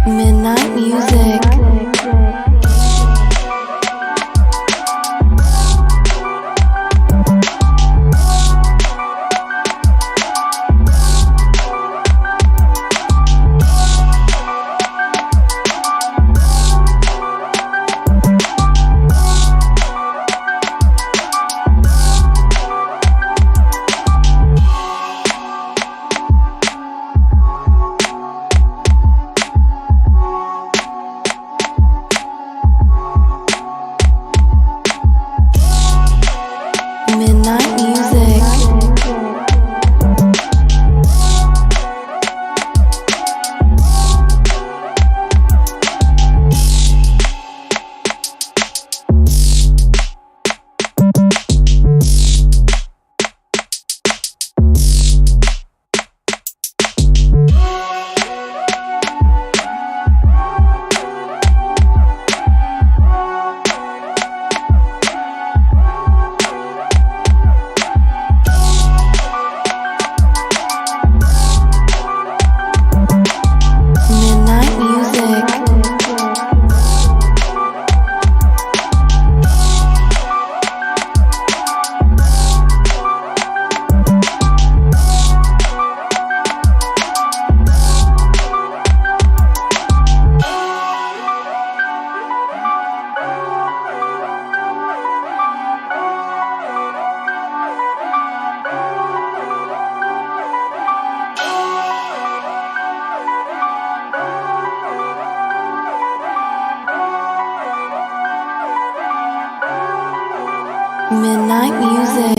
Midnight music. Midnight music. Midnight music.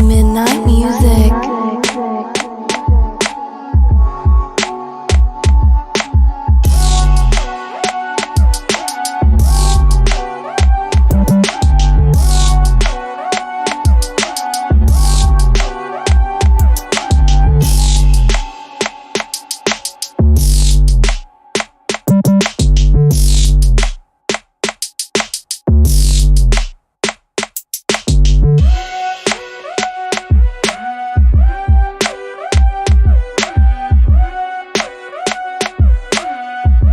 Midnight music.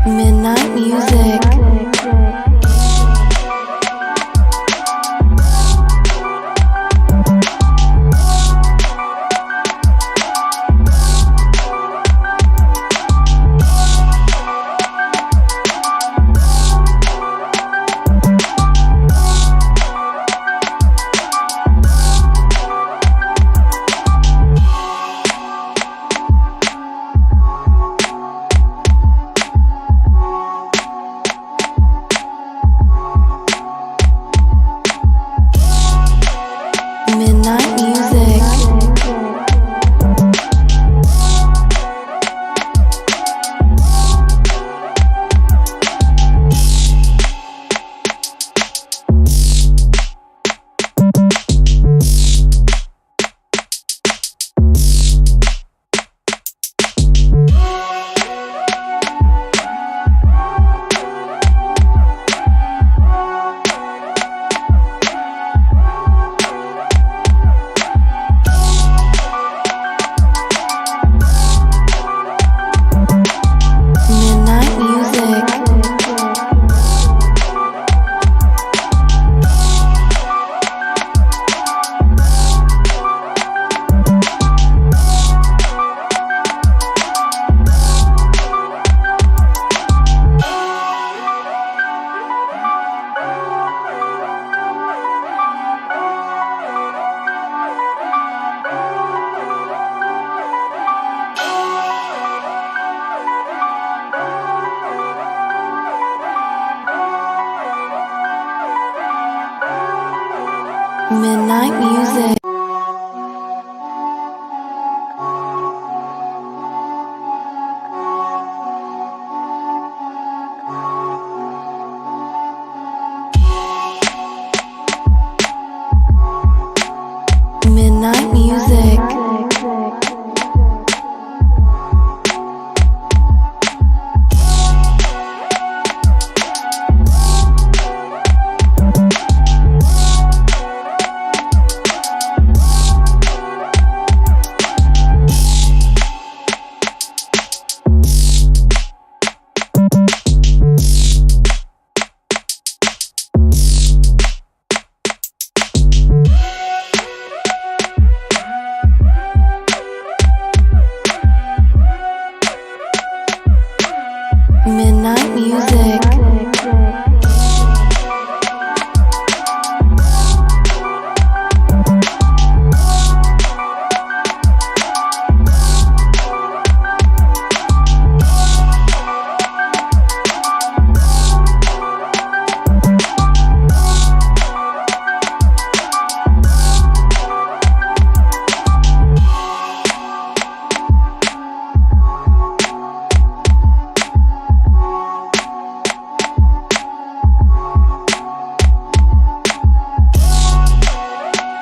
Midnight music. Midnight music. Midnight music. Midnight music. Midnight music.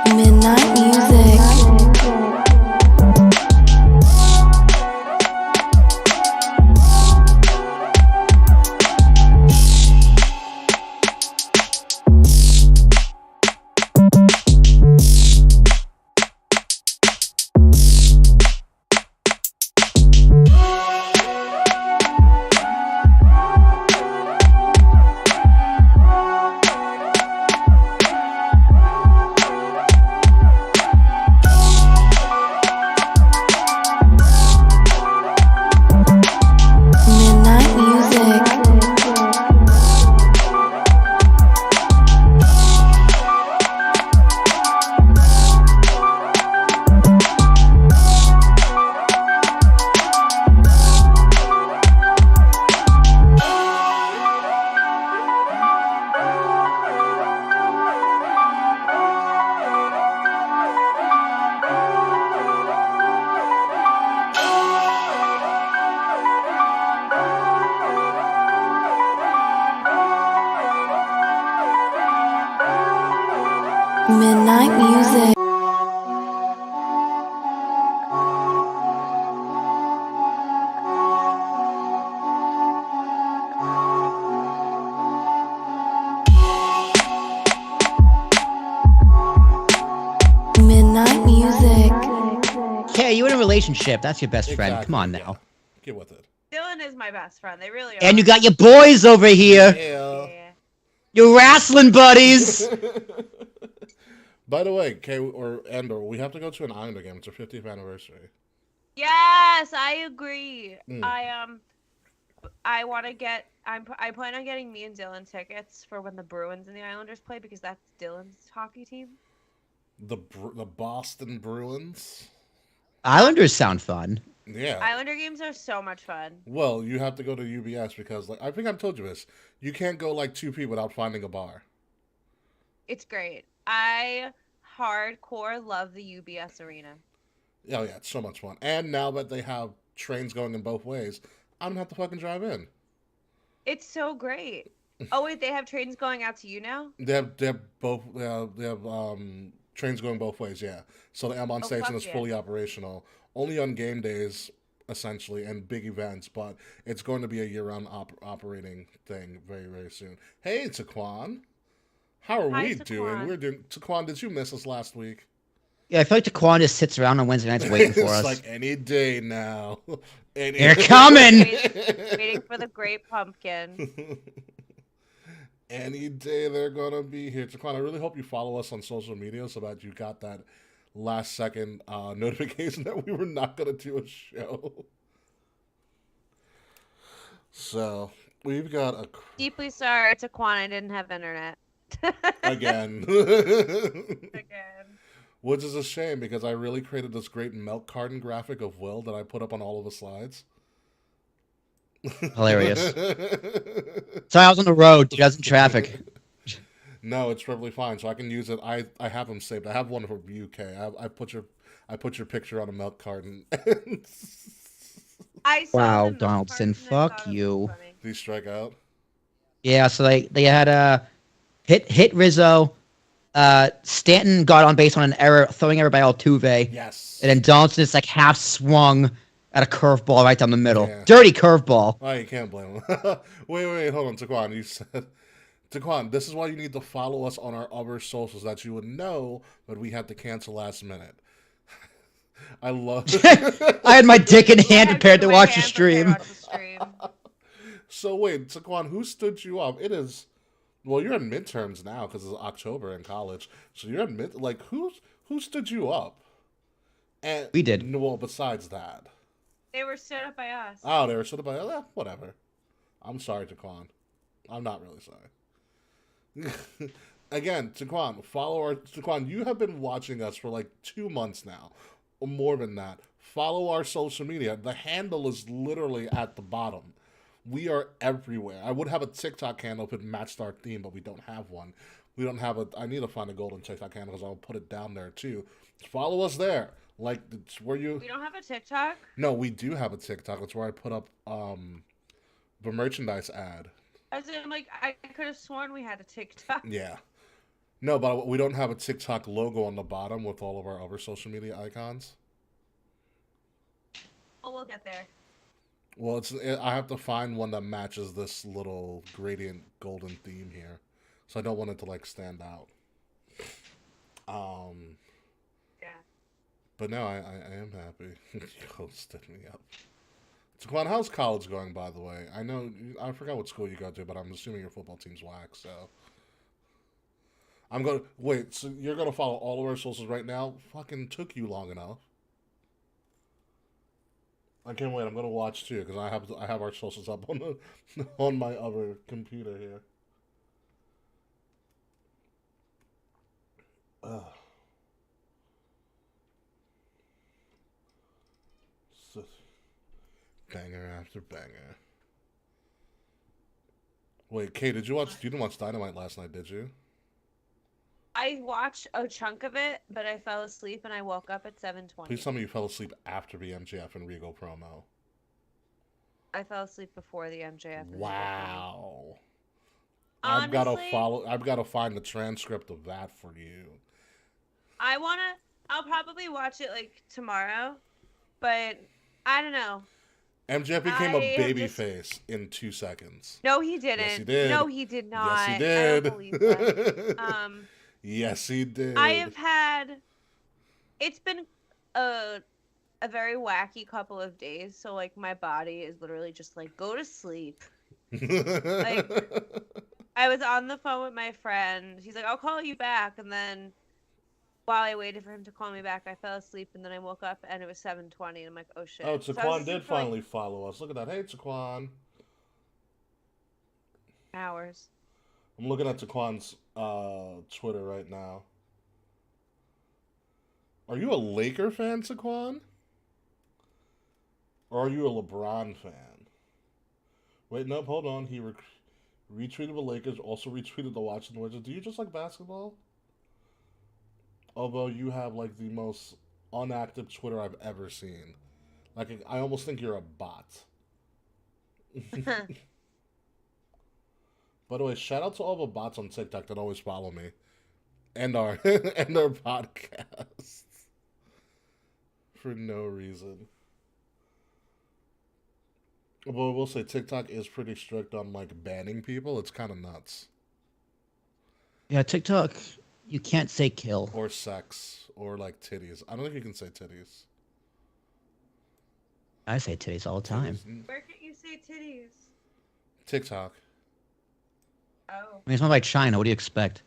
Midnight music. Midnight music. Midnight music. Midnight music. Okay, you in a relationship. That's your best friend. Come on Exactly, now. yeah. Get with it. Dylan is my best friend. They really are. And you got your boys over here. Yeah. Yeah. Your wrestling buddies. By the way, Andor, we have to go to an Islander game. It's our 50th anniversary. Yes, I agree. Mm. I want to get. I plan on getting me and Dylan tickets for when the Bruins and the Islanders play because that's Dylan's hockey team. The Boston Bruins. Islanders sound fun. Yeah. Islander games are so much fun. Well, you have to go to UBS because, like, I think I've told you this. You can't go like 2 people without finding a bar. It's great. I hardcore love the UBS arena. Oh yeah, it's so much fun. And now that they have trains going in both ways, I don't have to fucking drive in. It's so great. Oh wait, they have trains going out to you now? They have both. They have trains going both ways. Yeah. So the Amon station fuck is yeah. fully operational, only on game days essentially and big events. But it's going to be a year-round operating thing very, very soon. Hey, Taquan, how are Hi, we Taquan. doing? We're doing. Taquan, did you miss us last week? Yeah, I feel like Taquan just sits around on Wednesday nights waiting for It's us. like any day now. They're coming. Waiting for the great pumpkin. Any day they're gonna be here. Taquan, I really hope you follow us on social media so that you got that last second notification that we were not gonna do a show. So we've got a Deeply sorry to Quan, I didn't have internet. again. Again. Which is a shame because I really created this great milk carton graphic of Will that I put up on all of the slides. Hilarious. Sorry, I was on the road. Dude, I was in traffic. No, it's perfectly fine. So I can use it. I have them saved. I have one from UK. I put your picture on a milk carton. I saw Wow, the milk Donaldson, carton and I fuck thought it was you. funny. These strike out. Yeah, so they had hit Rizzo. Stanton got on base on an error, throwing error by Altuve. Yes. And then Donaldson is like half swung at a curveball right down the middle. Yeah. Dirty curveball. Oh, you can't blame him. wait, hold on, Taquan. You said, Taquan, this is why you need to follow us on our other socials that you would know that we had to cancel last minute. I love I had my dick in hand I prepared to had watch the my hand prepared stream. to watch the stream. So wait, Taquan, who stood you up? It is, well, you're in midterms now because it's October in college. So you're in who stood you up? And We did. Well, besides that. They were stood up by us. Oh, they were stood up by, whatever. I'm sorry, Taquan. I'm not really sorry. Again, Taquan, you have been watching us for like 2 months now, or more than that. Follow our social media. The handle is literally at the bottom. We are everywhere. I would have a TikTok handle if it matched our theme, but we don't have one. We don't have a. I need to find a golden TikTok handle because I'll put it down there too. Follow us there. Like it's where you. We don't have a TikTok. No, we do have a TikTok. It's where I put up the merchandise ad. As in, like, I could have sworn we had a TikTok. Yeah. No, but we don't have a TikTok logo on the bottom with all of our other social media icons. Oh, we'll get there. Well, I have to find one that matches this little gradient golden theme here, so I don't want it to like stand out. Yeah. But no, I am happy. You hosted me up. Taquan, how's college going, by the way? I forgot what school you go to, but I'm assuming your football team's whack, so. So you're gonna follow all of our socials right now? Fucking took you long enough. I can't wait. I'm gonna watch too because I have our socials up on on my other computer here. So, banger after banger. Wait, Kay, you didn't watch Dynamite last night, did you? I watched a chunk of it, but I fell asleep and I woke up at 7:20. Please tell me you fell asleep after the MJF and Regal promo. I fell asleep before the MJF. And Wow. Honestly, I've got to find the transcript of that for you. I'll probably watch it like tomorrow, but I don't know. MJF became a babyface in 2 seconds. No, he didn't. Yes, he did. No, he did not. Yes, he did. I don't believe that. Yes, he did. It's been a very wacky couple of days, so like my body is literally just like, go to sleep. Like, I was on the phone with my friend. He's like, I'll call you back, and then while I waited for him to call me back, I fell asleep, and then I woke up and it was 7:20, and I'm like, oh shit. Oh, So I Taquan was did asleep for, finally follow us. Look at that. Hey, Taquan. hours. I'm looking at Taquan's Twitter right now. Are you a Laker fan, Taquan? Or are you a LeBron fan? Wait, no, hold on. He retweeted the Lakers, also retweeted the Washington Wizards. Do you just like basketball? Although you have like the most unactive Twitter I've ever seen. Like, I almost think you're a bot. By the way, shout out to all the bots on TikTok that always follow me. And our and our podcasts. For no reason. But I will say TikTok is pretty strict on like banning people. It's kind of nuts. Yeah, TikTok, you can't say kill. Or sex. Or like titties. I don't think you can say titties. I say titties all the time. Where can you say titties? TikTok. Oh. I mean, it's not like China. What do you expect?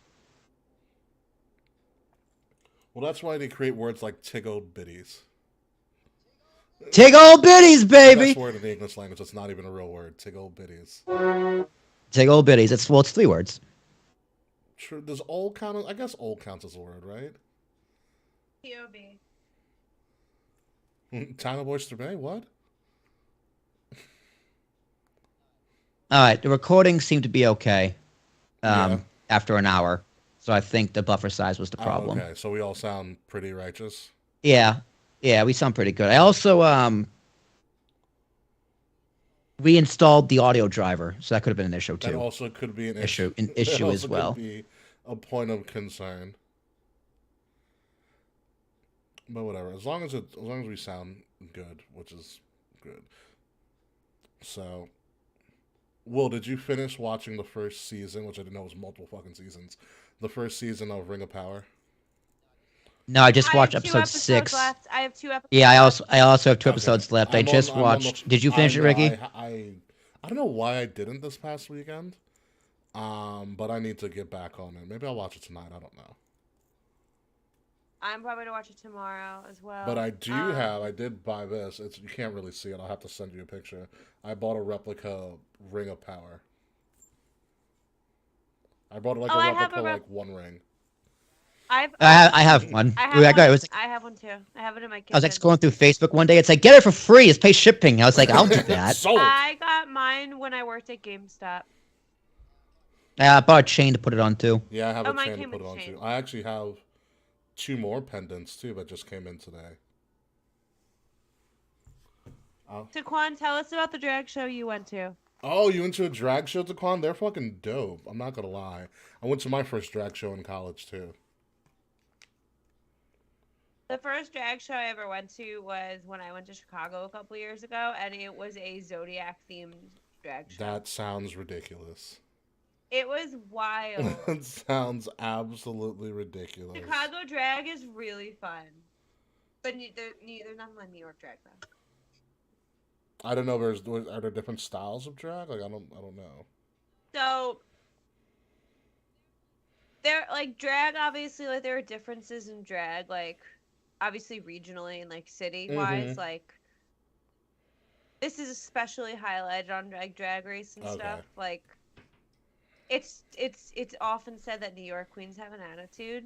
Well, that's why they create words like tiggle bitties. Tig old bitties, baby! That's word in the English language. It's not even a real word. Tiggle bitties. Tig old bitties. It's 3 words. True. Does old count? I guess old counts as a word, right? POV. China Oyster Bay? What? All right, the recording seemed to be okay Yeah. after an hour. So I think the buffer size was the problem. Oh, okay, so we all sound pretty righteous. Yeah, we sound pretty good. I also reinstalled the audio driver, so that could have been an issue That too. also could be an An issue. issue That as also well. Could be a point of concern. But whatever, as long as we sound good, which is good. So, Will, did you finish watching the first season, which I didn't know was multiple fucking seasons? The first season of Ring of Power. No, I just watched have 2 episode episodes 6. left. I have 2 episodes. Yeah, I also have 2 Okay. episodes left. I I'm just on the- watched. Did you finish it, know, Ricky? I don't know why I didn't this past weekend. But I need to get back on it. Maybe I'll watch it tonight. I don't know. I'm probably gonna watch it tomorrow as well. But I did buy this. You can't really see it. I'll have to send you a picture. I bought a replica Ring of Power. I bought like a replica, like one ring. I have one. I Ooh, have one. it was like, I have one too. I have it in my kitchen. I was like scrolling through Facebook one day. It's like, get it for free. It's pay shipping. I was like, I'll do that. Sold. I got mine when I worked at GameStop. I bought a chain to put it on too. Yeah, I have a mine chain to came put it with on chain. too. I actually have 2 more pendants too that just came in today. Taquan, tell us about the drag show you went to. Oh, you went to a drag show, Taquan? They're fucking dope. I'm not gonna lie. I went to my first drag show in college too. The first drag show I ever went to was when I went to Chicago a couple years ago, and it was a Zodiac themed drag show. That sounds ridiculous. It was wild. That sounds absolutely ridiculous. Chicago drag is really fun, but there's nothing like New York drag though. I don't know. Are there different styles of drag? Like I don't know. So there, like drag, obviously, like there are differences in drag, like obviously regionally and like city wise. Like this is especially highlighted on Drag Race and stuff. Like it's often said that New York queens have an attitude,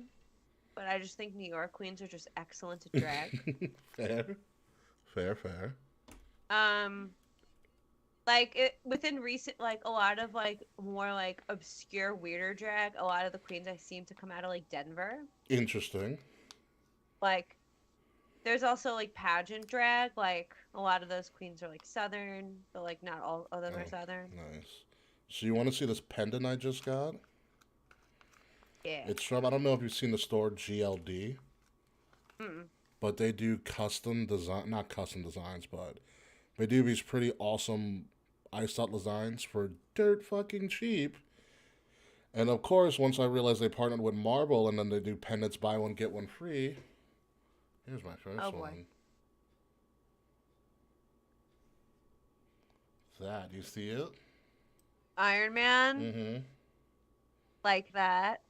but I just think New York queens are just excellent at drag. Fair. Like within recent, like a lot of like more like obscure, weirder drag, a lot of the queens I seem to come out of like Denver. Interesting. Like there's also like pageant drag, like a lot of those queens are like Southern, but like not all of them are Southern. Nice. So you want to see this pendant I just got? Yeah. It's from, I don't know if you've seen the store GLD. But they do custom design, not custom designs, but they do these pretty awesome iced out designs for dirt fucking cheap. And of course, once I realized they partnered with Marble and then they do pendants buy one, get one free. Here's my first one. That, you see it? Iron Man. Like that.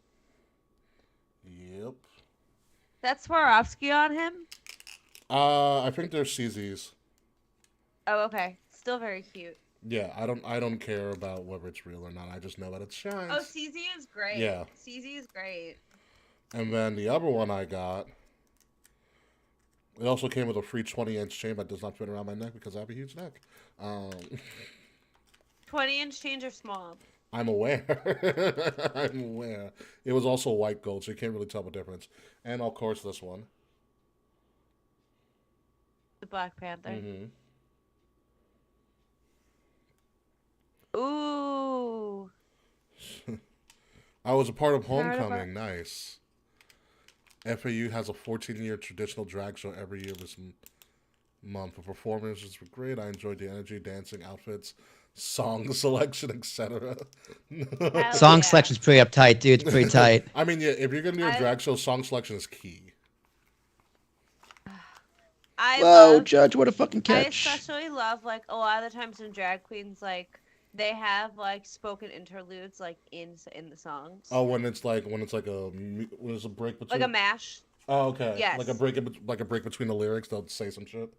Yep. That's Swarovski on him? I think they're CZs. Oh, okay. Still very cute. Yeah, I don't care about whether it's real or not. I just know that it shines. Oh, CZ is great. Yeah. CZ is great. And then the other one I got, it also came with a free 20-inch chain that does not fit around my neck because I have a huge neck. 20-inch chains are small. I'm aware. I'm aware. It was also white gold, so you can't really tell the difference. And of course, this one. The Black Panther. Ooh. I was a part of Homecoming. Nice. FAU has a 14-year traditional drag show every year this month. The performances were great. I enjoyed the energy, dancing, outfits, song selection, etc. Song selection's pretty uptight, dude. It's pretty tight. I mean, yeah, if you're gonna do a drag show, song selection is key. Whoa, Judge, what a fucking catch. I especially love, like, a lot of the times in drag queens, like, they have, like, spoken interludes, like, in the songs. Oh, when it's a break between... Like a mash. Oh, okay. Yes. Like a break between the lyrics, they'll say some shit.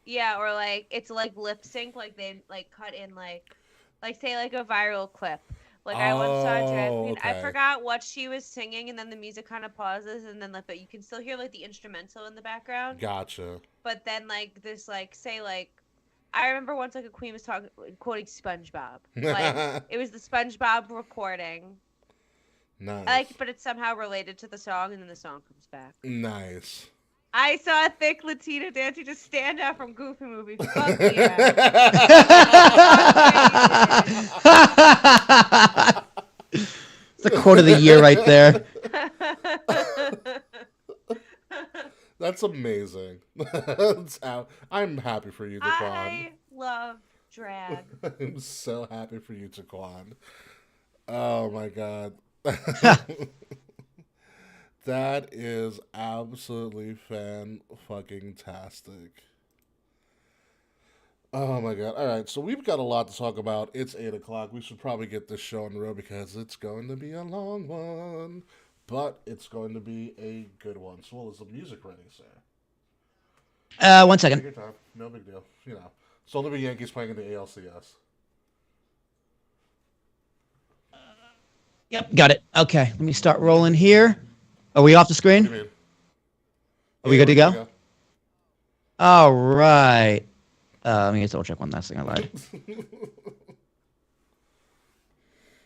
Yeah, or, like, it's, like, lip sync, like, they, like, cut in, like, say, like, a viral clip. Like, I once saw a drag queen. Okay. I forgot what she was singing, and then the music kind of pauses, and then, like, but you can still hear, like, the instrumental in the background. Gotcha. But then, like, this, like, say, like, I remember once, like, a queen was quoting SpongeBob. Like, it was the SpongeBob recording. Nice. Like, but it's somehow related to the song, and then the song comes back. Nice. I saw a thick Latina dancing to Stand Out from Goofy Movie. Fuck yeah. It's the quote of the year right there. That's amazing. I'm happy for you, Taquan. I love drag. I'm so happy for you, Taquan. Oh my god. That is absolutely fan-fucking-tastic. Oh my god. Alright, so we've got a lot to talk about. It's 8 o'clock. We should probably get this show on the road because it's going to be a long one. but it's going to be a good one. So, well, is the music ready, sir? 1 Take second. your time. No big deal. You know, it's only the Yankees playing in the ALCS. Yep, got it. Okay, let me start rolling here. Are we off the What screen? do you mean? Are we good to go? All right. Let me just double check one last thing. I lied.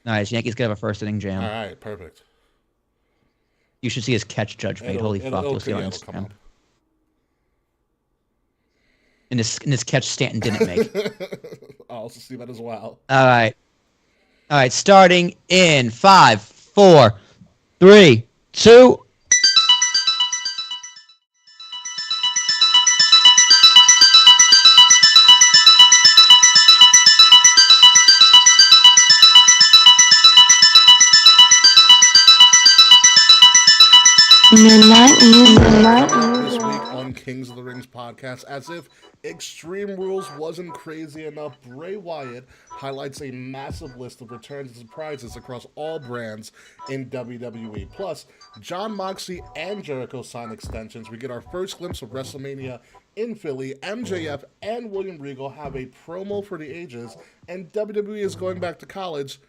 Nice. Yankees could have a first inning jam. All right, perfect. You should see his catch judge made. Holy fuck! You'll see on it'll come Instagram. up. And this catch Stanton didn't make. I'll also see that as well. All right. All right. Starting in 5, 4, 3, 2. Midnight music. This week on Kings of the Rings podcast, as if Extreme Rules wasn't crazy enough, Bray Wyatt highlights a massive list of returns and surprises across all brands in WWE. Plus, Jon Moxley and Jericho sign extensions. We get our first glimpse of WrestleMania in Philly. MJF and William Regal have a promo for the ages, and WWE is going back to college.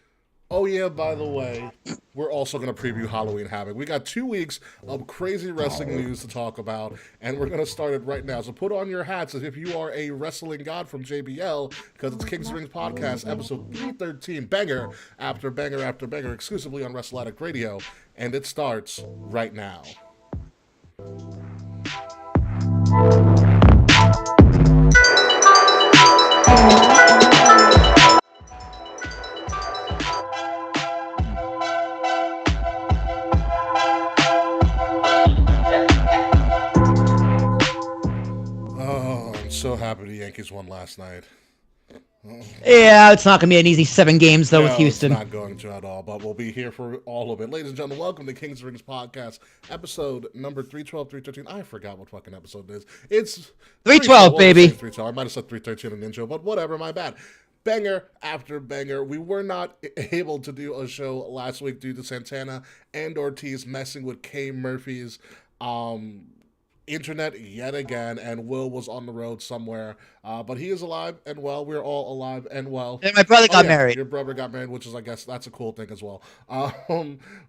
Oh yeah, by the way, we're also going to preview Halloween Havoc. We got 2 weeks of crazy wrestling news to talk about, and we're going to start it right now. So put on your hats as if you are a wrestling god from JBL, because it's Kings of the Rings Podcast, episode 313, banger after banger after banger, exclusively on Wrestle Addict Radio, and it starts right now. So happy the Yankees won last night. Yeah, it's not going to be an easy 7 games, though, with Houston. It's not going to at all, but we'll be here for all of it. Ladies and gentlemen, welcome to Kings of the Rings Podcast, episode number 312, 313. I forgot what fucking episode it is. It's 312, baby. 312. I might have said 313 in the intro, but whatever, my bad. Banger after banger. We were not able to do a show last week due to Santana and Ortiz messing with K. Murphy's internet yet again, and Will was on the road somewhere, but he is alive and well. We're all alive and well. And my brother got married. Your brother got married, which is, I guess, that's a cool thing as well.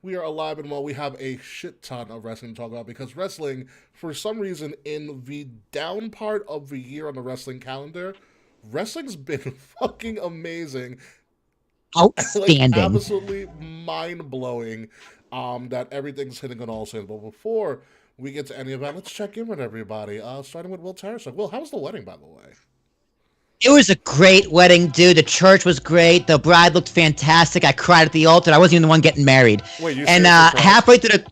We are alive and well. We have a shit ton of wrestling to talk about, because wrestling, for some reason, in the down part of the year on the wrestling calendar, wrestling's been fucking amazing. Outstanding. Like, absolutely mind-blowing that everything's hitting on all cylinders. But before we get to any of that, let's check in with everybody, starting with Will Tarasuk. Will, how was the wedding, by the way? It was a great wedding, dude. The church was great. The bride looked fantastic. I cried at the altar. I wasn't even the one getting married. Wait, you and seriously cried? halfway through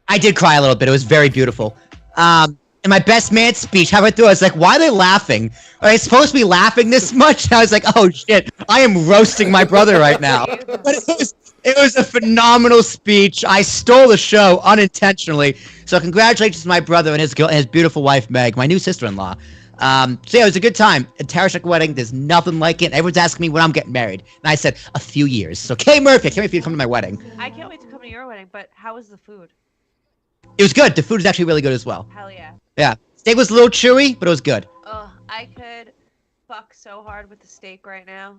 I did cry a little bit. It was very beautiful. And my best man speech, halfway through, I was like, why are they laughing? Are they supposed to be laughing this much? And I was like, oh shit, I am roasting my brother right now. But it was a phenomenal speech. I stole the show unintentionally. So congratulations to my brother and his beautiful wife, Meg, my new sister-in-law. So yeah, it was a good time. A Tarashuk wedding, there's nothing like it. Everyone's asking me when I'm getting married. And I said, a few years. So Kay Murphy, I can't wait for you to come to my wedding. I can't wait to come to your wedding, but how was the food? It was good. The food is actually really good as well. Hell yeah. Yeah. Steak was a little chewy, but it was good. Oh, I could fuck so hard with the steak right now.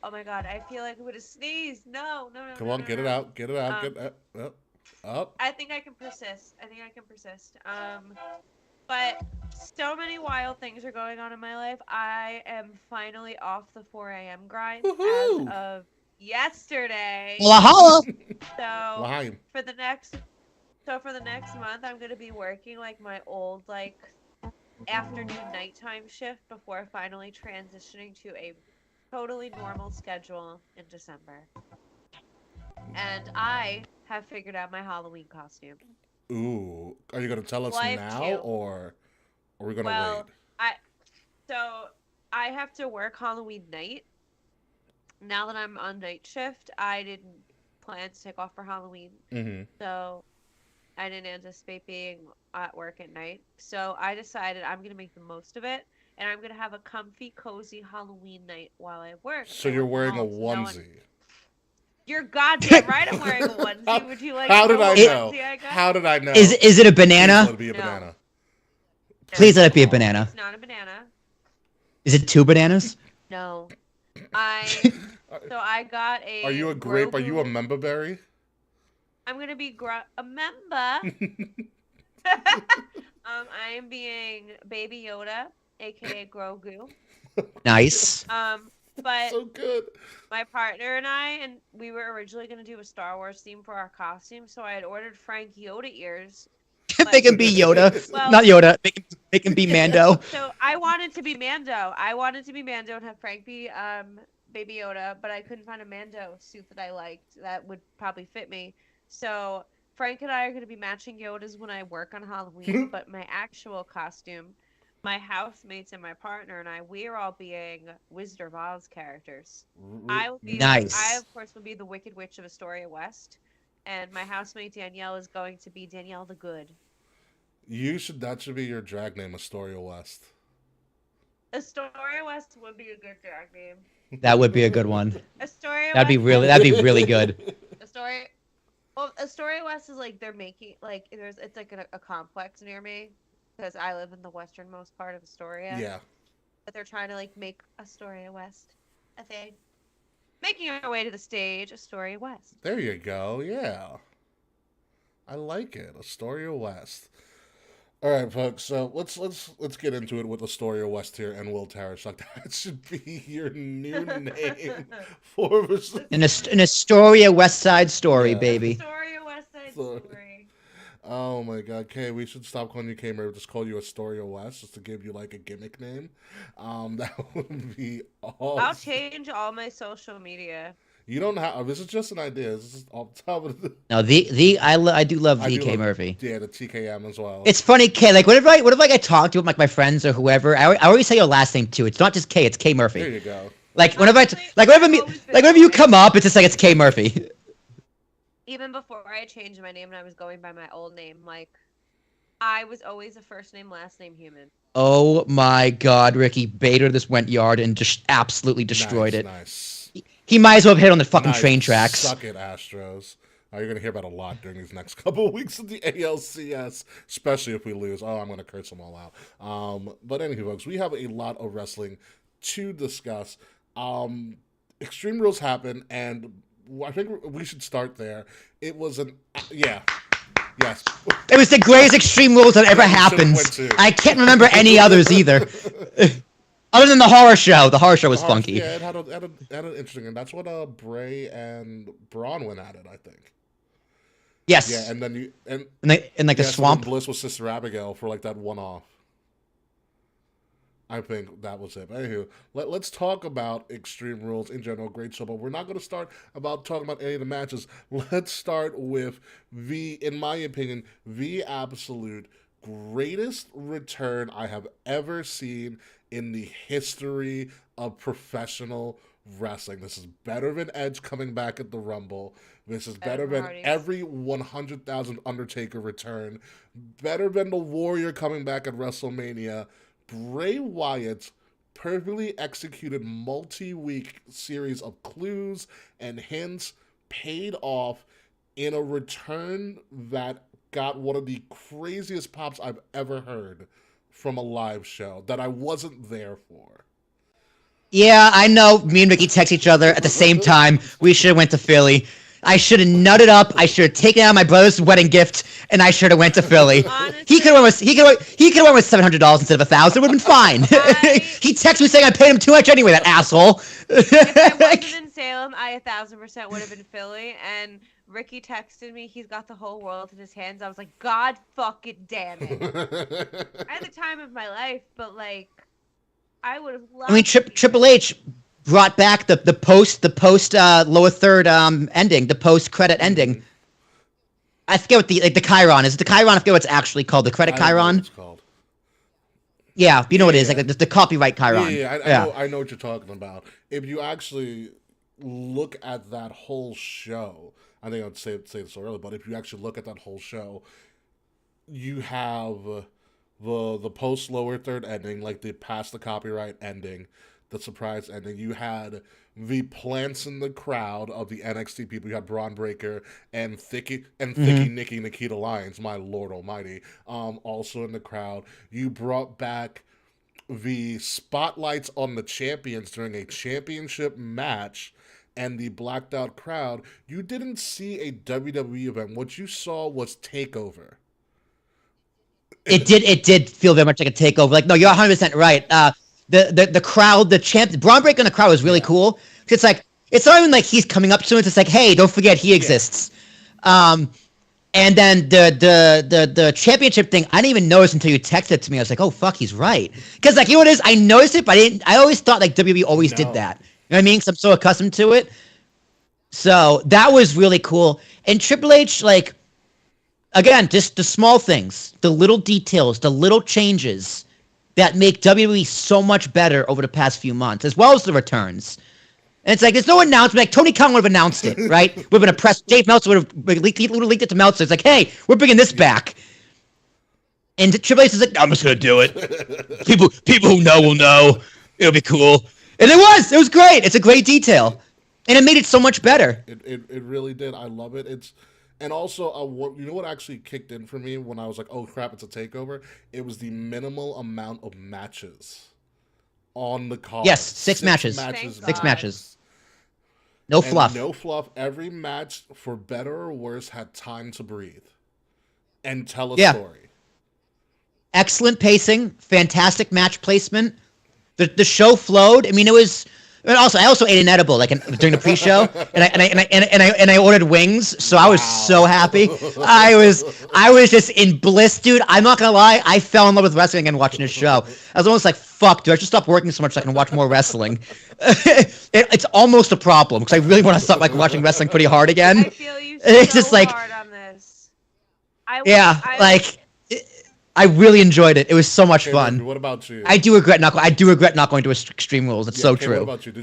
Oh my god, I feel like I'm gonna sneeze. No. Come on, get it out. Get it out. Get it up. I think I can persist. But so many wild things are going on in my life. I am finally off the 4 a.m. grind Woohoo! as of yesterday. Holla holla. So Lahaim. for the next month, I'm gonna be working like my old afternoon nighttime shift before finally transitioning to a totally normal schedule in December. And I have figured out my Halloween costume. Ooh, are you gonna tell us now, or are we gonna wait? I have to work Halloween night. Now that I'm on night shift, I didn't plan to take off for Halloween. Mm-hmm. So I didn't anticipate being at work at night. So I decided I'm going to make the most of it. And I'm going to have a comfy, cozy Halloween night while I work. So you're wearing a onesie. You're goddamn right. I'm wearing a onesie. Would you like? How to did know I what know? onesie I got? How did I know? Is it a Please let banana? it be a No. banana. Please let it be a banana. It's not a banana. Is it 2 bananas? No. So I got a. Are you a grape? Are you a Grogu. member berry? I'm gonna be a member. I am being Baby Yoda, aka Grogu. Nice. But So good. my partner and we were originally gonna do a Star Wars theme for our costume, so I had ordered Frank Yoda ears. Make him be Yoda. Well- Not Yoda. Make him be Mando. So I wanted to be Mando. I wanted to be Mando and have Frank be Baby Yoda, but I couldn't find a Mando suit that I liked that would probably fit me. So Frank and I are going to be matching Yodas when I work on Halloween, but my actual costume, my housemates and my partner and I, we're all being Wizard of Oz characters. I will be Nice. I of course will be the Wicked Witch of Astoria West, and my housemate Danielle is going to be Danielle the Good. That should be your drag name, Astoria West. Astoria West would be a good drag name. That would be a good one. Astoria That'd be West. really good. Astoria West is like they're making like it's like a complex near me because I live in the westernmost part of Astoria. Yeah. But they're trying to like make Astoria West a thing. Making our way to the stage, Astoria West. There you go. Yeah. I like it. Astoria West. All right, folks. So let's get into it with Astoria West here and Will Tarish. Like that should be your new name for An Astoria West Side Story, Yeah. baby. Astoria West Side Story. Oh my God, Kay, we should stop calling you Kay Murray. Just call you Astoria West, just to give you like a gimmick name. That would be awesome. I'll change all my social media. You don't have. This is just an idea. This is off the top of the. No, I do love I the do K love- Murphy. Yeah, the TKM as well. It's funny, K. Like whenever I talk to like my friends or whoever, I always say your last name too. It's not just K. It's K There Murphy. you go. Like whenever Honestly, I've always been whenever you that way. come up, it's just like it's K Murphy. Even before I changed my name and I was going by my old name, like I was always a first name, last name human. Oh my God, Ricky Bader just went yard and just absolutely destroyed it. Nice. He might as well have hit on the fucking Nice. train tracks. Suck it, Astros. You're going to hear about a lot during these next couple of weeks of the ALCS, especially if we lose. Oh, I'm going to curse them all out. But anyway, folks, we have a lot of wrestling to discuss. Extreme Rules happened, and I think we should start there. It was yes. It was the greatest Extreme Rules that ever happened. went to. I can't remember any others either. Other than the horror show. The horror show was funky. Yeah, it had an interesting, and that's what Bray and Braun went at it, I think. Yes. Yeah, and then in like the yes, swamp. Bliss with Sister Abigail for like that one-off. I think that was it. Anywho, let's talk about Extreme Rules in general. Great show, but we're not going to start talking about any of the matches. Let's start with in my opinion, the absolute greatest return I have ever seen in the history of professional wrestling. This is better than Edge coming back at the Rumble. This is better than Hardys. every 100,000 Undertaker return. Better than the Warrior coming back at WrestleMania. Bray Wyatt's perfectly executed multi-week series of clues and hints paid off in a return that got one of the craziest pops I've ever heard from a live show that I wasn't there for. Yeah, I know. Me and Ricky text each other at the same time. We should have went to Philly. I should have nutted up. I should have taken out my brother's wedding gift, and I should have went to Philly. Honestly, He could have went with $700 instead of $1,000. It would have been fine. He texted me saying I paid him too much anyway. That asshole. if I wasn't in Salem, I 1,000% would have been Philly. And Ricky texted me, he's got the whole world in his hands. I was like, God fucking damn it. I had the time of my life, but like, I would have loved. I mean, Triple H brought back the post lower third ending, the post credit ending. I forget what the Chiron is. The Chiron, I forget what it's actually called. The credit I don't know what Chiron. it's called. Yeah, you know what it is. Yeah. Like the copyright Chiron. I know what you're talking about. If you actually look at that whole show, I think I'd say this earlier, but if you actually look at that whole show, you have the post lower third ending, like the past the copyright ending, the surprise ending. You had the plants in the crowd of the NXT people. You had Braun Breaker and Thicky Nicky Nikita Lyons, my lord almighty, also in the crowd. You brought back the spotlights on the champions during a championship match and the blacked out crowd. You didn't see a WWE event. What you saw was TakeOver. It did feel very much like a takeover. Like, no, you're 100% right. The crowd, the champ, Braun Breaker in the crowd was really cool. It's like, it's not even like he's coming up to him. It's like, hey, don't forget he exists. And then the championship thing, I didn't even notice until you texted it to me. I was like, oh fuck, he's right. Because like, you know what it is? I noticed it, but I always thought like WWE always did that. You know what I mean? Because I'm so accustomed to it. So that was really cool. And Triple H, like, again, just the small things, the little details, the little changes that make WWE so much better over the past few months, as well as the returns. And it's like, there's no announcement. Like, Tony Khan would have announced it, right? Would have been a press. Dave Meltzer would have leaked it to Meltzer. It's like, hey, we're bringing this back. And Triple H is like, I'm just going to do it. People who know will know. It'll be cool. And it was great. It's a great detail. And it made it so much better. It really did. I love it. And also, you know what actually kicked in for me when I was like, oh crap, it's a takeover? It was the minimal amount of matches on the card. Yes, six matches. Six matches. No fluff. No fluff. Every match, for better or worse, had time to breathe and tell a story. Excellent pacing. Fantastic match placement. The show flowed. I mean, it was. And I also ate an edible like during the pre-show, and I ordered wings, so I was so happy. I was just in bliss, dude. I'm not gonna lie, I fell in love with wrestling again watching this show. I was almost like, fuck, dude, I should stop working so much so I can watch more wrestling. It's almost a problem because I really want to start like watching wrestling pretty hard again. I feel you it's so just like, hard on this. I really enjoyed it. It was so much fun. What about you? I do regret not going to Extreme Rules. It's so true. What about you?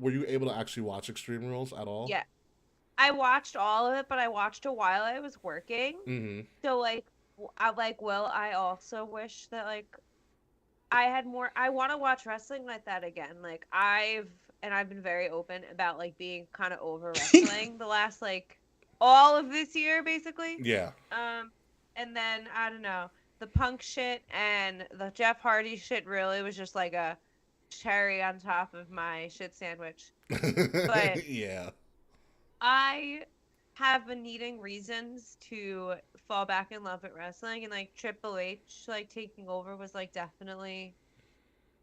Were you able to actually watch Extreme Rules at all? Yeah, I watched all of it, but I watched it while I was working. Mm-hmm. So like, I also wish that like I had more. I want to watch wrestling like that again. Like I've been very open about like being kind of over wrestling the last like all of this year basically. Yeah. And then I don't know. The Punk shit and the Jeff Hardy shit really was just like a cherry on top of my shit sandwich. But yeah, I have been needing reasons to fall back in love with wrestling, and like Triple H like taking over was like definitely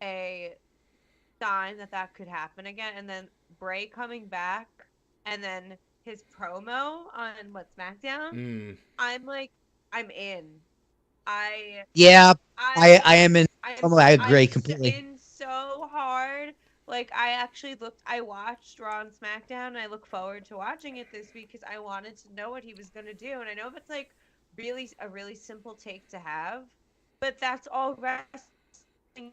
a sign that could happen again. And then Bray coming back, and then his promo on SmackDown. I'm in. I am in. I agree completely. In so hard. Like I watched Raw and SmackDown, and I look forward to watching it this week because I wanted to know what he was gonna do. And I know it's like a really simple take to have, but that's all wrestling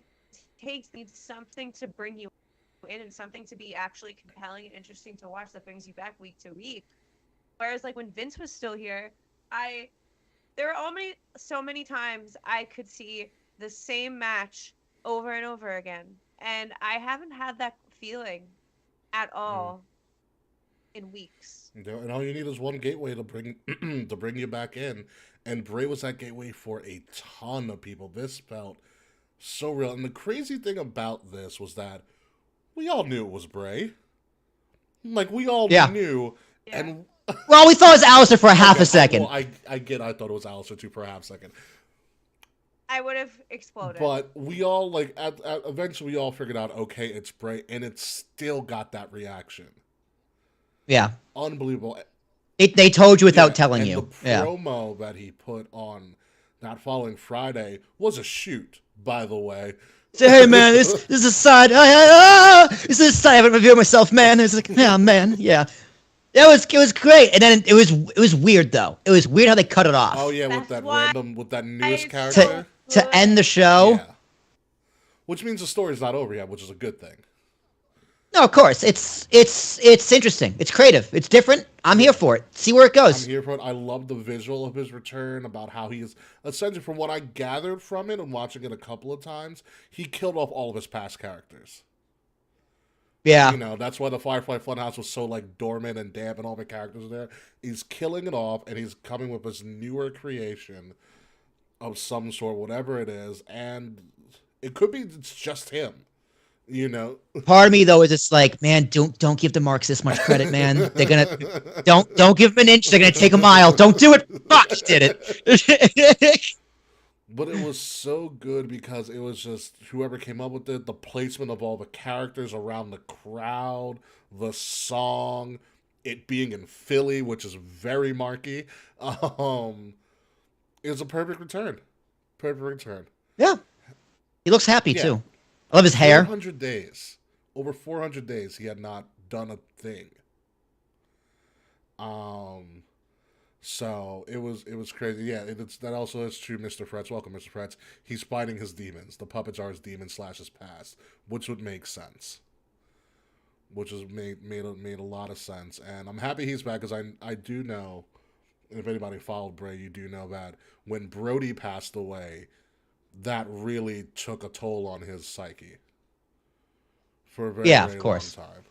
takes. Needs something to bring you in and something to be actually compelling and interesting to watch that brings you back week to week. Whereas like when Vince was still here, there are so many times I could see the same match over and over again, and I haven't had that feeling at all in weeks. And all you need is one gateway to bring you back in, and Bray was that gateway for a ton of people. This felt so real, and the crazy thing about this was that we all knew it was Bray. Like we all knew, and. Well, we thought it was Alistair for half a second. Well, I thought it was Alistair too for a half second. I would have exploded. But we all eventually we all figured out, okay, it's Bray, and it still got that reaction. Yeah. Unbelievable. They told you without telling you. The promo that he put on that following Friday was a shoot, by the way. Say, hey man, this is a side. This is a side. I haven't reviewed myself, man. It's like, yeah, man, yeah. It was great, and then it was weird though. It was weird how they cut it off. Oh yeah, with that newest character to end the show. Yeah. Which means the story's not over yet, which is a good thing. No, of course. It's interesting. It's creative. It's different. I'm here for it. See where it goes. I'm here for it. I love the visual of his return, about how he is essentially, from what I gathered from it and watching it a couple of times, he killed off all of his past characters. Yeah. You know, that's why the Firefly Funhouse was so like dormant and damp and all the characters are there. He's killing it off and he's coming with this newer creation of some sort, whatever it is, and it could be it's just him. You know. Part of me though is just like, man, don't give the Marks this much credit, man. They're gonna don't give them an inch. They're gonna take a mile. Don't do it. Fuck, he did it. But it was so good because it was just whoever came up with it, the placement of all the characters around the crowd, the song, it being in Philly, which is very marky. It was a perfect return. Perfect return. Yeah, he looks happy Yeah. too. I love his hair. 400 days. Over 400 days, he had not done a thing. So it was crazy. Yeah, that also is true. Mr. Fretz, welcome, Mr. Fretz. He's fighting his demons. The puppets are his demons / his past, which would make sense. Which has made a lot of sense, and I'm happy he's back because I do know, and if anybody followed Bray, you do know that when Brody passed away, that really took a toll on his psyche for a very, Yeah, very of course. long time.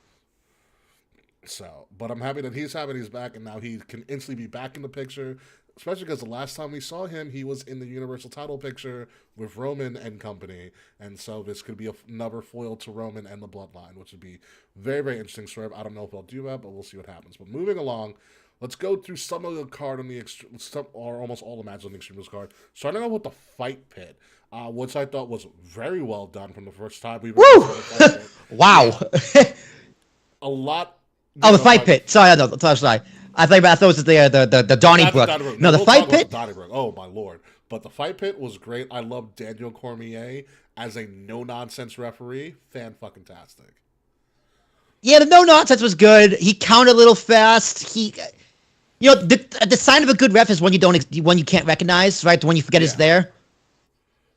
So, but I'm happy that he's back, and now he can instantly be back in the picture, especially because the last time we saw him, he was in the Universal title picture with Roman and company, and so this could be another foil to Roman and the Bloodline, which would be very, very interesting story. I don't know if they'll do that, but we'll see what happens. But moving along, let's go through some of the card on the or almost all the matches on the Extreme Rules card. Starting out with the Fight Pit, which I thought was very well done from the first time we. Woo! Wow. Yeah. A lot. Oh, the Fight Pit. Sorry, no, sorry. I thought it was the Donnybrook. No, the Fight Pit. Donnybrook. Oh my lord! But the Fight Pit was great. I love Daniel Cormier as a no nonsense referee. Fucking tastic. Yeah, the no nonsense was good. He counted a little fast. The sign of a good ref is when you can't recognize, right? The one you forget is there.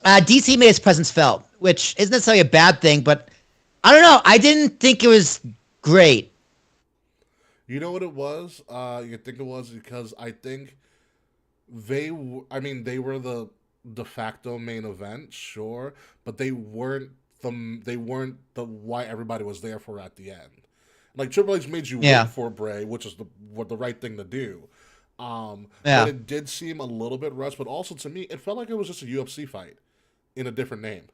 DC made his presence felt, which isn't necessarily a bad thing, but I don't know. I didn't think it was great. You know what it was? You think it was because I think they were the de facto main event, sure, but they weren't the why everybody was there for at the end. Like Triple H made you wait for Bray, which is the right thing to do. But it did seem a little bit rushed, but also to me, it felt like it was just a UFC fight in a different name.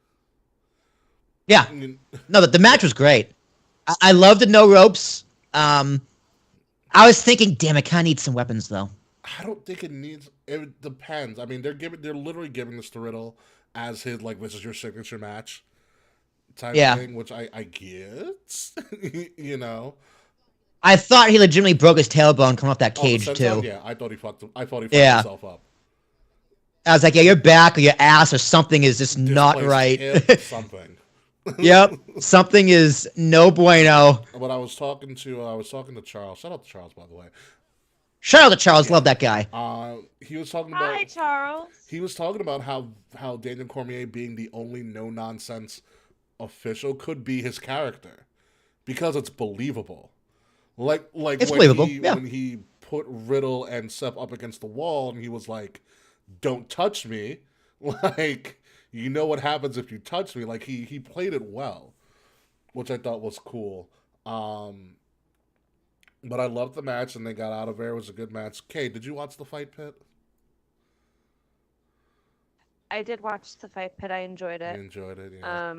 Yeah. No, the match was great. I love the no ropes. I was thinking, damn, it kind of needs some weapons, though. I don't think it needs. It depends. I mean, they're literally giving this to Riddle as his this is your signature match type thing, which I get. You know. I thought he legitimately broke his tailbone coming off that cage too. Yeah, I thought he fucked himself up. I was like, yeah, your back or your ass or something is just not right. Something. Yep, something is no bueno. But I was talking to Charles. Shout out to Charles, by the way. Shout out to Charles. Love that guy. He was talking about. Hi, Charles. He was talking about how Daniel Cormier being the only no nonsense official could be his character because it's believable. Like it's when believable. When he put Riddle and Seth up against the wall and he was like, "Don't touch me," like. You know what happens if you touch me. Like, he played it well, which I thought was cool. But I loved the match, and they got out of there. It was a good match. Kay, did you watch the Fight Pit? I did watch the Fight Pit. I enjoyed it. You enjoyed it, yeah.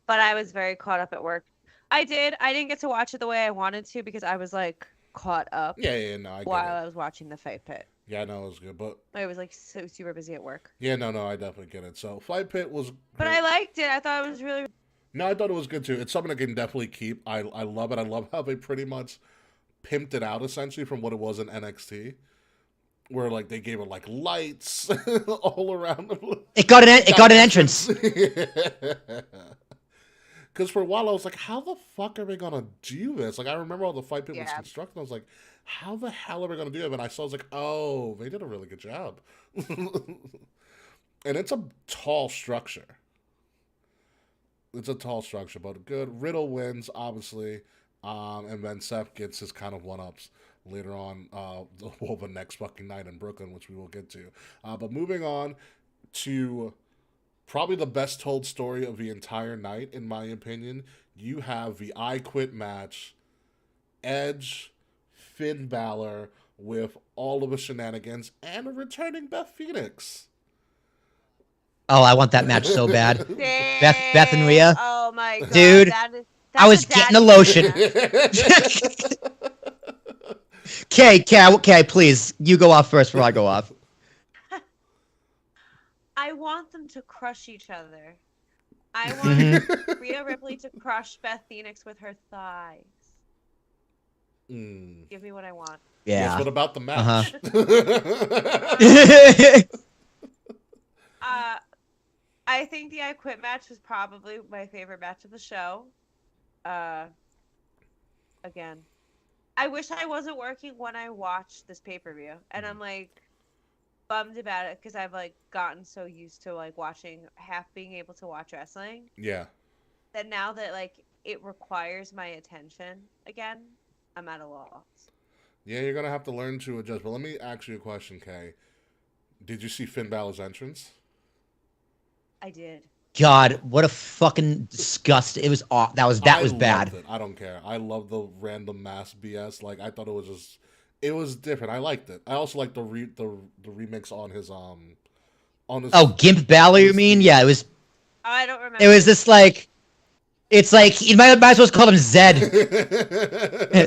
But I was very caught up at work. I didn't get to watch it the way I wanted to because I was, like, caught up No, I get while it. I was watching the Fight Pit. Yeah, no, it was good, but I was like so super busy at work. yeah, no, I definitely get it. So Fight Pit was great. But I liked it. I thought it was really. No, I thought it was good too. It's something I can definitely keep. I love it. I love how they pretty much pimped it out essentially from what it was in NXT, where like they gave it like lights all around. It got an entrance. Because for a while I was like, how the fuck are they gonna do this? Like I remember all the Fight Pit was constructed. I was like, how the hell are we gonna do it? And I saw, I was like, oh, they did a really good job. And it's a tall structure. It's a tall structure, but good. Riddle wins, obviously, and then Seth gets his kind of one-ups later on, the next fucking night in Brooklyn, which we will get to. But moving on to probably the best told story of the entire night, in my opinion. you have the I Quit match, Edge, Finn Balor with all of the shenanigans, and a returning Beth Phoenix. Oh, I want that match so bad. Damn. Beth and Rhea. Oh my god, Dude, that's I was a getting the daddy lotion. match. Okay, please. You go off first before I go off. I want them to crush each other. I Mm-hmm. want Rhea Ripley to crush Beth Phoenix with her thighs. Give me what I want. Yes, Yeah. what about the match? I think the I Quit match was probably my favorite match of the show. Again, I wish I wasn't working when I watched this pay-per-view, and I'm like bummed about it because I've like gotten so used to like watching, half being able to watch wrestling. Yeah. That now that like it requires my attention again, I'm at a loss. Yeah, you're gonna have to learn to adjust. But let me ask you a question, Kay. Did you see Finn Balor's entrance? I did. God, what a fucking disgust! It was off. That was bad. Loved it. I don't care. I love the random mass BS. Like I thought it was different. I liked it. I also liked the remix on his Oh, Gimp Balor, you mean? Yeah, it was. Oh, I don't remember. It was just like. It's like you might as well call him Zed.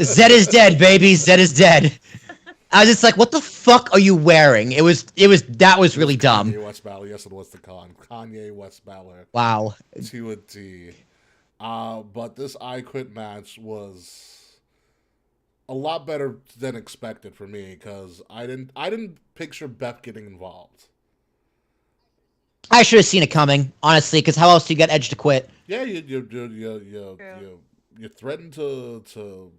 Zed is dead, baby. Zed is dead. I was just like, what the fuck are you wearing? That was really dumb. Kanye West Balor, yes, it was the Kanye West Balor. Wow. To a T. But this I Quit match was a lot better than expected for me because I didn't picture Beth getting involved. I should have seen it coming, honestly, because how else do you get Edge to quit? Yeah, you threatened to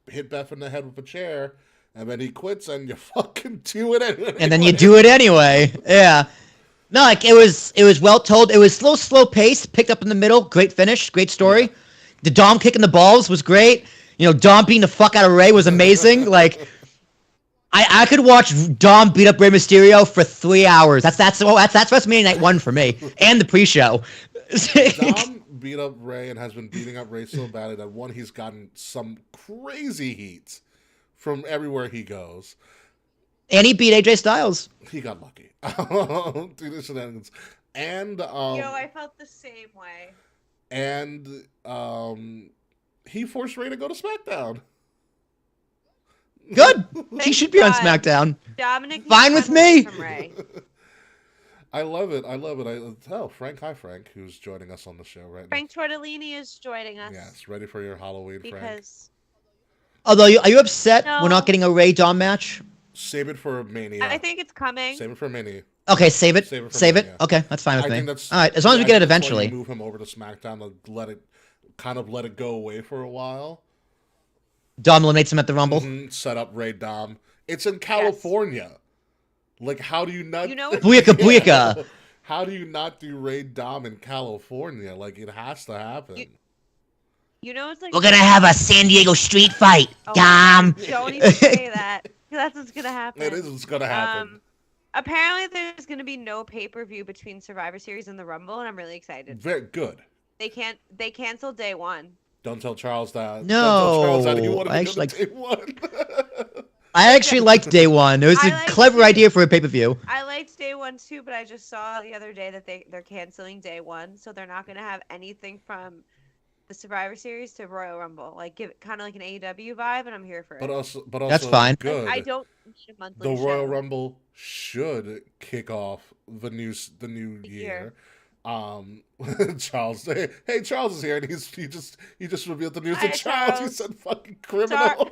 hit Beth in the head with a chair. And then he quits, and you fucking do it anyway. And then you do it anyway. Yeah. No, like it was well told. It was slow pace, picked up in the middle. Great finish, great story. Yeah. The Dom kicking the balls was great. You know, Dom beating the fuck out of Ray was amazing. Like, I could watch Dom beat up Rey Mysterio for 3 hours. That's WrestleMania Night 1 for me, and the pre-show. Dom beat up Ray and has been beating up Ray so badly that one, he's gotten some crazy heat from everywhere he goes. And he beat AJ Styles. He got lucky. Do the shenanigans. And I felt the same way. And he forced Ray to go to SmackDown. Good. He should be on SmackDown. Dominic, fine with me. From Ray. I love it. Frank, hi Frank, who's joining us on the show right now. Frank Tortellini is joining us. Yes, ready for your Halloween, Frank. Although, are you upset we're not getting a Ray Dom match? Save it for Mania. I think it's coming. Save it for Mania. Okay, save it. Save it. Okay, that's fine with me. All right, as long as we get it eventually. Move him over to SmackDown to let it go away for a while. Dom eliminates him at the Rumble. Set up Ray Dom. It's in California. Yes. Like, how do you not? Booyaka. How do you not do Ray Dom in California? Like, it has to happen. It's like we're gonna have a San Diego street fight, Dom. Don't even say that. That's what's gonna happen. It is what's gonna happen. Apparently, there's gonna be no pay-per-view between Survivor Series and the Rumble, and I'm really excited. Very good. They canceled day one. Don't tell Charles that. No, don't tell Charles that he wanted to go to day one. I actually liked day one. It was a clever idea for a pay-per-view. I liked day one too, but I just saw the other day that they're canceling day one, so they're not gonna have anything from the Survivor Series to Royal Rumble. Like, give it kind of like an AEW vibe, and I'm here for it. But also, that's fine. Good. I don't need a monthly The Royal show. Rumble should kick off the new year. Charles, hey, Charles is here, and he just revealed the news. Hi, And Charles, he said, "Fucking criminal."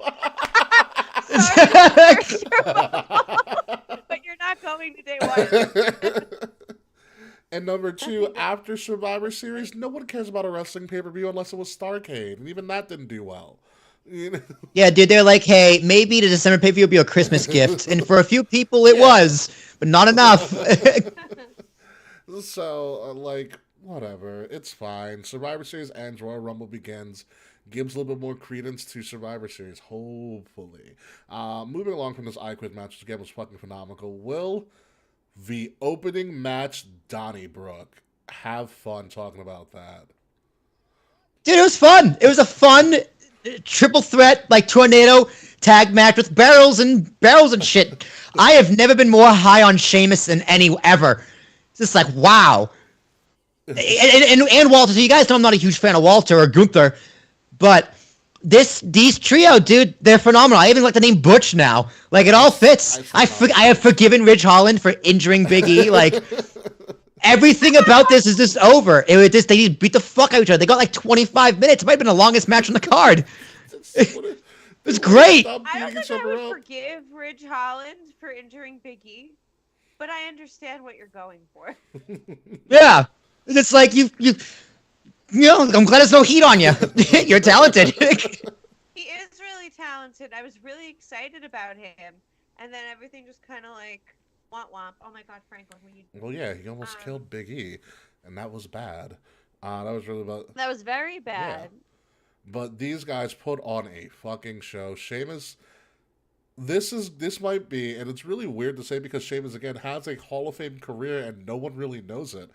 But you're not going to day one. And number two, after Survivor Series, no one cares about a wrestling pay-per-view unless it was Starrcade, and even that didn't do well. Yeah, dude, they're like, hey, maybe the December pay-per-view will be a Christmas gift, and for a few people it was, but not enough. So, whatever, it's fine. Survivor Series ends, Royal Rumble begins, gives a little bit more credence to Survivor Series, hopefully. Moving along from this I Quit match, which again was fucking phenomenal. Will the opening match, Donnybrook, have fun talking about that? Dude, it was fun. It was a fun triple threat, like tornado tag match with barrels and shit. I have never been more high on Sheamus than any ever. It's just like, wow. And Walter, so you guys know I'm not a huge fan of Walter or Gunther, but these trio, dude, they're phenomenal. I even like the name Butch now. Like, it all fits. I have forgiven Ridge Holland for injuring Big E. Like, everything about this is just over. They just beat the fuck out of each other. They got like 25 minutes. It might have been the longest match on the card. It was great. I don't think I would forgive Ridge Holland for injuring Big E, but I understand what you're going for. Yeah. It's like, you know, I'm glad there's no heat on you. You're talented. He is really talented. I was really excited about him, and then everything just kind of like womp womp. Oh my God, Franklin, when you. Well, yeah, he almost killed Big E, and that was bad. That was really bad. That was very bad. Yeah. But these guys put on a fucking show. Sheamus, this might be, and it's really weird to say because Sheamus again has a Hall of Fame career and no one really knows it.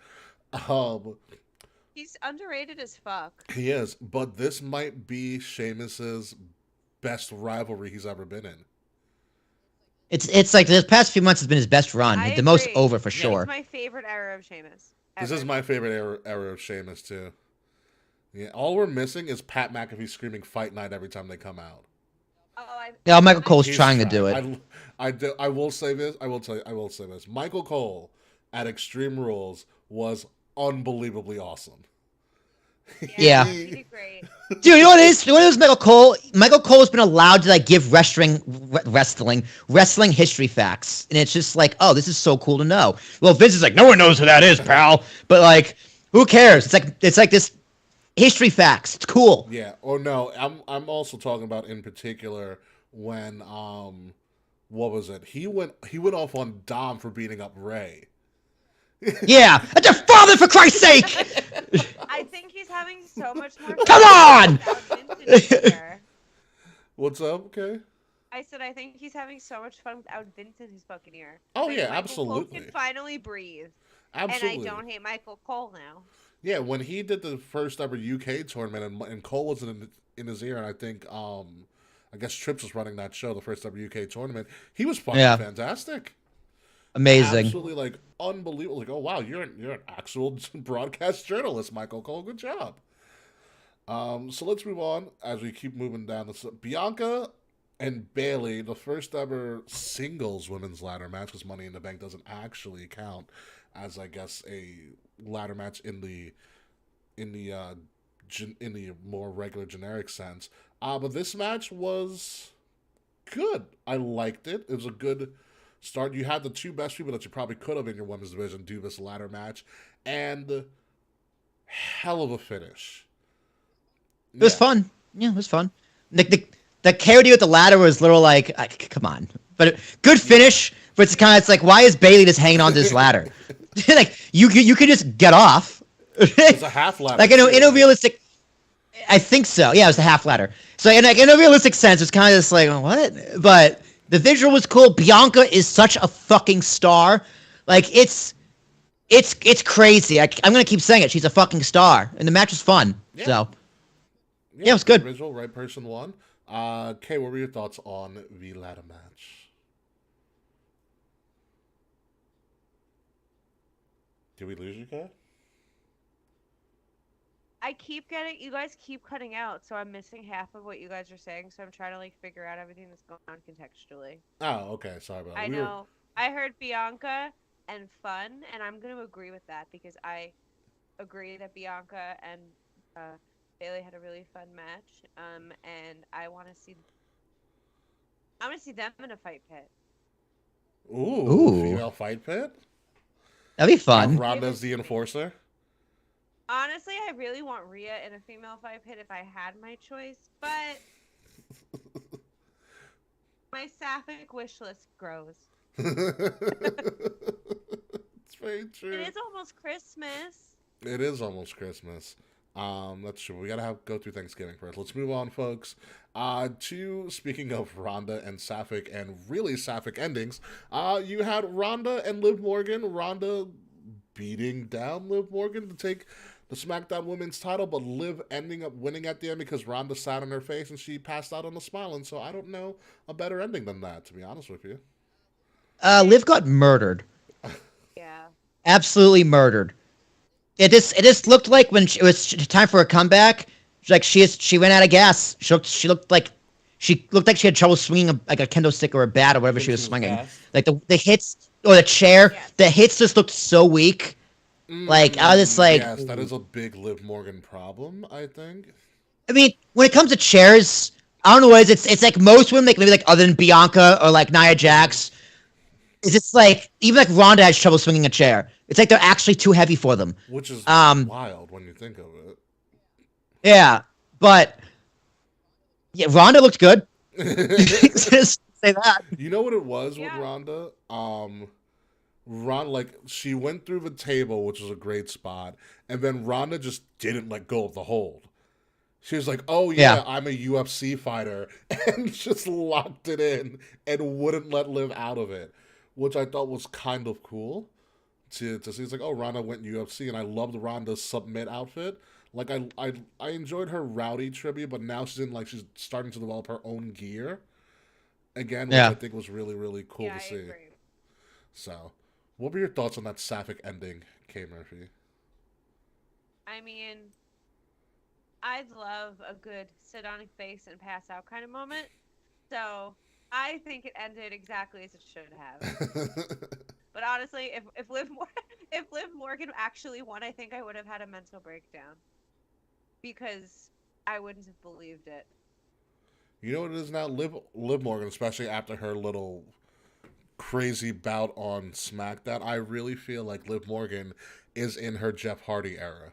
He's underrated as fuck. He is, but this might be Sheamus's best rivalry he's ever been in. It's like the past few months has been his best run. The most over for sure. It's my favorite era of Sheamus. This is my favorite era of Sheamus too. Yeah, all we're missing is Pat McAfee screaming "Fight Night" every time they come out. Yeah, Michael Cole's trying to do it. I will say this. I will say this. Michael Cole at Extreme Rules was unbelievably awesome. Yeah. He did great. Dude, you know what it is? Michael Cole? Michael Cole has been allowed to like give wrestling history facts, and it's just like, oh, this is so cool to know. Well, Vince is like, no one knows who that is, pal. But like, who cares? It's like this history facts. It's cool. Yeah. Or no, I'm also talking about in particular when what was it? He went off on Dom for beating up Ray. Yeah, that's your father, for Christ's sake! I think he's having so much more fun. Come on! What's up? Okay. I said I think he's having so much fun without Vince in his fucking ear. Oh like, yeah, Michael absolutely. Cole can finally breathe. Absolutely. And I don't hate Michael Cole now. Yeah, when he did the first ever UK tournament and Cole was in his ear, and I think I guess Trips was running that show, the first ever UK tournament. He was fucking fantastic. Amazing. Absolutely, like, unbelievable. Like, oh, wow, you're an actual broadcast journalist, Michael Cole. Good job. So let's move on as we keep moving down. Bianca and Bayley, the first ever singles women's ladder match, because Money in the Bank doesn't actually count as, I guess, a ladder match in the more regular generic sense. But this match was good. I liked it. It was a good start. You had the two best people that you probably could have in your women's division do this ladder match, and hell of a finish. It was fun. Yeah, it was fun. The KOD with the ladder was little like, come on, but good finish. But it's like, why is Bayley just hanging on to this ladder? Like you could just get off. It's a half ladder. Like in a realistic, I think so. Yeah, it was a half ladder. So in a realistic sense, it's kind of just like, what? But the visual was cool. Bianca is such a fucking star. Like it's crazy. I'm gonna keep saying it. She's a fucking star, and the match was fun. Yeah. So yeah, it was good. Visual, right person won. Kay, what were your thoughts on the ladder match? Did we lose you, Kay? You guys keep cutting out, so I'm missing half of what you guys are saying, so I'm trying to, like, figure out everything that's going on contextually. Oh, okay, sorry about that. I know. I heard Bianca and fun, and I'm going to agree with that, because I agree that Bianca and Bayley had a really fun match, and I want to see them in a fight pit. Ooh. Female fight pit? That'd be fun. Ronda's the enforcer? Honestly, I really want Rhea in a female fight pit if I had my choice, but my sapphic wish list grows. It's very true. It is almost Christmas. It is almost Christmas. That's true. We gotta go through Thanksgiving first. Let's move on, folks. Speaking of Ronda and sapphic and really sapphic endings, you had Ronda and Liv Morgan. Ronda beating down Liv Morgan to take the SmackDown Women's title, but Liv ending up winning at the end because Ronda sat on her face and she passed out on the smiling. So I don't know a better ending than that, to be honest with you. Liv got murdered. Yeah. Absolutely murdered. It just looked like when it was time for a comeback, like she ran out of gas. She looked like she had trouble swinging like a kendo stick or a bat or whatever she was swinging. Fast. Like the hits or the chair, Yes. the hits just looked so weak. Like I was just like, yes, that is a big Liv Morgan problem, I think. I mean, when it comes to chairs, I don't know what it is. It's like most women, like maybe like other than Bianca or like Nia Jax, is it's like even like Ronda has trouble swinging a chair. It's like they're actually too heavy for them. Which is wild when you think of it. Yeah, but yeah, Ronda looked good. Just say that. You know what it was with Yeah. Ronda? Like she went through the table, which was a great spot, and then Ronda just didn't let go of the hold. She was like, "Oh yeah, I'm a UFC fighter," and just locked it in and wouldn't let Liv out of it, which I thought was kind of cool to see. It's like, oh, Ronda went UFC, and I loved Ronda's submit outfit. Like I enjoyed her rowdy tribute, but now she's starting to develop her own gear again, which Yeah. I think was really, really cool Yeah, to I see. agree. So, what were your thoughts on that sapphic ending, K Murphy? I mean, I'd love a good sit on your face and pass out kind of moment. So I think it ended exactly as it should have. But honestly, if Liv Morgan actually won, I think I would have had a mental breakdown because I wouldn't have believed it. You know what it is now? Liv Morgan, especially after her little crazy bout on SmackDown, I really feel like Liv Morgan is in her Jeff Hardy era.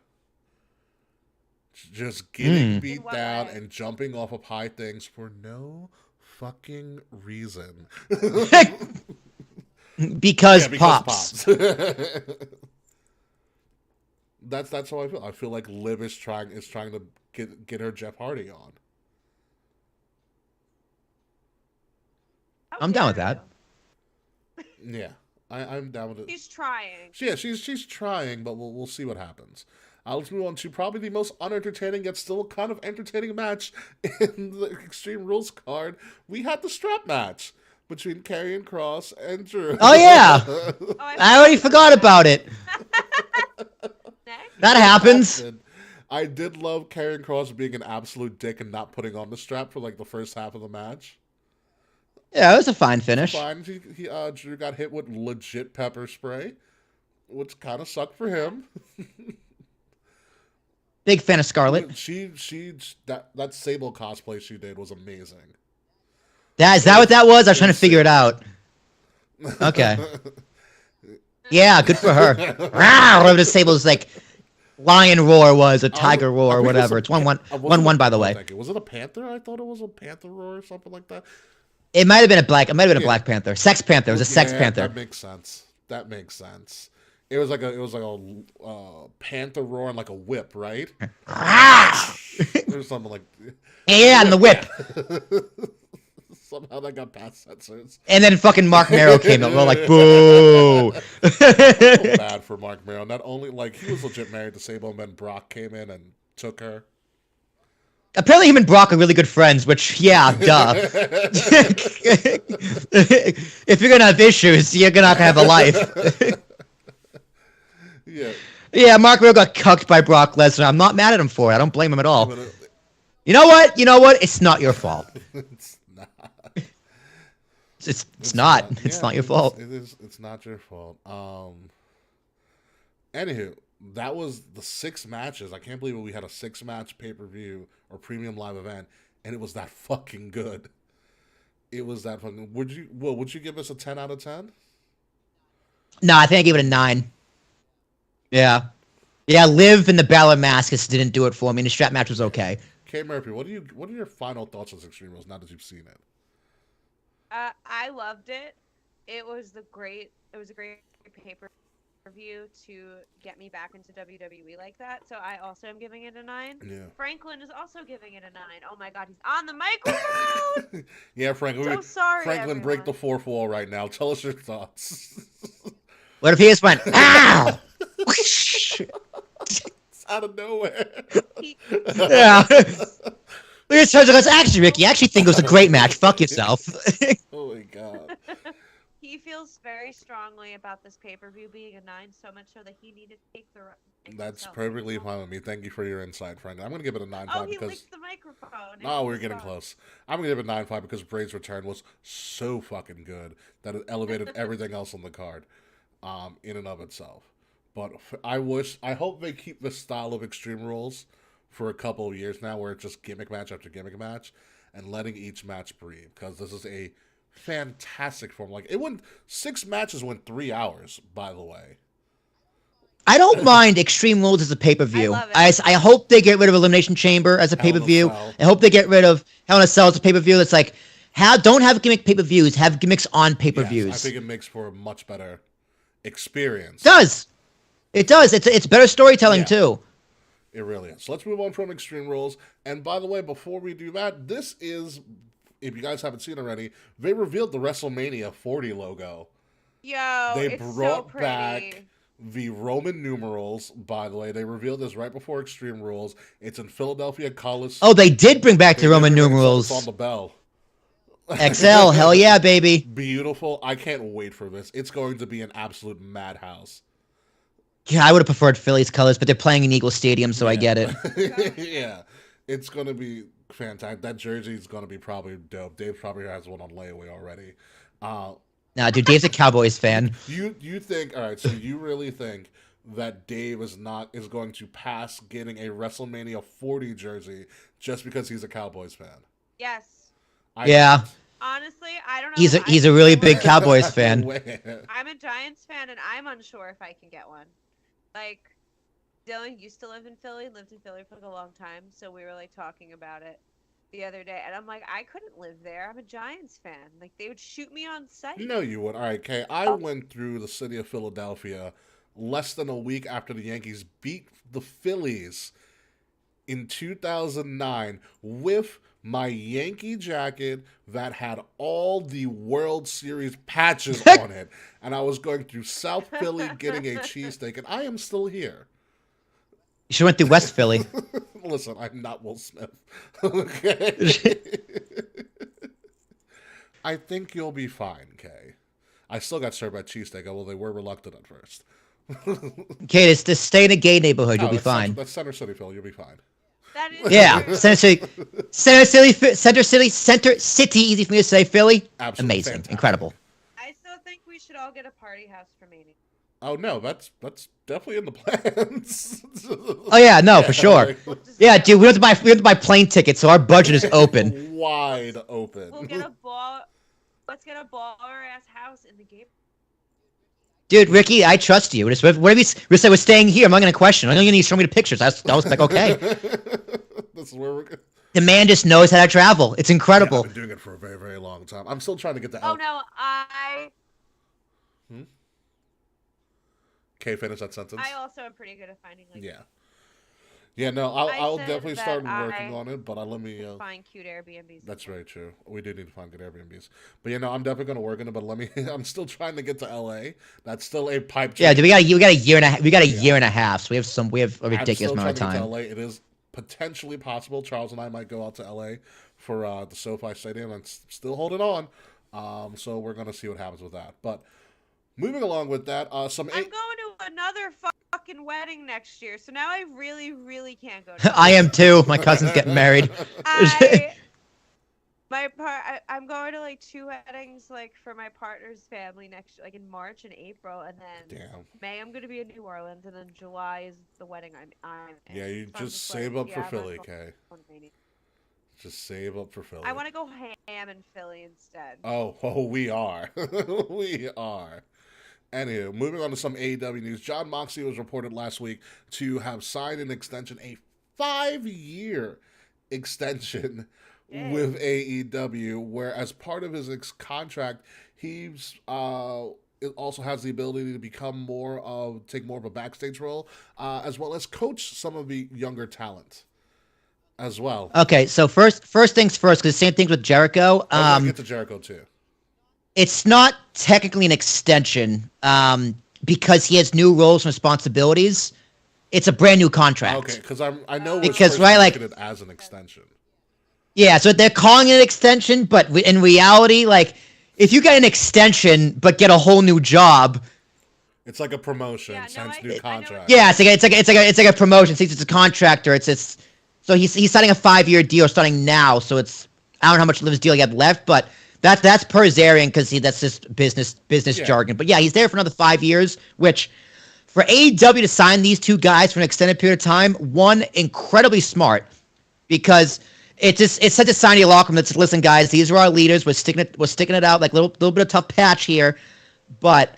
Just getting beat In what down way? and jumping off of high things for no fucking reason. Because Yeah, pops. That's how I feel. I feel like Liv is trying to get her Jeff Hardy on. How I'm down with dare that. you? Yeah, I'm down with it. He's trying. Yeah, she's trying, but we'll see what happens. Let's move on to probably the most unentertaining yet still kind of entertaining match in the Extreme Rules card. We had the strap match between Karrion Kross and Drew. Oh yeah, Oh, I already forgot about it. Next. That happens. I did love Karrion Kross being an absolute dick and not putting on the strap for like the first half of the match. Yeah, it was a fine finish. Fine, Drew got hit with legit pepper spray, which kind of sucked for him. Big fan of Scarlett. That Sable cosplay she did was amazing. Is that what that was? I was trying to figure it out. Okay. Yeah, good for her. Whatever the Sable's like lion roar was, a tiger roar, or whatever. It's 1-1 by the way. Thank you. Was it a panther? I thought it was a panther roar or something like that. It might have been a Black Panther. Sex Panther. It was a Sex Yeah, Panther. That makes sense. It was like a panther roar and like a whip, right? Or something like. Yeah, and the whip. Somehow that got past censors. And then fucking Mark Marrow came out. We're like, boo. So bad for Mark Marrow. Not only like he was legit married to Sable, and then Brock came in and took her. Apparently, him and Brock are really good friends, which, yeah, duh. If you're gonna have issues, you're not gonna have a life. Yeah. Yeah, Mark Marrow got cucked by Brock Lesnar. I'm not mad at him for it. I don't blame him at all. You know what? It's not your fault. It's not. It's not. It's Yeah, not your fault. It is. It's not your fault. Anywho, that was the 6 matches. I can't believe we had a 6-match pay-per-view or premium live event, and it was that fucking good. It was that fucking. Would you give us a 10 out of 10? No, I think I gave it a 9. Yeah. Yeah, Liv and the Balor mask just didn't do it for me. And the strap match was okay. K Murphy, what are your final thoughts on Extreme Rules now that you've seen it? I loved it. It was a great pay-per-view to get me back into WWE like that. So I also am giving it a 9. Yeah. Franklin is also giving it a 9. Oh my god, he's on the microphone. Yeah, Franklin. So sorry, Franklin, break the everyone. fourth wall right now. Tell us your thoughts. What if he just went, ow! out of nowhere. Yeah. It turns out, actually, Ricky, I actually think it was a great match. Fuck yourself. Oh my god. He feels very strongly about this pay-per-view being a 9, so much so that he needed to take the. That's perfectly fine with me. Thank you for your insight, friend. I'm gonna give it a 9.5 Oh, he because licked the microphone. oh, we're getting close. I'm gonna give it a 9.5 because Bray's return was so fucking good that it elevated everything else on the card, in and of itself. But I hope they keep the style of Extreme Rules for a couple of years now, where it's just gimmick match after gimmick match, and letting each match breathe. Because this is a fantastic form. Like 6 matches went 3 hours. By the way. I don't mind Extreme Rules as a pay-per-view. I love it. I hope they get rid of Elimination Chamber as a Hell in a pay-per-view. Cell. I hope they get rid of Hell in a Cell as a pay-per-view. It's like, don't have gimmick pay-per-views. Have gimmicks on pay-per-views. Yes, I think it makes for a much better experience. It does. It does. It's better storytelling, Yeah. too. It really is. So let's move on from Extreme Rules. And by the way, before we do that, this is, if you guys haven't seen already, they revealed the WrestleMania 40 logo. Yo, They it's brought so pretty. back the Roman numerals, by the way. They revealed this right before Extreme Rules. It's in Philadelphia Coliseum. Oh, they did bring back the They Roman did bring it, so numerals. It's on the bell. XL, hell yeah, baby. Beautiful. I can't wait for this. It's going to be an absolute madhouse. Yeah, I would have preferred Philly's colors, but they're playing in Eagle Stadium, so I get it. Yeah. It's going to be fantastic. That jersey is going to be probably dope. Dave probably has one on layaway already. Nah, dude, Dave's a Cowboys fan. You think, all right, so you really think that Dave is going to pass getting a WrestleMania 40 jersey just because he's a Cowboys fan? Yes. Yeah. Honestly, I don't know. He's a really big Cowboys fan. I'm a Giants fan, and I'm unsure if I can get one. Like, Dylan used to live in Philly, lived in Philly for like a long time, so we were like talking about it the other day, and I'm like, I couldn't live there. I'm a Giants fan. Like, they would shoot me on sight. No, you would. All right, Kay. I went through the city of Philadelphia less than a week after the Yankees beat the Phillies in 2009 with my Yankee jacket that had all the World Series patches on it. And I was going through South Philly getting a cheesesteak, and I am still here. You should have went through West Philly. Listen, I'm not Will Smith. Okay? I think you'll be fine, Kay. I still got served by cheesesteak, although they were reluctant at first. Okay, just stay in a gay neighborhood, you'll be fine. That's Center City, Phil. You'll be fine. That is Yeah, Center City, easy for me to say, Philly. Absolutely Amazing, fantastic. incredible. I still think we should all get a party house for Mania. Oh no, that's definitely in the plans. Oh yeah, no, for sure. Yeah, dude, we have to buy plane tickets, so our budget is open. Wide open. We'll get a ball. Let's get a baller ass house in the game. Dude, Ricky, I trust you. We're staying here. I'm not going to question. I'm going to need to show me the pictures. I was like, okay. This is where we're. The man just knows how to travel. It's incredible. Yeah, I've been doing it for a very, very long time. I'm still trying to get the. Oh no, Okay, finish that sentence. I also am pretty good at finding like. Yeah, no, I'll said definitely that start working on it, but let me. Find cute Airbnbs. That's very true. We do need to find good Airbnbs, but I'm definitely going to work on it. But let me. I'm still trying to get to LA. That's still a pipe dream. Yeah, dude, we got a year and a half. We got a year and a half. So we have a ridiculous amount of I'm still trying to time. get to LA. It is potentially possible. Charles and I might go out to LA for the SoFi Stadium. I'm still holding on. So we're going to see what happens with that. But moving along with that, I'm going to another fucking wedding next year, so now I really, really can't go. I am too. My cousin's getting married. I'm going to like 2 weddings like for my partner's family next like in March and April, and then May I'm going to be in New Orleans, and then July is the wedding I'm in. Yeah, you So just save up for Philly, Kay. Philly. Just save up for Philly. I want to go ham in Philly instead. Oh, we are. We are. Anywho, moving on to some AEW news. Jon Moxley was reported last week to have signed an extension, a 5-year extension with AEW, where as part of his contract, he's it also has the ability to become take more of a backstage role, as well as coach some of the younger talent as well. Okay, so first things first, because same thing with Jericho. I'll get to Jericho too. It's not technically an extension because he has new roles and responsibilities. it's a brand new contract. Okay, because I know Because, right, like- marketed as an extension. Yeah, so they're calling it an extension, but in reality, like, if you get an extension but get a whole new job, It's like a promotion, Yeah, no, since I- new I know contract. yeah, it's like a promotion. Since it's a contractor, it's so he's signing a 5-year deal starting now. So it's I don't know how much of his deal he had left, but that's per Zarian because that's just business Yeah. jargon. But yeah, he's there for another 5 years, which for AEW to sign these two guys for an extended period of time, one, incredibly smart because it's such a sign to your locker room that's listen, guys, these are our leaders. We're sticking it out like little bit of tough patch here, but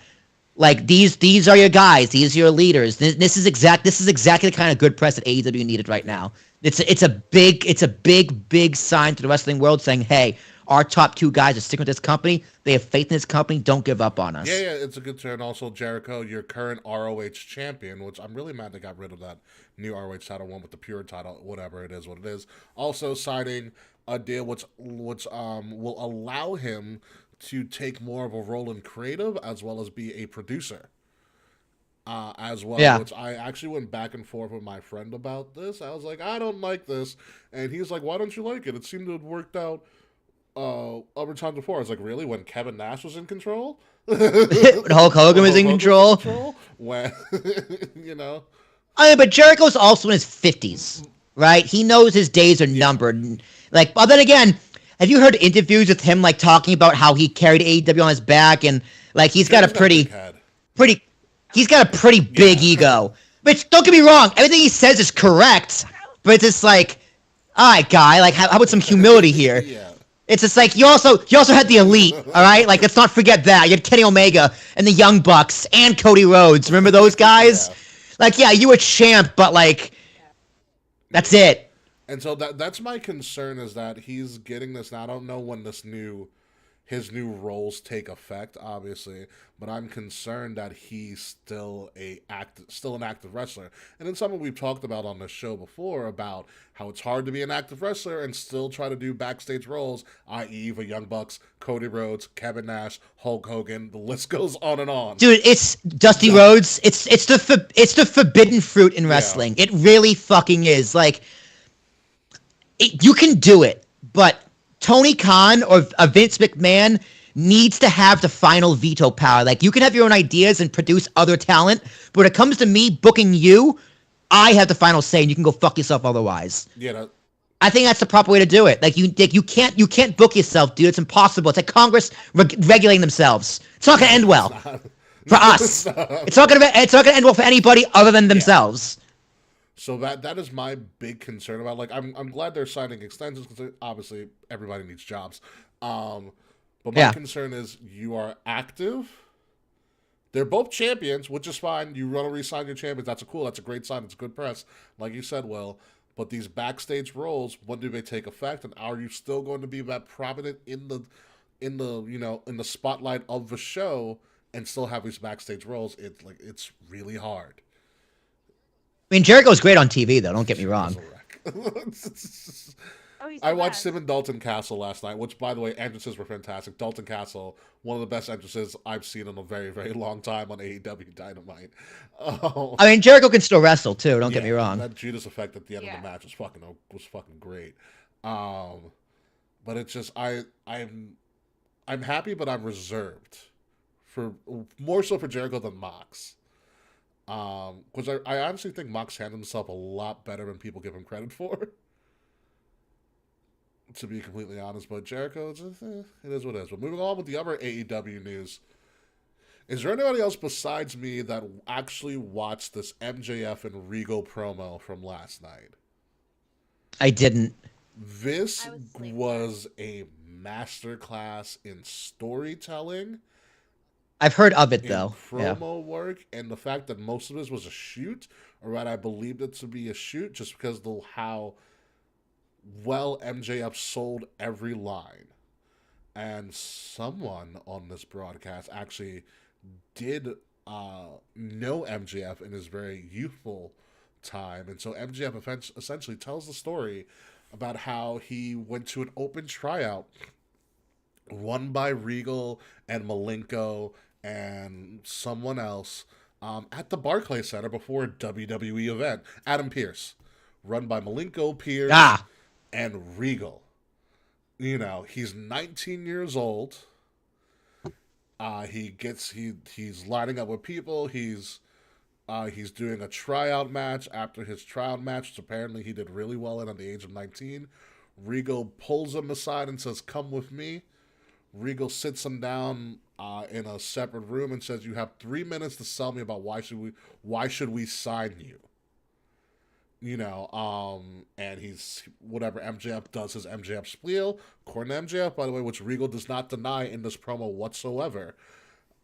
like these are your guys, these are your leaders. This is exactly the kind of good press that AEW needed right now. It's a big sign to the wrestling world saying, hey, our top two guys are sticking with this company. They have faith in this company. Don't give up on us. Yeah, it's a good turn. Also, Jericho, your current ROH champion, which I'm really mad they got rid of that new ROH title one with the pure title, whatever it is, what it is. Also signing a deal which will allow him to take more of a role in creative as well as be a producer. As well, Yeah. which I actually went back and forth with my friend about this. I was like, I don't like this, and he's like, why don't you like it? It seemed to have worked out other times before. I was like, really? When Kevin Nash was in control? When Hulk Hogan was in control. When, you know? I mean, but Jericho's also in his 50s, right? He knows his days are numbered. Like, but then again, have you heard interviews with him like talking about how he carried AEW on his back and like he's got a pretty big ego. Which don't get me wrong, everything he says is correct, but it's just like, all right, guy, like how about some humility here? Yeah. It's just like you also had the Elite, all right? Like let's not forget that. You had Kenny Omega and the Young Bucks and Cody Rhodes. Remember those guys? Yeah. Like yeah, you were champ, but like that's it. And so that's my concern is that he's getting this now. I don't know when his new roles take effect, obviously, but I'm concerned that he's still an active wrestler. And it's something we've talked about on the show before about how it's hard to be an active wrestler and still try to do backstage roles, i.e. the Young Bucks, Cody Rhodes, Kevin Nash, Hulk Hogan. The list goes on and on. Dude, it's Dusty Rhodes. It's the forbidden fruit in wrestling. It really fucking is. Like you can do it, but Tony Khan or Vince McMahon needs to have the final veto power. Like, you can have your own ideas and produce other talent, but when it comes to me booking you, I have the final say, and you can go fuck yourself otherwise. Yeah, I think that's the proper way to do it. Like, you can't book yourself, dude. It's impossible. It's like Congress regulating themselves. It's not gonna end well for us. It's not gonna end well for anybody other than themselves. So that is my big concern about. Like, I'm glad they're signing extensions because obviously everybody needs jobs. But my concern is you are active. They're both champions, which is fine. You want to re-sign your champions. That's a great sign. It's good press, like you said, Will. But these backstage roles, when do they take effect? And are you still going to be that prominent in the spotlight of the show and still have these backstage roles? It's really hard. I mean, Jericho's great on TV, though. Don't get me wrong. I watched him and Dalton Castle last night, which, by the way, entrances were fantastic. Dalton Castle, one of the best entrances I've seen in a very, very long time on AEW Dynamite. I mean, Jericho can still wrestle, too. Don't get me wrong. That Judas effect at the end of the match was fucking great. But it's just I'm happy, but I'm reserved for more so for Jericho than Mox. Because I honestly think Mox handled himself a lot better than people give him credit for. To be completely honest, but Jericho, it is what it is. But moving on with the other AEW news, is there anybody else besides me that actually watched this MJF and Regal promo from last night? I didn't. This was a masterclass in storytelling. I've heard of it, though. Promo work, and the fact that most of this was a shoot, or that I believed it to be a shoot, just because of how well MJF sold every line. And someone on this broadcast actually did know MJF in his very youthful time. And so MJF essentially tells the story about how he went to an open tryout run by Regal and Malenko and someone else at the Barclays Center before a WWE event. Adam Pearce, run by Malenko Pierce Ah, and Regal. You know, he's 19 years old. He's lining up with people. He's doing a tryout match. After his tryout match, which apparently he did really well in at the age of 19, Regal pulls him aside and says, "Come with me." Regal sits him down in a separate room and says, "You have 3 minutes to sell me about why should we sign you." You know, and he's whatever. MJF does his MJF spiel. According to MJF, by the way, which Regal does not deny in this promo whatsoever.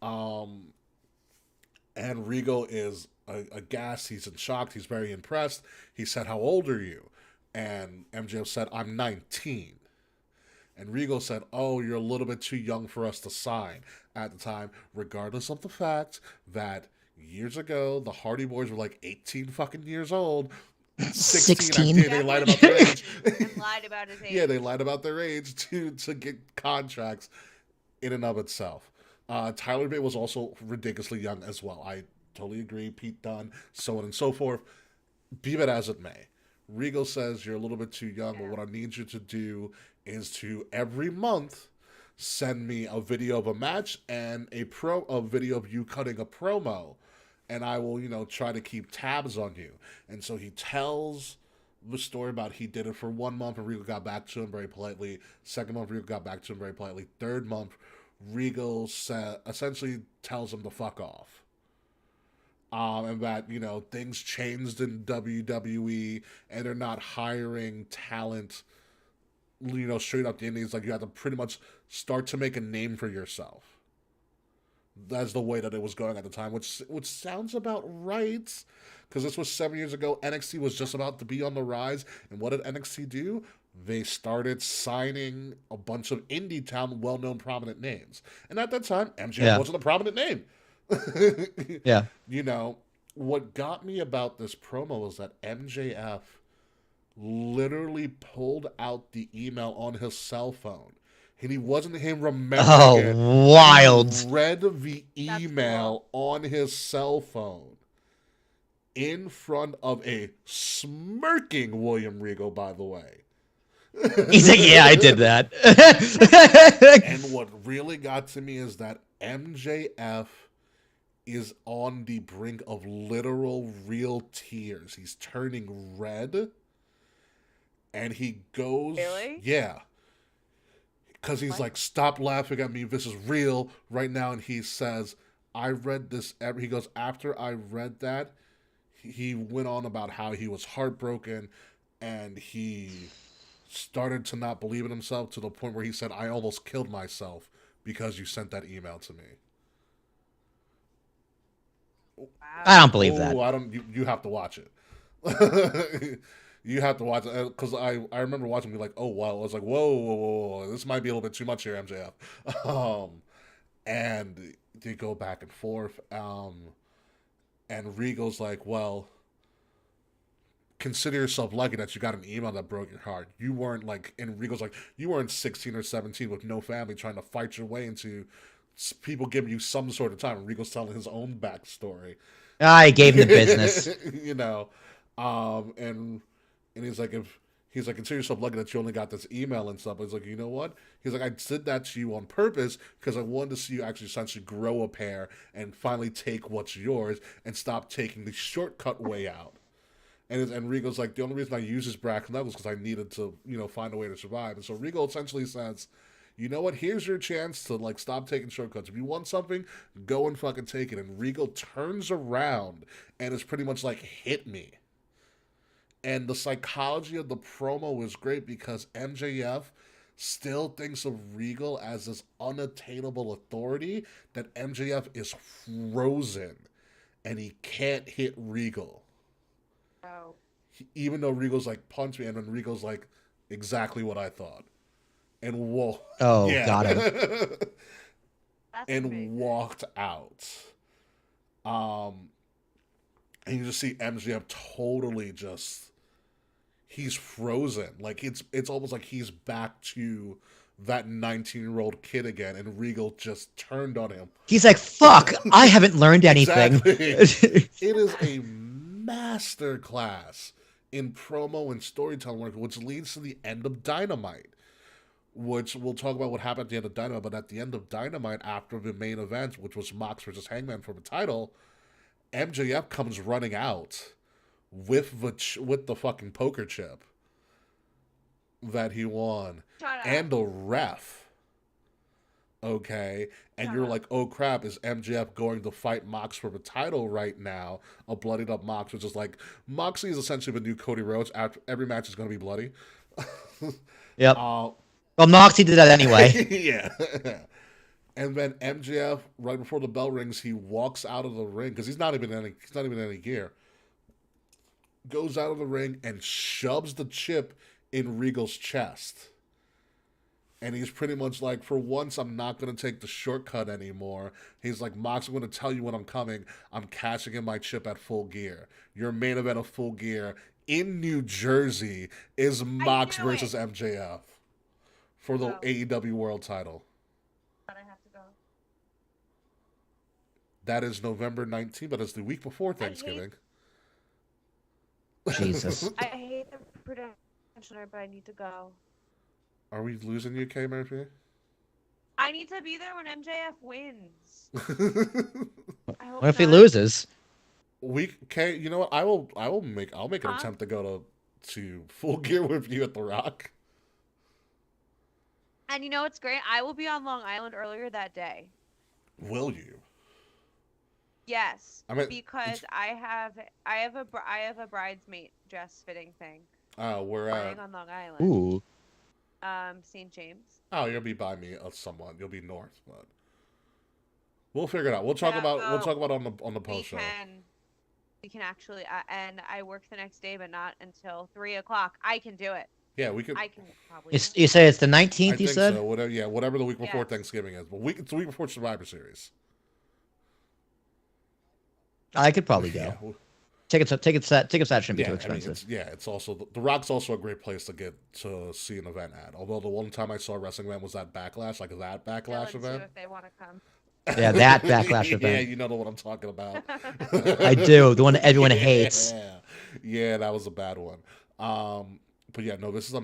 And Regal is aghast. He's in shock. He's very impressed. He said, "How old are you?" And MJF said, "I'm 19." And Regal said, "Oh, you're a little bit too young for us to sign." At the time, regardless of the fact that years ago, the Hardy Boys were like 18 fucking years old. 16. They lied about their age. And lied about his age. Yeah, they lied about their age to get contracts in and of itself. Tyler Bate was also ridiculously young as well. I totally agree. Pete Dunne, so on and so forth. Be that as it may. Regal says, "You're a little bit too young, but what I need you to do is to every month send me a video of a match and a video of you cutting a promo, and I will, try to keep tabs on you." And so he tells the story about he did it for 1 month and Regal got back to him very politely. Second month, Regal got back to him very politely. Third month, Regal essentially tells him to fuck off. And that, things changed in WWE and they're not hiring talent, straight up the indies. Like, you have to pretty much start to make a name for yourself. That's the way that it was going at the time, which sounds about right, because this was 7 years ago. NXT was just about to be on the rise, and what did NXT do? They started signing a bunch of indie town, well-known, prominent names. And at that time, MJF wasn't a prominent name. Yeah. What got me about this promo was that MJF literally pulled out the email on his cell phone. And he wasn't him remembering it. Wild. He read the email on his cell phone in front of a smirking William Regal, by the way. He's like, "Yeah, I did that." And what really got to me is that MJF is on the brink of literal real tears. He's turning red. And he goes... Really? Yeah. Because he's like, "Stop laughing at me. This is real right now." And he says, "I read this..." He goes, "After I read that," he went on about how he was heartbroken and he started to not believe in himself to the point where he said, "I almost killed myself because you sent that email to me." Wow. I don't believe that. I don't. You have to watch it. You have to watch it, because I remember watching and be like, "Oh wow!" I was like, whoa, this might be a little bit too much here, MJF. And they go back and forth. And Regal's like, "Well, consider yourself lucky that you got an email that broke your heart. You weren't like," and Regal's like, "You weren't 16 or 17 with no family trying to fight your way into people giving you some sort of time." And Regal's telling his own backstory. I gave him the business. And he's like, "Consider yourself lucky that you only got this email and stuff." But he's like, "You know what?" He's like, "I did that to you on purpose because I wanted to see you actually essentially grow a pair and finally take what's yours and stop taking the shortcut way out." And Regal's like, "The only reason I use this brass knuckles because I needed to, find a way to survive." And so Regal essentially says, "You know what? Here's your chance to stop taking shortcuts. If you want something, go and fucking take it." And Regal turns around and is pretty much like, "Hit me." And the psychology of the promo was great because MJF still thinks of Regal as this unattainable authority, that MJF is frozen and he can't hit Regal. Wow. Even though Regal's like, "Punch me," and then Regal's like, "Exactly what I thought." And whoa. Oh, yeah. got him. That's And amazing. walked out. And you just see MJF totally just, he's frozen. Like it's almost like he's back to that 19-year-old kid again, and Regal just turned on him. He's like, fuck, I haven't learned anything. Exactly. It is a master class in promo and storytelling work, which leads to the end of Dynamite. Which we'll talk about what happened at the end of Dynamite, but at the end of Dynamite, after the main event, which was Mox versus Hangman for the title, MJF comes running out with the fucking poker chip that he won and a ref. Okay, and you're like, oh crap, is MJF going to fight Mox for the title right now? A bloodied up Mox, which is like, Moxley is essentially the new Cody Rhodes. After every match is going to be bloody. Yep. Well, Moxie did that anyway. Yeah. And then MJF, right before the bell rings, he walks out of the ring because he's not even in any gear. Goes out of the ring and shoves the chip in Regal's chest. And he's pretty much like, for once, I'm not going to take the shortcut anymore. He's like, Mox, I'm going to tell you when I'm coming. I'm cashing in my chip at Full Gear. Your main event of Full Gear in New Jersey is Mox versus MJF for the AEW World title. But I have to go. That is November 19th, but it's the week before Thanksgiving. Jesus. I hate the production, but I need to go. Are we losing you, K Murphy? I need to be there when MJF wins. I hope What if he not. loses? K, you know what? I'll make an attempt to go to Full Gear with you at the Rock. And you know what's great? I will be on Long Island earlier that day. Will you? Yes, I mean, because I have a bridesmaid dress fitting thing. We're Flying on Long Island. Ooh. St. James. Oh, you'll be by me, someone. You'll be north, but we'll figure it out. We'll talk about on the post show. We can actually, and I work the next day, but not until 3:00. I can do it. Yeah, we could. I can probably. You say it's the 19th, I you think said? so. Whatever the week before Thanksgiving is. But it's the week before Survivor Series. I could probably go. Yeah. Tickets shouldn't be too expensive. It's also the Rock's also a great place to get to see an event at. Although the one time I saw a wrestling event was that Backlash, event. If they want to come. Yeah, that Backlash Yeah, event. you know the one I'm talking about. I do. The one that everyone hates. Yeah, that was a bad one. But yeah, no, this is a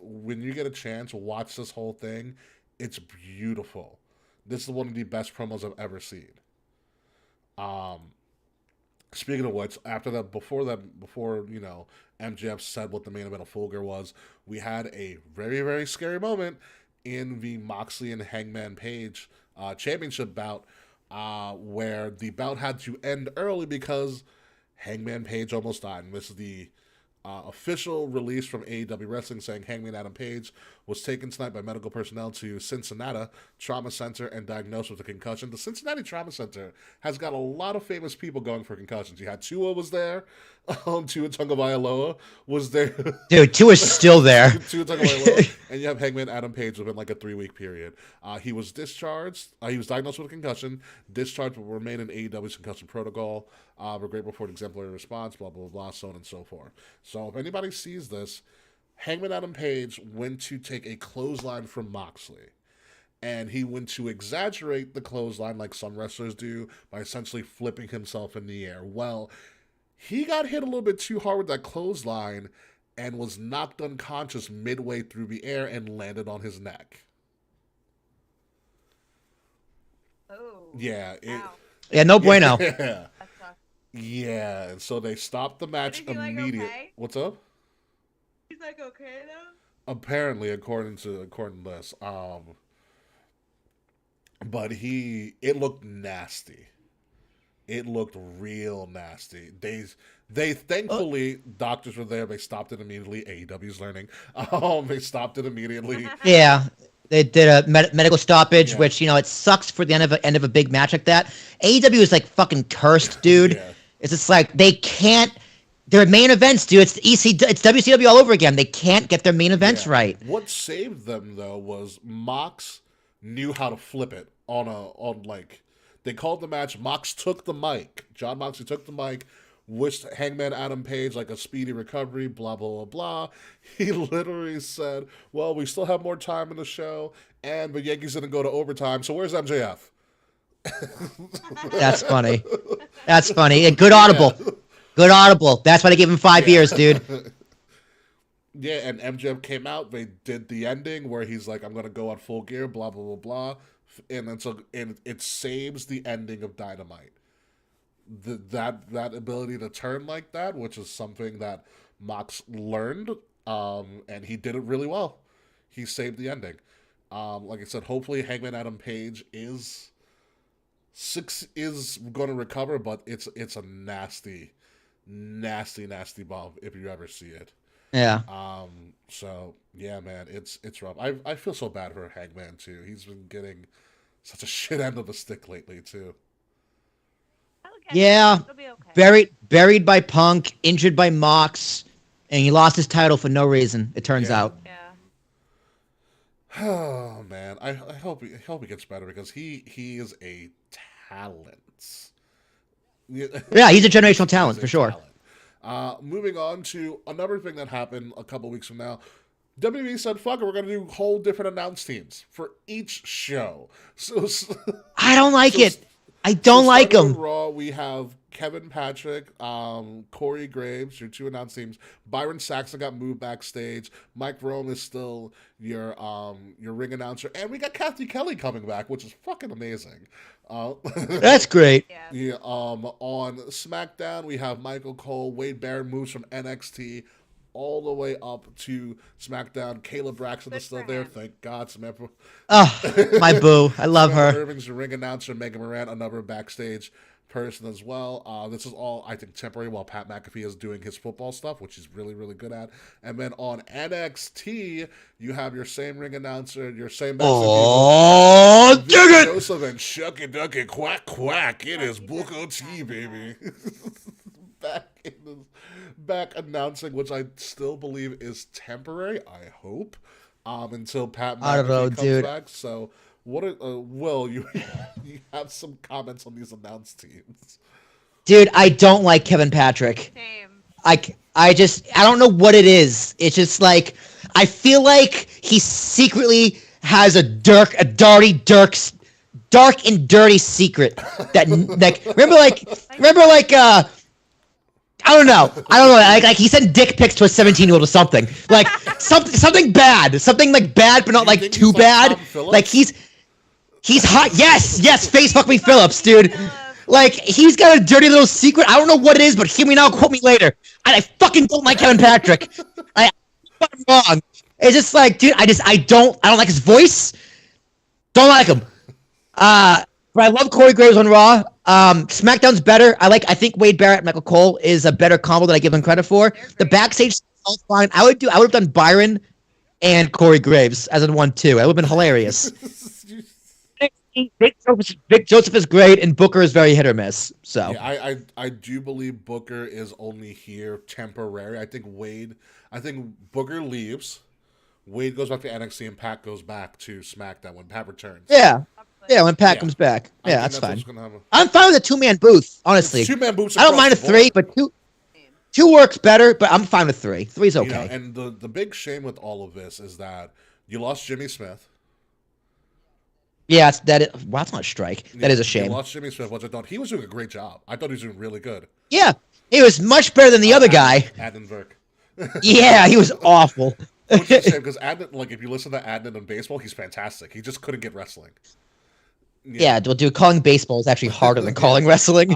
when you get a chance, watch this whole thing. It's beautiful. This is one of the best promos I've ever seen. Speaking of which, before MJF said what the main event of Full Gear was, we had a very, very scary moment in the Moxley and Hangman Page championship bout, where the bout had to end early because Hangman Page almost died. And this is the official release from AEW Wrestling saying Hangman Adam Page was taken tonight by medical personnel to Cincinnati Trauma Center and diagnosed with a concussion. The Cincinnati Trauma Center has got a lot of famous people going for concussions. You had Tua was there. Tua Tagovailoa was there. Dude, Tua's still there. Tua Tagovailoa. And you have Hangman Adam Page within like a 3-week period. He was discharged. He was diagnosed with a concussion. Discharged but remain in AEW's concussion protocol. We're grateful for an exemplary response, blah, blah, blah, so on and so forth. So if anybody sees this, Hangman Adam Page went to take a clothesline from Moxley. And he went to exaggerate the clothesline like some wrestlers do by essentially flipping himself in the air. Well, he got hit a little bit too hard with that clothesline and was knocked unconscious midway through the air and landed on his neck. Oh. Yeah. Yeah, no bueno. Yeah. Yeah, and so they stopped the match immediately. Like, okay? What's up? He's like, okay though? Apparently, according to this, but it looked nasty. It looked real nasty. They thankfully doctors were there. They stopped it immediately. AEW's learning. They stopped it immediately. Yeah. They did a medical stoppage, which, it sucks for the end of a big match like that. AEW is like fucking cursed, dude. Yeah. It's just like they can't. Their main events, dude. It's it's WCW all over again. They can't get their main events right. What saved them though was Mox knew how to flip it on they called the match. Mox took the mic. Jon Moxley took the mic, wished Hangman Adam Page like a speedy recovery, blah, blah, blah, blah. He literally said, well, we still have more time in the show, and the Yankees didn't go to overtime, so where's MJF? That's funny. That's funny. And good audible. Yeah. Good audible. That's why they gave him 5 years, dude. Yeah, and MJF came out. They did the ending where he's like, "I'm gonna go on full gear," blah blah blah blah, and then and it saves the ending of Dynamite. That ability to turn like that, which is something that Mox learned, and he did it really well. He saved the ending. Like I said, hopefully Hangman Adam Page is going to recover, but it's a nasty bump if you ever see it. Yeah. So yeah, man, it's rough. I feel so bad for Hangman too. He's been getting such a shit end of the stick lately too. Okay. Yeah. It'll be okay. Buried by Punk, injured by Mox, and he lost his title for no reason, it turns out. Yeah. Oh man, I hope he gets better because he is a talent. Yeah, he's a generational talent for sure. Moving on to another thing that happened a couple weeks from now. WWE said, fuck it, we're going to do whole different announce teams for each show. So I don't like it. I don't like starting him. with Raw, we have Kevin Patrick, Corey Graves, your two announce teams. Byron Saxton got moved backstage. Mike Rome is still your ring announcer. And we got Kathy Kelly coming back, which is fucking amazing. That's great. Yeah. On SmackDown, we have Michael Cole. Wade Barrett moves from NXT all the way up to SmackDown. Kayla Braxton is still there. Thank God. Samantha. Oh, my boo. I love Samantha her. Irving's your ring announcer. Megan Moran, another backstage person as well. This is all, I think, temporary while Pat McAfee is doing his football stuff, which he's really, really good at. And then on NXT, you have your same ring announcer, your same Oh, dig it! Joseph and Shucky Ducky Quack Quack. It is Booker T, baby. Back announcing, which I still believe is temporary, I hope, until Pat McAfee comes back. So, Will, you have some comments on these announced teams? Dude, I don't like Kevin Patrick. Same. I don't know what it is. It's just like, I feel like he secretly has a dark and dirty secret that, remember I don't know. Like he sent dick pics to a 17-year-old or something. Like something bad. Something like bad, but not like too bad. Like he's hot. Yes. Face fuck me, Phillips, dude. Like he's got a dirty little secret. I don't know what it is, but hear me now, quote me later. And I fucking don't like Kevin Patrick. I'm wrong. It's just like, dude, I don't like his voice. Don't like him. But I love Corey Graves on Raw. SmackDown's better. I think Wade Barrett and Michael Cole is a better combo than I give them credit for. The backstage is all fine. I would have done Byron and Corey Graves as in 1-2. It would have been hilarious. Vic Joseph is great, and Booker is very hit or miss. So yeah, I do believe Booker is only here temporary. I think Booker leaves. Wade goes back to NXT, and Pat goes back to SmackDown when Pat returns. Yeah, when Pat comes back. Yeah, that's fine. I'm I'm fine with a two-man booth, honestly. Two-man booths. I don't mind a three, but two works better, but I'm fine with three. Three's okay. And the big shame with all of this is that you lost Jimmy Smith. Yeah, that's not a strike. That is a shame. You lost Jimmy Smith, which I thought he was doing a great job. I thought he was doing really good. Yeah, he was much better than the other guy. Adnan Virk. Yeah, he was awful. Which is a shame, because Adnan, like, if you listen to Adnan in baseball, he's fantastic. He just couldn't get wrestling. Yeah, dude, calling baseball is actually harder than calling wrestling.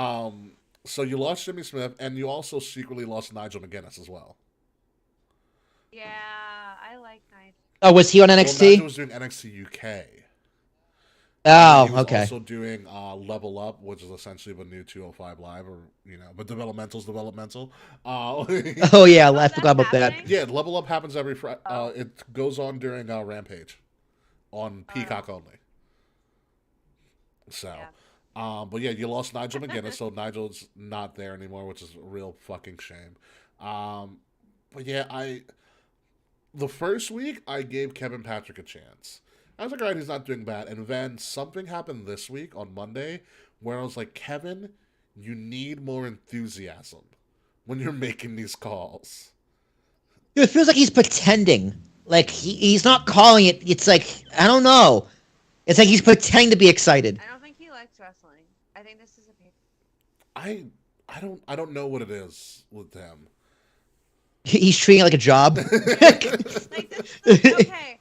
So you lost Jimmy Smith, and you also secretly lost Nigel McGuinness as well. Yeah, I like Nigel. Oh, was he on NXT? Well, Nigel was doing NXT UK. Oh, he was okay. also doing Level Up, which is essentially the new 205 Live, or but developmental's developmental. Oh yeah, I forgot about that. Yeah, Level Up happens every Friday. It goes on during Rampage, on Peacock only. So, but yeah, you lost Nigel McGuinness, so Nigel's not there anymore, which is a real fucking shame. But yeah, the first week I gave Kevin Patrick a chance. I was like, all right, he's not doing bad. And then something happened this week on Monday where I was like, Kevin, you need more enthusiasm. when you're making these calls. Dude, it feels like he's pretending. Like he's not calling it. It's like I don't know. It's like he's pretending to be excited. I don't think he likes wrestling. I think this is a paper. I don't know what it is with him. He's treating it like a job. Like okay,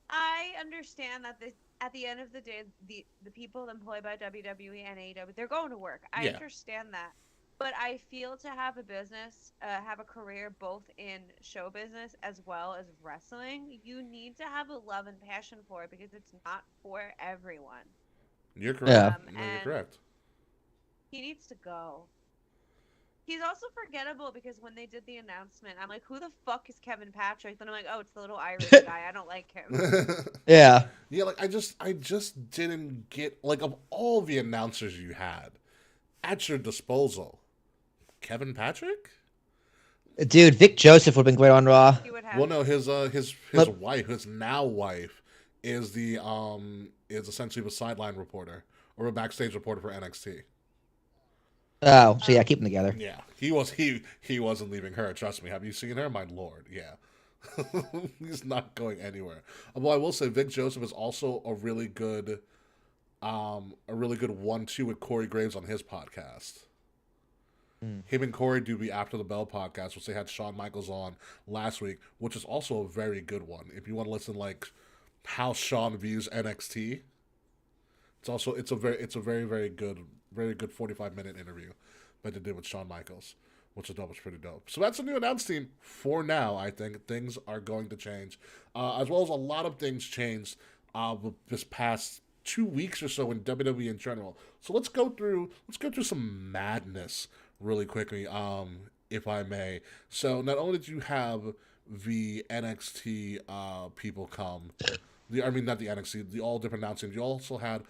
I understand that at the end of the day, the people employed by WWE and AEW, they're going to work. I understand that. But I feel to have a business, have a career both in show business as well as wrestling, you need to have a love and passion for it because it's not for everyone. You're correct. Yeah. No, you're correct. He needs to go. He's also forgettable because when they did the announcement, I'm like, who the fuck is Kevin Patrick? Then I'm like, oh, it's the little Irish guy. I don't like him. Yeah. Yeah, like I just didn't get, like, of all the announcers you had at your disposal, Kevin Patrick? Dude, Vic Joseph would have been great on Raw. He would have Well, no, his wife, his now wife, is is essentially the sideline reporter or a backstage reporter for NXT. Oh, so yeah, keep them together. Yeah, he wasn't leaving her. Trust me. Have you seen her? My lord, yeah. He's not going anywhere. Although I will say, Vic Joseph is also a really good 1-2 with Corey Graves on his podcast. Him and Corey do the After the Bell podcast, which they had Shawn Michaels on last week, which is also a very good one. If you want to listen, like, how Shawn views NXT, it's a very very good 45-minute interview that they did with Shawn Michaels, which is pretty dope. So that's a new announce team for now. I think things are going to change, as well as a lot of things changed this past 2 weeks or so in WWE in general. So let's go through some madness really quickly, if I may. So not only did you have the NXT people come, not the NXT, the all different announcing, you also had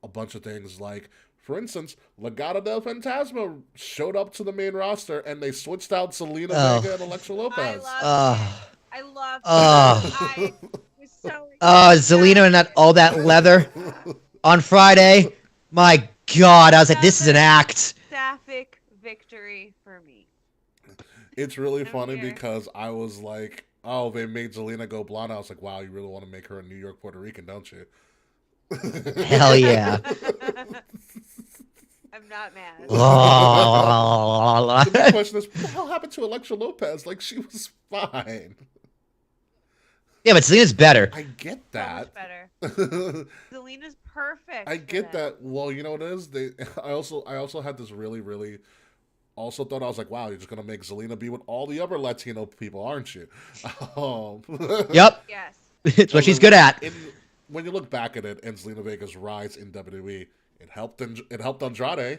a bunch of things like, for instance, Legado del Fantasma showed up to the main roster and they switched out Selena Vega and Alexa Lopez. I loved it. I was so Zelina and all that leather on Friday. My God, I was like, this is an act. Sapphic victory for me. It's really funny because I was like, oh, they made Zelina go blonde. I was like, wow, you really want to make her a New York Puerto Rican, don't you? Hell yeah. I'm not mad. The big question is, what the hell happened to Alexa Lopez? Like, she was fine. Yeah, but Zelina's better. I get that. So much better. Zelina's perfect. I get that. Well, you know what it is? I also had this really also thought, I was like, wow, you're just gonna make Zelina be with all the other Latino people, aren't you? Yep. Yes. It's what she's good at. When you look back at it and Zelina Vega's rise in WWE, it helped Andrade.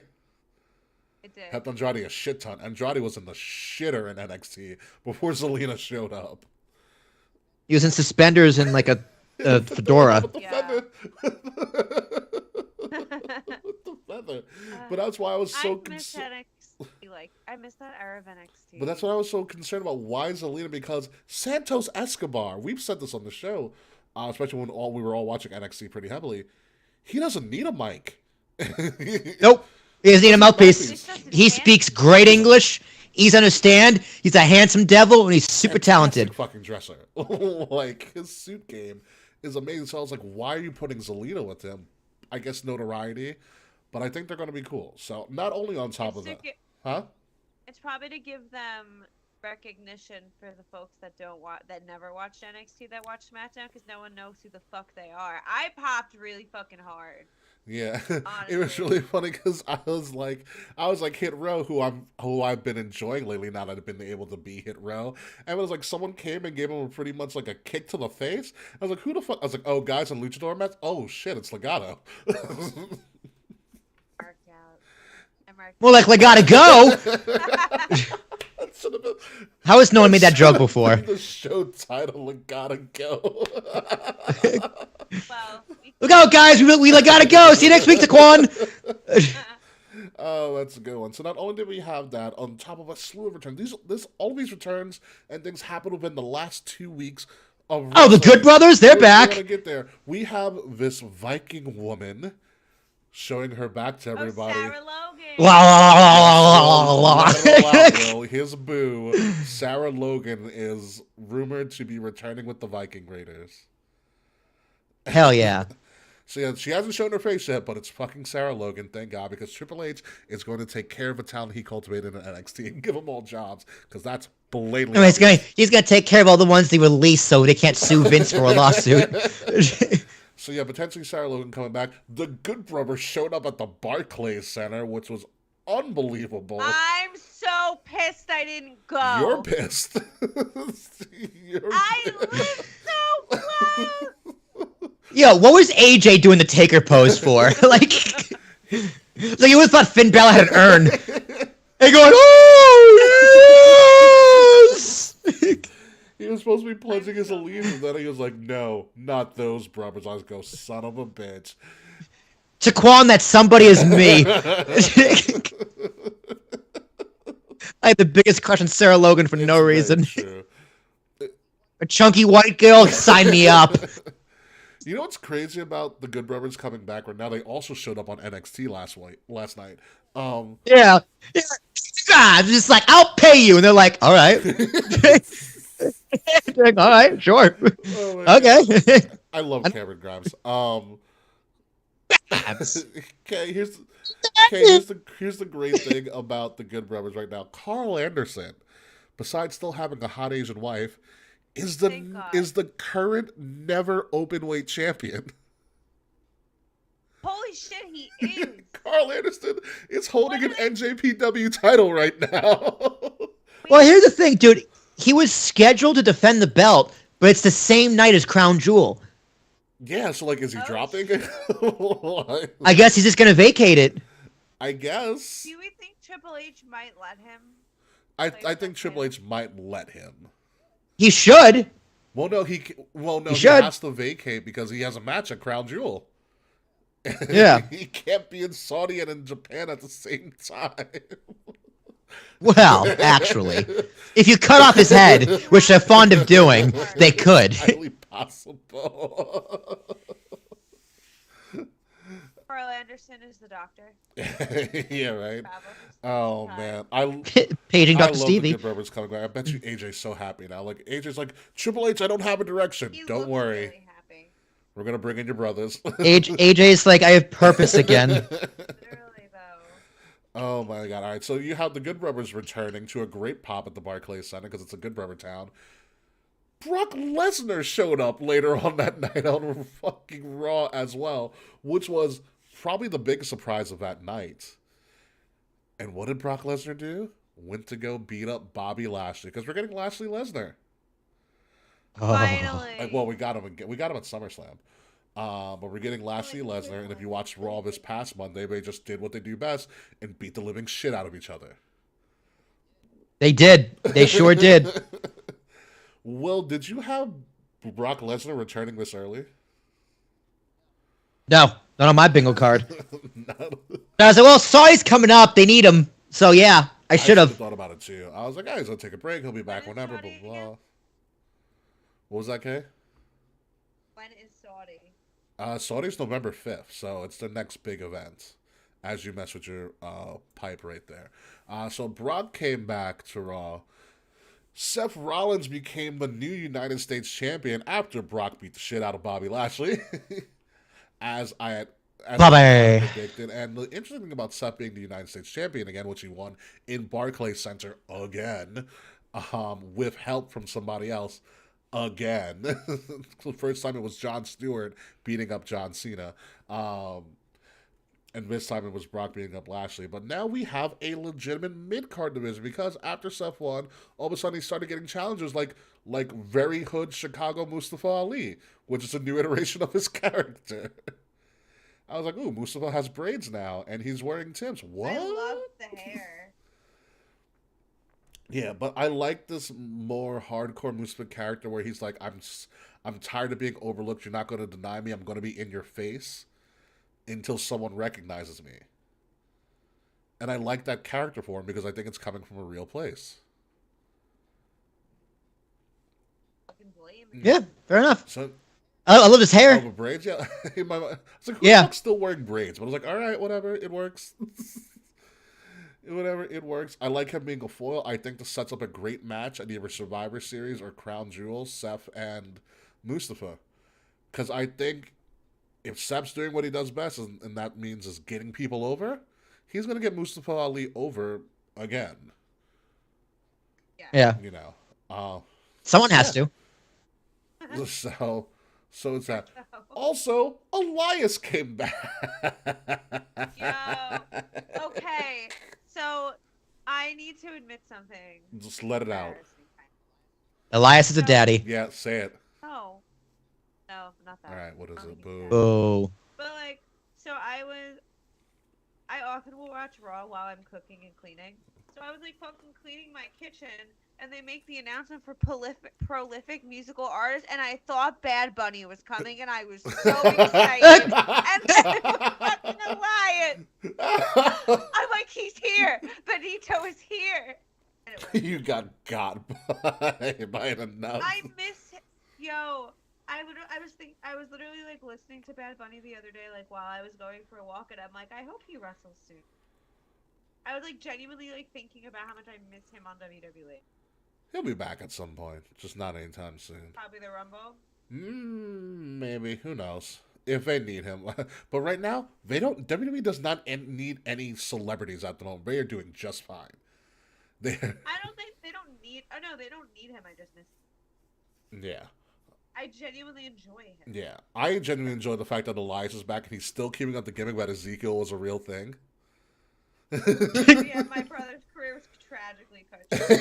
It did. Helped Andrade a shit ton. Andrade was in the shitter in NXT before Zelina showed up. He was in suspenders and like a fedora. With the feather. But that's why I was so concerned. I miss that era of NXT. But that's why I was so concerned about. Why Zelina? Because Santos Escobar, we've said this on the show, especially when we were all watching NXT pretty heavily, he doesn't need a mic. Nope. He doesn't need a mouthpiece. He speaks great English. He's understand. He's a handsome devil, and he's super talented. Fucking dresser. Like, his suit game is amazing. So I was like, why are you putting Zelina with him? I guess notoriety, but I think they're going to be cool. So not only on top of that, It's probably to give them recognition for the folks that never watched NXT that watch SmackDown, because no one knows who the fuck they are. I popped really fucking hard. Yeah, it was really funny because I was like Hit Row, who I've been enjoying lately now that I've been able to be Hit Row, and it was like someone came and gave him pretty much like a kick to the face. I was like, who the fuck? I was like, oh, guys in luchador mats. Oh shit, it's Legado. More like Legado Go. How has no one made that joke before? The show title Legado Go. Well, Look out, guys! We gotta go. See you next week, Taquan. Oh, that's a good one. So not only did we have that, on top of a slew of returns, all these returns and things happened within the last 2 weeks of Oh, the Good Brothers, they're back. We want to get there. We have this Viking woman showing her back to everybody. Sarah Logan. Let it all out, Will. Here's boo. Sarah Logan is rumored to be returning with the Viking Raiders. Hell yeah. So yeah, she hasn't shown her face yet, but it's fucking Sarah Logan, thank God, because Triple H is going to take care of the talent he cultivated in NXT and give them all jobs, because that's blatantly. I mean, he's gonna take care of all the ones they release so they can't sue Vince for a lawsuit. So yeah, potentially Sarah Logan coming back. The Good Brothers showed up at the Barclays Center, which was unbelievable. I'm so pissed I didn't go. You're pissed. I live so close. Yo, what was AJ doing the Taker pose for? like he would have thought Finn Balor had an urn. And going, oh, yes! He was supposed to be pledging his allegiance, and then he was like, no, not those brothers. I was go, son of a bitch. Taquan, that somebody is me. I had the biggest crush on Sarah Logan for no reason. True. A chunky white girl, sign me up. You know what's crazy about the Good Brothers coming back right now? They also showed up on NXT last night. Yeah. I'm just like, I'll pay you. And they're like, all right. Like, all right, sure. Oh okay. I love Cameron Grimes. Okay, here's the great thing about the Good Brothers right now. Carl Anderson, besides still having a hot Asian wife, is the current never openweight champion. Holy shit, he is. Carl Anderson is holding an NJPW title right now. Well, here's the thing, dude. He was scheduled to defend the belt, but it's the same night as Crown Jewel. Yeah, so like, is he dropping it? I guess he's just gonna vacate it. I guess. Do we think Triple H might let him? I think Triple H might let him. He should. Well, no, he should. has to vacate because he has a match at Crown Jewel. Yeah. He can't be in Saudi and in Japan at the same time. Well, actually, if you cut off his head, which they're fond of doing, they could. Highly possible. Carl Anderson is the doctor. Yeah, right. Oh man, Paging I Dr. love Stevie. the Good Brothers coming back. I bet you AJ's so happy now. Like AJ's like, Triple H, I don't have a direction. He Don't looks worry, really happy. we're gonna bring in your brothers. AJ's like, I have purpose again. Literally though. Oh my god! All right, so you have the Good Brothers returning to a great pop at the Barclays Center because it's a Good Brother town. Brock Lesnar showed up later on that night on fucking Raw as well, which was probably the biggest surprise of that night. And what did Brock Lesnar do? Went to go beat up Bobby Lashley because we're getting Lashley Lesnar. Finally. Well, we got him at SummerSlam. But we're getting Lashley Lesnar, and if you watched Raw this past Monday, they just did what they do best and beat the living shit out of each other. They did. They sure did. Will, did you have Brock Lesnar returning this early? No, not on my bingo card. I was like, well, Saudi's coming up. They need him. So, yeah, I should have. thought about it, too. I was like, he's going to take a break. He'll be back whenever, blah, blah, blah. What was that, Kay? When is Saudi? Saudi's November 5th, so it's the next big event, as you mess with your pipe right there. So Brock came back to Raw. Seth Rollins became the new United States champion after Brock beat the shit out of Bobby Lashley, as I predicted. And the interesting thing about Seth being the United States champion again, which he won in Barclays Center again, with help from somebody else again. The first time it was Jon Stewart beating up John Cena. And this time it was Brock beating up Lashley. But now we have a legitimate mid-card division because after Seth won, all of a sudden he started getting challenges like very hood Chicago Mustafa Ali, which is a new iteration of his character. I was like, ooh, Mustafa has braids now, and he's wearing Tim's. What? I love the hair. Yeah, but I like this more hardcore Mustafa character where he's like, I'm tired of being overlooked. You're not going to deny me. I'm going to be in your face until someone recognizes me. And I like that character for him because I think it's coming from a real place. Yeah, fair enough. So I love his Oh, hair. but braids, yeah. I was like, who Yeah. the fuck's still wearing braids? But I was like, all right, whatever, it works. Whatever, it works. I like him being a foil. I think this sets up a great match at either Survivor Series or Crown Jewel, Seth and Mustafa. Because I think if Seth's doing what he does best, and that means is getting people over, he's going to get Mustafa Ali over again. Yeah. You know. Uh, Someone has yeah. to. So it's that. Also, Elias came back. Yo. Okay. So I need to admit something. Just let it out. Embarrassing. Elias is a daddy. Yeah, say it. No. No, not that. All right, what is it? Boo. Oh. But like, so I often will watch Raw while I'm cooking and cleaning. So I was like fucking cleaning my kitchen, and they make the announcement for prolific musical artist, and I thought Bad Bunny was coming, and I was so excited. And then it was fucking Elias. I'm like, he's here. Benito is here. And it was, You got by an enough. I miss him. Yo. I was literally like listening to Bad Bunny the other day, like while I was going for a walk, and I'm like, I hope he wrestles soon. I was like genuinely like thinking about how much I miss him on WWE. He'll be back at some point, just not anytime soon. Probably the Rumble. Maybe. Who knows? If they need him. But right now, they don't. WWE does not need any celebrities at the moment. They are doing just fine. I don't think they don't need. Oh no, they don't need him. I just miss him. Yeah. I genuinely enjoy him. Yeah. I genuinely enjoy the fact that Elias is back and he's still keeping up the gimmick that Ezekiel was a real thing. Yeah, my brother's career was tragically cut short.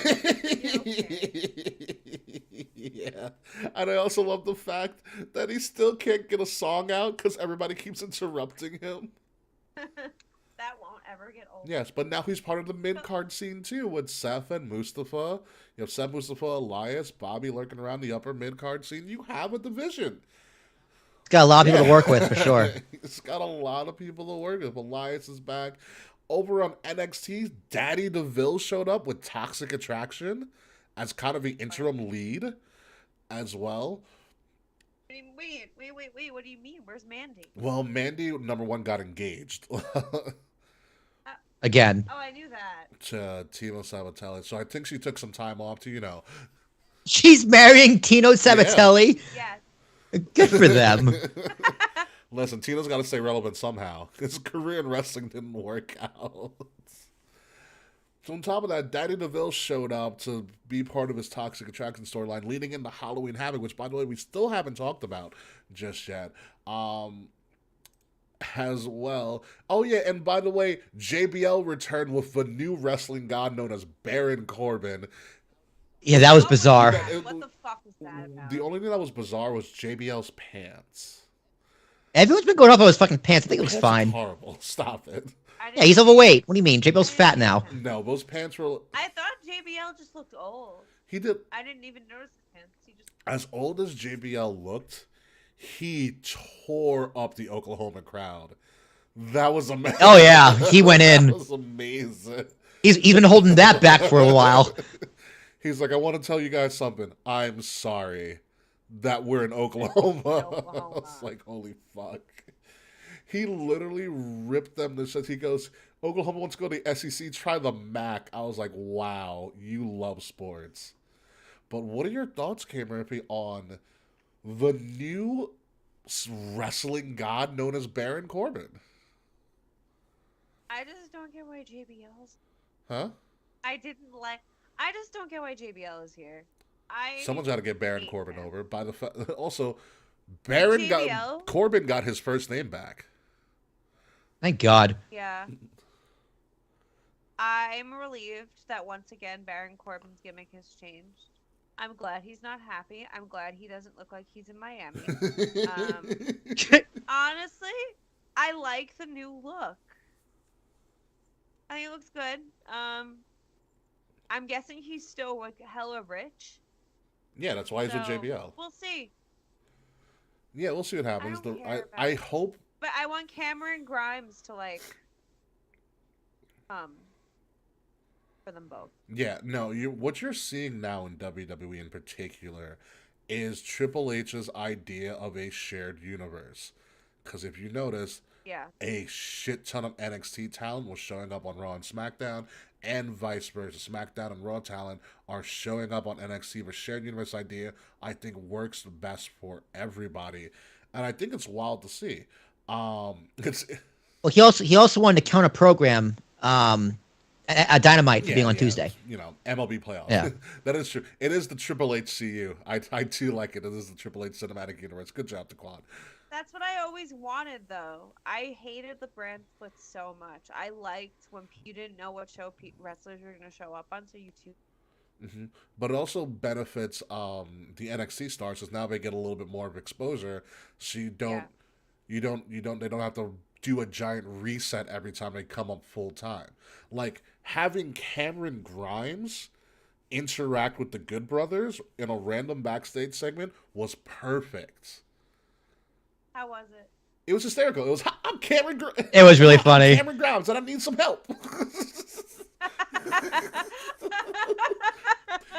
Yeah. And I also love the fact that he still can't get a song out because everybody keeps interrupting him. That won't ever get old. Yes, but now he's part of the mid-card scene too with Seth and Mustafa. You have Seth, Mustafa, Elias, Bobby lurking around the upper mid-card scene. You have a division. It's got a lot of people to work with, for sure. It's got a lot of people to work with. Elias is back. Over on NXT, Daddy DeVille showed up with Toxic Attraction as kind of the interim lead as well. Wait, what do you mean? Where's Mandy? Well, Mandy, number one, got engaged Again. Oh, I knew that. to Tino Sabatelli. So I think she took some time off to, She's marrying Tino Sabatelli. Yes. Good for them. Listen, Tino's got to stay relevant somehow. His career in wrestling didn't work out. So on top of that, Daddy DeVille showed up to be part of his Toxic Attraction storyline, leading into Halloween Havoc, which, by the way, we still haven't talked about just yet. As well. Oh, yeah, and by the way, JBL returned with the new wrestling god known as Baron Corbin. Yeah, that was bizarre. What the fuck was that about? The only thing that was bizarre was JBL's pants. Everyone's been going off on his fucking pants. I think it looks Pants are fine. horrible. Stop it. Yeah, he's overweight. What do you mean? JBL's fat now. No, those pants were... I thought JBL just looked old. He did... I didn't even notice his pants. He just... As old as JBL looked, he tore up the Oklahoma crowd. That was amazing. Oh, yeah. He went in. That was amazing. He's been holding that back for a while. He's like, I want to tell you guys something. I'm sorry that we're in Oklahoma. I was like, holy fuck. He literally ripped them to shit. He goes, Oklahoma wants to go to the SEC, try the MAC. I was like, wow, you love sports. But what are your thoughts, K. Murphy, on the new wrestling god known as Baron Corbin? I just don't get why JBL's... Huh? I just don't get why JBL is here. Someone's got to get Baron Corbin over. By the also, Corbin got his first name back. Thank God. Yeah. I'm relieved that once again Baron Corbin's gimmick has changed. I'm glad he's not happy. I'm glad he doesn't look like he's in Miami. Honestly, I like the new look. I think it looks good. I'm guessing he's still like hella rich. Yeah, that's why he's with JBL. We'll see. Yeah, we'll see what happens. I hope. But I want Cameron Grimes to like for them both. Yeah, no, what you're seeing now in WWE in particular is Triple H's idea of a shared universe. Because if you notice, Yeah. a shit ton of NXT talent was showing up on Raw and SmackDown, and vice versa. SmackDown and Raw talent are showing up on NXT. The shared universe idea, I think, works the best for everybody, and I think it's wild to see. It's Well, he also wanted to counter program a Dynamite for being on Tuesday. MLB playoffs. Yeah. That is true. It is the Triple H CU. I do like it. It is the Triple H cinematic universe. Good job, Daquan. That's what I always wanted, though. I hated the brand split so much. I liked when you didn't know what show wrestlers were going to show up on, so you two. But it also benefits the NXT stars because now they get a little bit more of exposure. So they don't have to do a giant reset every time they come up full time. Like having Cameron Grimes interact with the Good Brothers in a random backstage segment was perfect. How was it? It was hysterical. It was, I'm Cameron Grimes. It was really funny. I'm Cameron Grimes, and I need some help.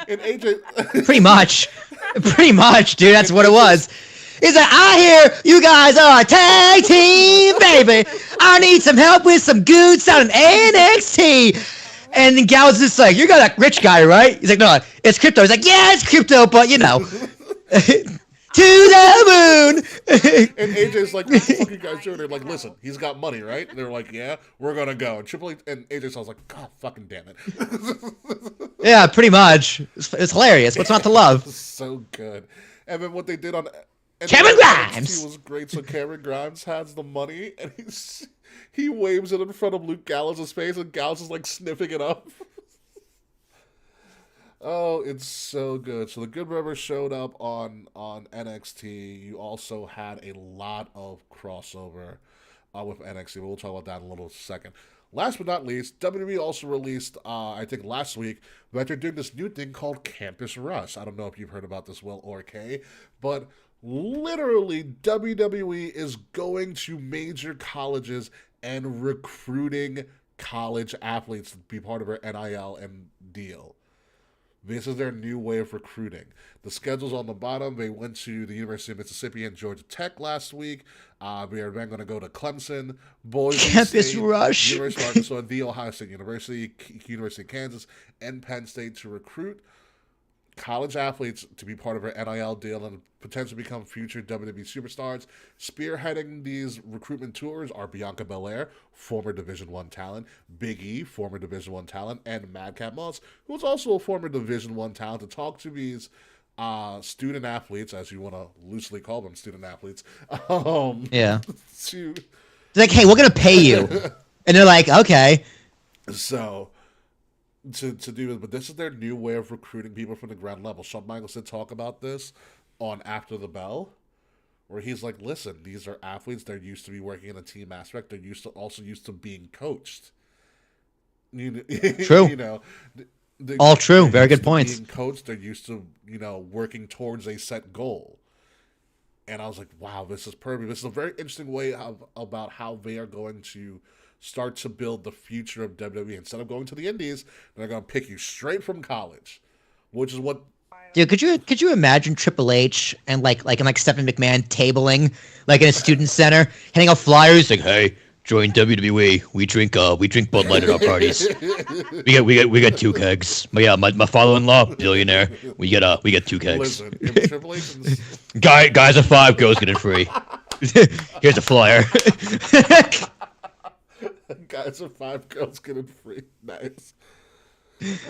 And AJ, Pretty much, dude. That's what it was. He's like, I hear you guys are a tag team, baby. I need some help with some good sounding NXT. And then Gallows is like, you're that rich guy, right? He's like, no, it's crypto. He's like, yeah, it's crypto, but to the moon. And AJ's like, what the fuck you guys doing? They're like, listen, he's got money, right? And they're like, yeah, we're gonna go. And Triple H and AJ was like, God fucking damn it. Yeah, pretty much. It's hilarious. What's not to love? So good. And then what they did on Cameron Grimes was great. So Cameron Grimes has the money, and he waves it in front of Luke Gallows' face, and Gallows is like sniffing it up. Oh, it's so good. So the Good Brothers showed up on NXT. You also had a lot of crossover with NXT. We'll talk about that in a little second. Last but not least, WWE also released, I think last week, that they're doing this new thing called Campus Rush. I don't know if you've heard about this, Will or Kay, but literally WWE is going to major colleges and recruiting college athletes to be part of their NIL and deal. This is their new way of recruiting. The schedule's on the bottom. They went to the University of Mississippi and Georgia Tech last week. We are then going to go to Clemson, Boise Campus State, Rush. University of Arkansas, The Ohio State University, University of Kansas, and Penn State to recruit college athletes to be part of our NIL deal and potentially become future WWE superstars. Spearheading these recruitment tours are Bianca Belair, former Division I talent, Big E, former Division I talent, and Madcap Moss, who is also a former Division I talent, to talk to these student athletes, as you want to loosely call them, student athletes. Yeah. To They're like, hey, we're going to pay you. And they're like, okay. So to do it, but this is their new way of recruiting people from the ground level. Shawn Michaels did talk about this on After the Bell, where he's like, listen, these are athletes. They're used to be working in a team aspect. They're also used to being coached. True. All true. Very good points. Being coached, they're used to, working towards a set goal. And I was like, wow, this is perfect. This is a very interesting way about how they are going to start to build the future of WWE. Instead of going to the indies, they're going to pick you straight from college, which is what. Dude, could you imagine Triple H and like Stephanie McMahon tabling like in a student center, handing out flyers like, hey, join WWE. We drink Bud Light at our parties. we got 2 kegs. But yeah, my father-in-law, billionaire. We get 2 kegs. Listen, if Triple H and guys are 5, girls get it free. Here's a flyer. guys are 5, girls get it free. Nice.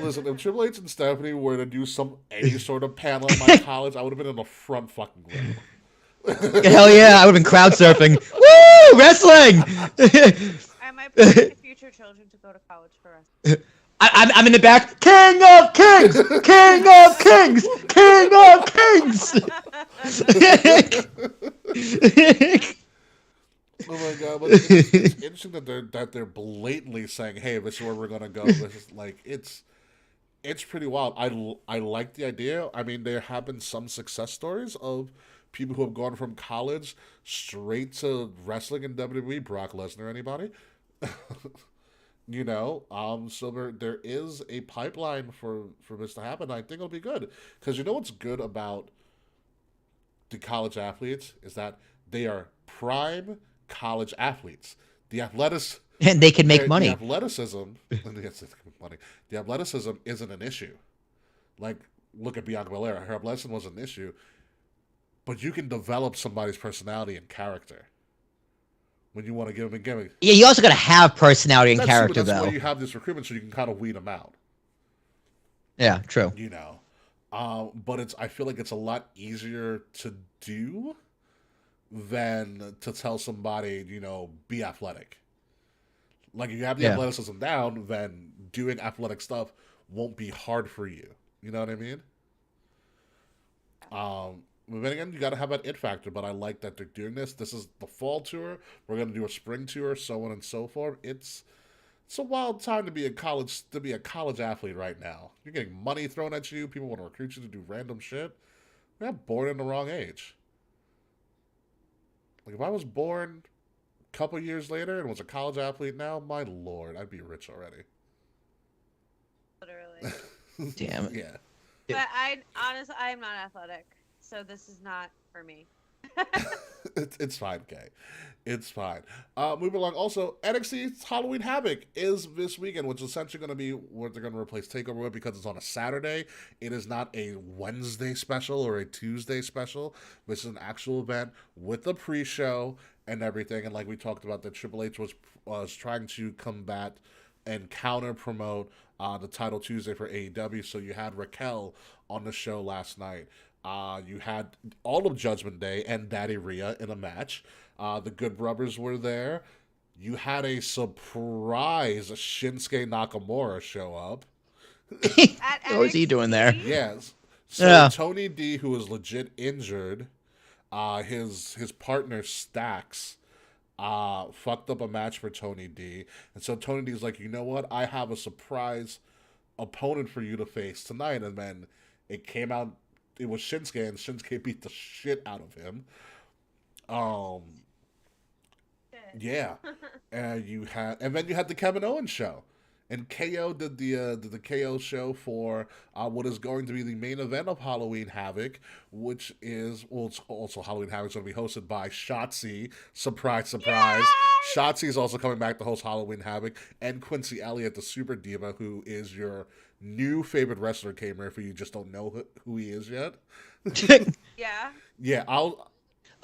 Listen, if Triple H and Stephanie were to do any sort of panel in my college, I would have been in the front fucking row. Hell yeah, I would have been crowd surfing. Woo! Wrestling! I might push future children to go to college for wrestling. I'm in the back. King of Kings! King of Kings! King of Kings! Oh my god! But it's interesting that they're blatantly saying, "Hey, this is where we're gonna go." This is like it's pretty wild. I like the idea. I mean, there have been some success stories of people who have gone from college straight to wrestling in WWE. Brock Lesnar, anybody? So there is a pipeline for this to happen. I think it'll be good because what's good about the college athletes is that they are prime college athletes. The athletics And they can make the money. athleticism, the athleticism isn't an issue. Like, look at Bianca Belair. Her athleticism was an issue, but you can develop somebody's personality and character when you want to give them a gimmick. Yeah, you also got to have personality and That's true, character, but that's though. why you have this recruitment, so you can kind of weed them out. Yeah, true. You know, but I feel like it's a lot easier to do than to tell somebody, be athletic. Like, if you have the athleticism down, then doing athletic stuff won't be hard for you. You know what I mean? But then again, you got to have that it factor. But I like that they're doing this. This is the fall tour. We're going to do a spring tour, so on and so forth. It's a wild time to be a college athlete right now. You're getting money thrown at you. People want to recruit you to do random shit. We're not born in the wrong age. Like, if I was born a couple years later and was a college athlete now, my lord, I'd be rich already. Literally. Damn it. Yeah. But honestly, I am not athletic, so this is not for me. It's fine, Kay. It's fine. Moving along. Also, NXT's Halloween Havoc is this weekend, which is essentially going to be what they're going to replace TakeOver with because it's on a Saturday. It is not a Wednesday special or a Tuesday special. This is an actual event with a pre-show and everything. And like we talked about, that Triple H was trying to combat and counter-promote the Title Tuesday for AEW. So you had Raquel on the show last night. You had all of Judgment Day and Daddy Rhea in a match. The Good Brothers were there. You had a surprise Shinsuke Nakamura show up. What was he doing there? Yes. So Yeah. Tony D, who was legit injured, his partner Stax fucked up a match for Tony D. And so Tony D's like, you know what? I have a surprise opponent for you to face tonight. And then it came out, it was Shinsuke, and Shinsuke beat the shit out of him. Yeah. And then you had the Kevin Owens show. And KO did the KO show for what is going to be the main event of Halloween Havoc, which is, it's also Halloween Havoc is going to be hosted by Shotzi. Surprise, surprise. Yay! Shotzi is also coming back to host Halloween Havoc, and Quincy Elliott, the Super Diva, who is your new favorite wrestler, Kamer, if you just don't know who he is yet. Yeah. Yeah,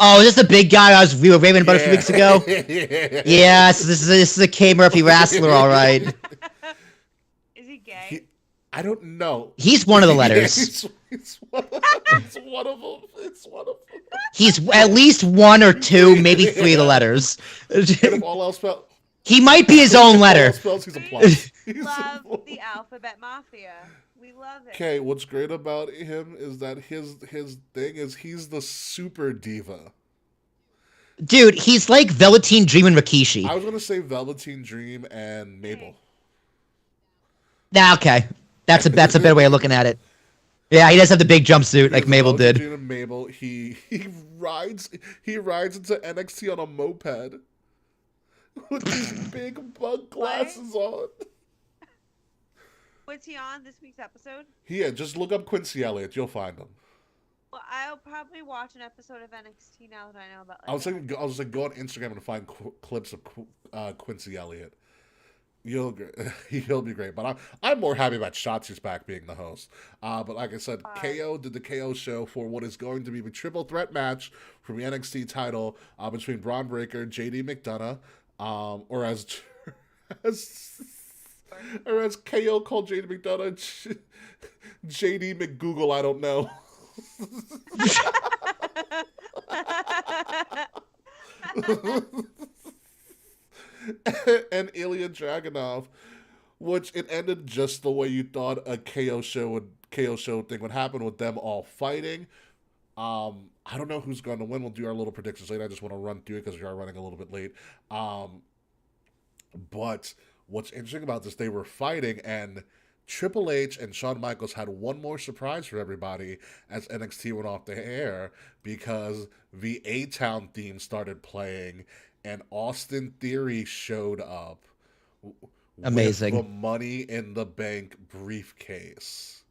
Oh, is this the big guy we were raving about a few weeks ago? Yes, this is a K Murphy wrestler, all right. Is he gay? I don't know. He's one of the letters. It's one of them. It's one of them. He's at least one or two, maybe three of the letters. And if all else fails, He might be his own letter. he's a plus. We love the Alphabet Mafia. We love it. Okay, what's great about him is that his thing is he's the Super Diva. Dude, he's like Velveteen Dream and Rikishi. I was gonna say Velveteen Dream and Mabel. Nah, okay. That's a better way of looking at it. Yeah, he does have the big jumpsuit like Mabel Velveteen did. Dream and Mabel. He rides into NXT on a moped with these big bug glasses on. What's he on this week's episode? Yeah, just look up Quincy Elliott. You'll find him. Well, I'll probably watch an episode of NXT now that I know about. I was like, go on Instagram and find clips of Quincy Elliott. He'll be great. But I'm more happy about Shotzi's back being the host. But like I said, KO did the KO show for what is going to be the triple threat match for the NXT title between Braun Breaker, JD McDonough, or as KO called JD McDonough, JD McGoogle, I don't know. And Ilya Dragunov, which it ended just the way you thought a KO show thing would happen, with them all fighting. I don't know who's going to win. We'll do our little predictions later. I just want to run through it because we are running a little bit late. But what's interesting about this, they were fighting, and Triple H and Shawn Michaels had one more surprise for everybody as NXT went off the air, because the A-Town theme started playing and Austin Theory showed up. Amazing. With the Money in the Bank briefcase,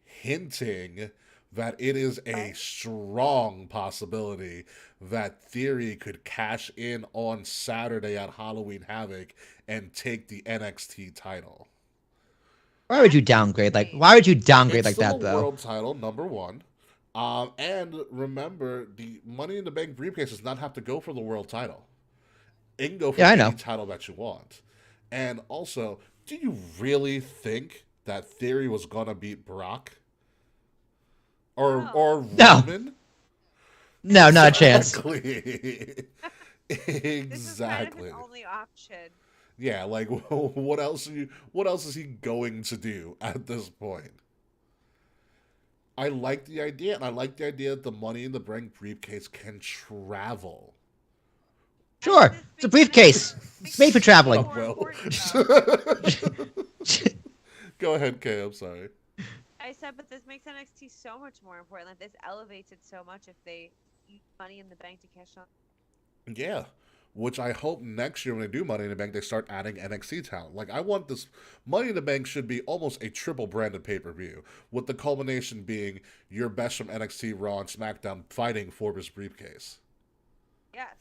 hinting that it is a strong possibility that Theory could cash in on Saturday at Halloween Havoc and take the NXT title. Why would you downgrade Why would you downgrade It's like still that, a though? world title, number one. And remember, the Money in the Bank briefcase does not have to go for the world title. It can go for Yeah, I any know. title that you want. And also, do you really think that Theory was gonna beat Brock? Or No. Roman? No, not a chance. Exactly. This is kind of Exactly. his only option. Yeah, like what else is he going to do at this point? I like the idea, and I like the idea that the Money in the Bank briefcase can travel. Sure, it's a briefcase. It's made for traveling. Oh, well. Go ahead, Kay, I'm sorry. I said, but this makes NXT so much more important. Like, this elevates it so much if they use Money in the Bank to cash on. Yeah. Which I hope next year when they do Money in the Bank, they start adding NXT talent. Like, I want this Money in the Bank should be almost a triple branded pay-per-view, with the culmination being your best from NXT, Raw, and SmackDown fighting for this briefcase. Yes.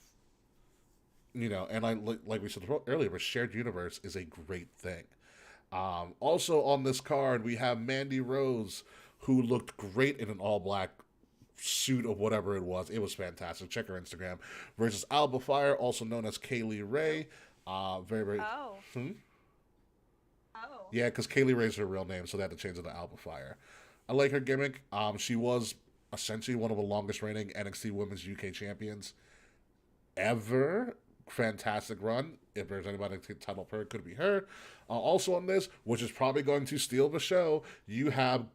You know, and like we said earlier, a shared universe is a great thing. Also on this card, we have Mandy Rose, who looked great in an all-black suit of whatever it was. It was fantastic. Check her Instagram. Versus Alba Fire, also known as Kaylee Ray. Very, very... Oh. Hmm? Oh. Yeah, because Kaylee Ray's her real name, so they had to change it to Alba Fire. I like her gimmick. She was essentially one of the longest reigning NXT Women's UK champions ever. Fantastic run. If there's anybody to take the title per, it could be her. Also on this, which is probably going to steal the show, you have,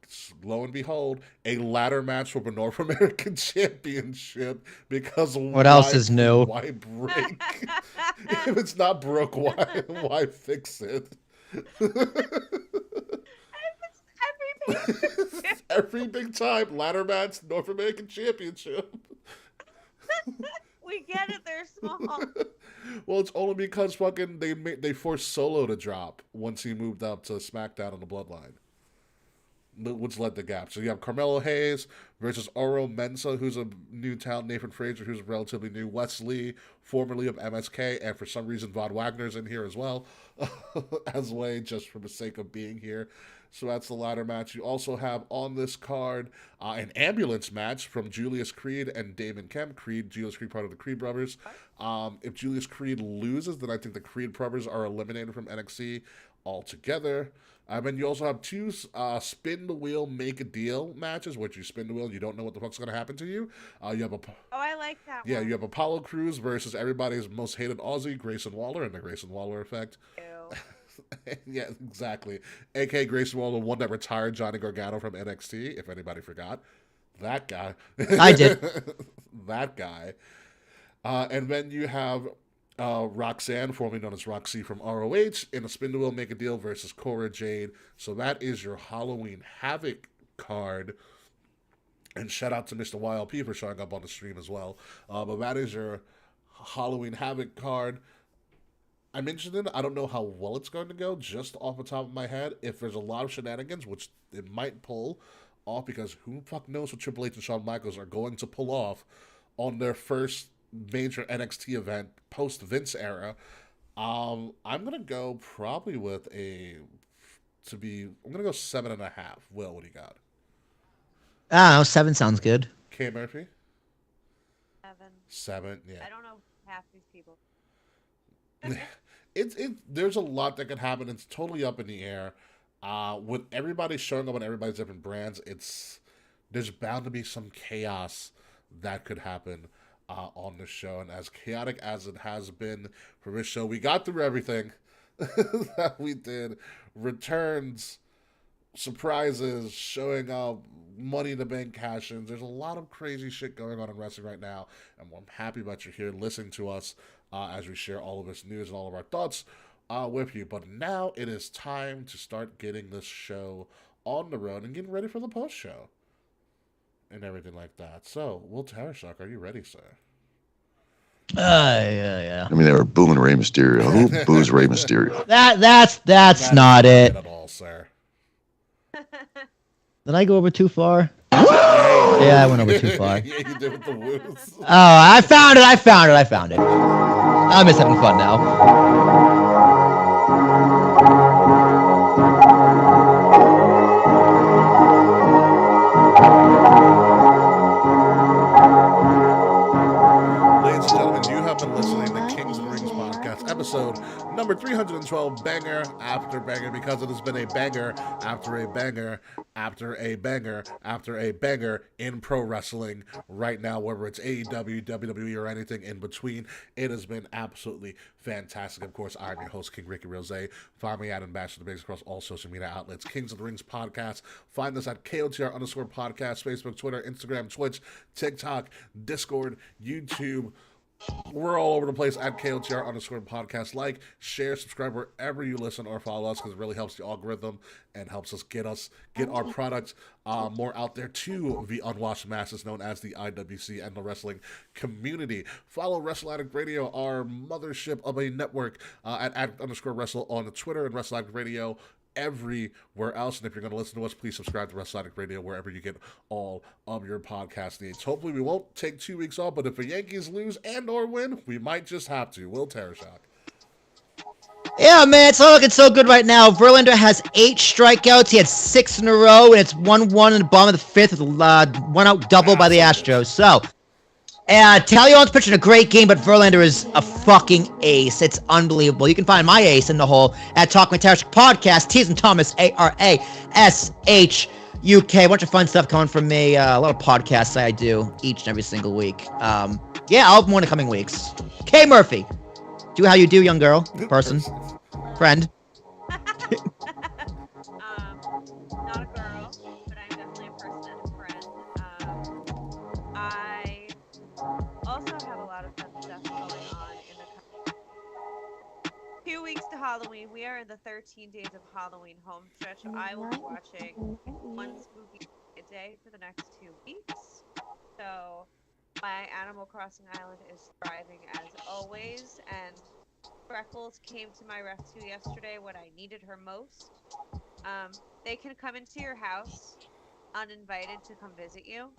lo and behold, a ladder match for the North American Championship. Because what else is new? Why break? If it's not broke, why fix it? Every big time ladder match, North American Championship. We get it. They're small. Well, it's only because fucking they forced Solo to drop once he moved up to SmackDown on the Bloodline, which led the gap. So you have Carmelo Hayes versus Oro Mensah, who's a new talent, Nathan Frazier, who's relatively new, Wesley, formerly of MSK, and for some reason Von Wagner's in here as well, as way just for the sake of being here. So that's the ladder match. You also have on this card an ambulance match from Julius Creed and Damon Kemp. Julius Creed, part of the Creed brothers. If Julius Creed loses, then I think the Creed brothers are eliminated from NXT altogether. And then you also have two spin the wheel, make a deal matches, which you spin the wheel, you don't know what the fuck's going to happen to you. You have I like that yeah, one. you have Apollo Crews versus everybody's most hated Aussie, Grayson Waller, and the Grayson Waller effect. Ew. Yeah, exactly. A.K.A. Grayson Waller, the one that retired Johnny Gargano from NXT, if anybody forgot. That guy. I did. That guy. And then you have Roxanne, formerly known as Roxy from ROH, in a spin the wheel, make a deal versus Cora Jade. So that is your Halloween Havoc card. And shout out to Mr. YLP for showing up on the stream as well. But that is your Halloween Havoc card. I'm interested in it. I don't know how well it's going to go, just off the top of my head. If there's a lot of shenanigans, which it might pull off, because who the fuck knows what Triple H and Shawn Michaels are going to pull off on their first major NXT event post-Vince era. I'm going to go probably with I'm going to go 7.5. Will, what do you got? I don't know, 7 sounds good. K. Murphy? 7. 7, yeah. I don't know half these people. There's a lot that could happen. It's totally up in the air. With everybody showing up on everybody's different brands, there's bound to be some chaos that could happen on the show. And as chaotic as it has been for this show, we got through everything that we did. Returns, surprises, showing up, Money in the Bank cash-ins. There's a lot of crazy shit going on in wrestling right now, and I'm happy that you're here listening to us as we share all of this news and all of our thoughts with you. But now it is time to start getting this show on the road and getting ready for the post-show and everything like that. So, Will Tarashuk, are you ready, sir? Yeah. I mean, they were booing Rey Mysterio. Who boos Rey Mysterio? That's not it. At all, sir. Did I go over too far? Yeah, I went over too far. Yeah, you did with the woos. Oh, I found it. I'm just having fun now. Ladies and gentlemen, you have been listening to Kings and Rings podcast, episode number 312, banger after banger, because it has been a banger after a banger after a banger after a banger in pro wrestling right now, whether it's AEW, WWE, or anything in between. It has been absolutely fantastic. Of course, I'm your host, King Ricky Rose. Find me at Ambassador Biggs across all social media outlets. Kings of the Rings podcast. Find us at KOTR_podcast, Facebook, Twitter, Instagram, Twitch, TikTok, Discord, YouTube. We're all over the place at KOTR_podcast. Like, share, subscribe wherever you listen or follow us, because it really helps the algorithm and helps us get our products more out there to the unwashed masses known as the IWC and the wrestling community. Follow Wrestle Addict Radio, our mothership of a network, at Addict_Wrestle on Twitter, and Wrestle Addict Radio everywhere else. And if you're going to listen to us, please subscribe to Wrestle Addict Radio wherever you get all of your podcast needs. Hopefully we won't take 2 weeks off, but if the Yankees lose and or win, we might just have to. Will Terrashock. Yeah, man, it's all looking so good right now. Verlander has 8 strikeouts. He had 6 in a row, and it's 1-1 in the bottom of the 5th with one out double by the Astros. So, Talion's pitching a great game, but Verlander is a fucking ace. It's unbelievable. You can find my ace in the hole at Talking with Tarashuk Podcast, T's and Thomas, ARASHUK. A bunch of fun stuff coming from me. A lot of podcasts I do each and every single week. Yeah, I'll have more in the coming weeks. K. Murphy. Do how you do, young girl, person, friend. Not a girl, but I'm definitely a person and a friend. I also have a lot of fun stuff going on in the 2 weeks to Halloween. We are in the 13 days of Halloween home stretch. I will be watching one spooky a day for the next 2 weeks. So my Animal Crossing Island is thriving as always, and Freckles came to my rescue yesterday when I needed her most. They can come into your house uninvited to come visit you.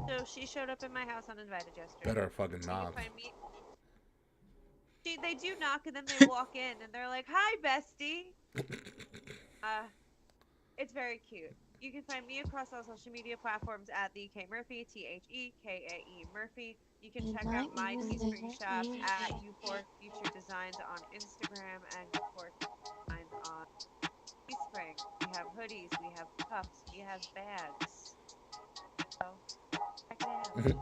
So she showed up in my house uninvited yesterday. Better fucking knock. They do knock, and then they walk in and they're like, "Hi, bestie." It's very cute. You can find me across all social media platforms at the K Murphy, TheKae Murphy. You can check out my Teespring shop at U4 Future Designs on Instagram and U4 Designs on Teespring. We have hoodies, we have cups, we have bags. So check it out.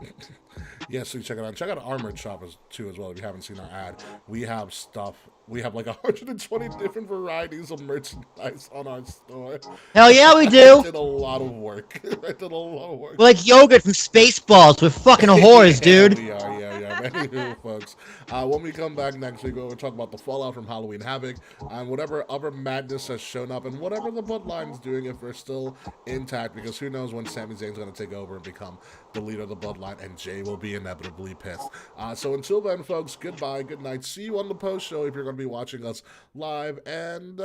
Yeah, so check it out. Check out Armored Shop too as well if you haven't seen our ad. We have stuff. We have like 120 different varieties of merchandise on our store. Hell yeah, we do. I did a lot of work. We're like yogurt from Spaceballs. We're fucking whores, dude. We are, yeah. Anywho, folks, when we come back next week, we'll talk about the fallout from Halloween Havoc and whatever other madness has shown up and whatever the Bloodline's doing if they're still intact, because who knows when Sami Zayn's going to take over and become the leader of the Bloodline, and Jay will be inevitably pissed. So until then, folks, goodbye, good night. See you on the post show if you're going to be watching us live. And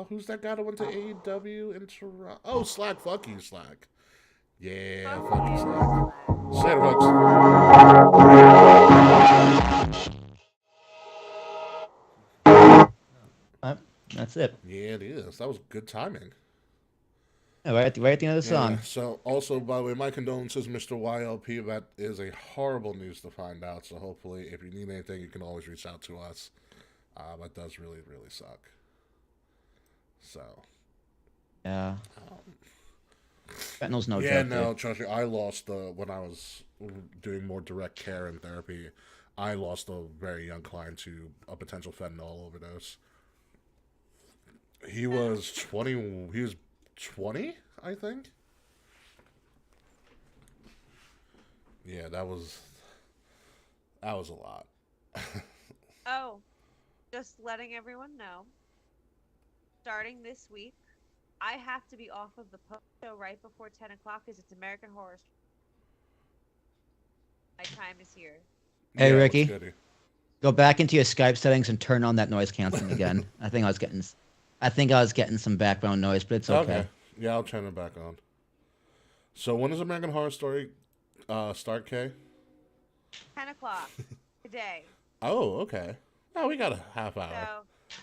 who's that guy that went to AEW in Toronto? Oh, Slack. Fuck you, Slack. Yeah, fuck you, Slack. See you, folks. That's it. Yeah, it is. That was good timing. Yeah, right at the end of the song. Yeah, so, also, by the way, my condolences, Mr. YLP. That is a horrible news to find out. So, hopefully, if you need anything, you can always reach out to us. That does really, really suck. So. Yeah. Fentanyl's no joke. Yeah, no, trust me. I lost, when I was doing more direct care and therapy, I lost a very young client to a potential fentanyl overdose. He was 20. He was 20, I think. Yeah, that was a lot. Oh, just letting everyone know, starting this week, I have to be off of the post show right before 10 o'clock because it's American Horror Story. My time is here. Hey, Yeah, Ricky. what's good? Go back into your Skype settings and turn on that noise canceling again. I think I was getting some background noise, but it's okay. Yeah, I'll turn it back on. So when does American Horror Story start, Kay? 10 o'clock today. Oh, okay. Oh, we got a half hour. So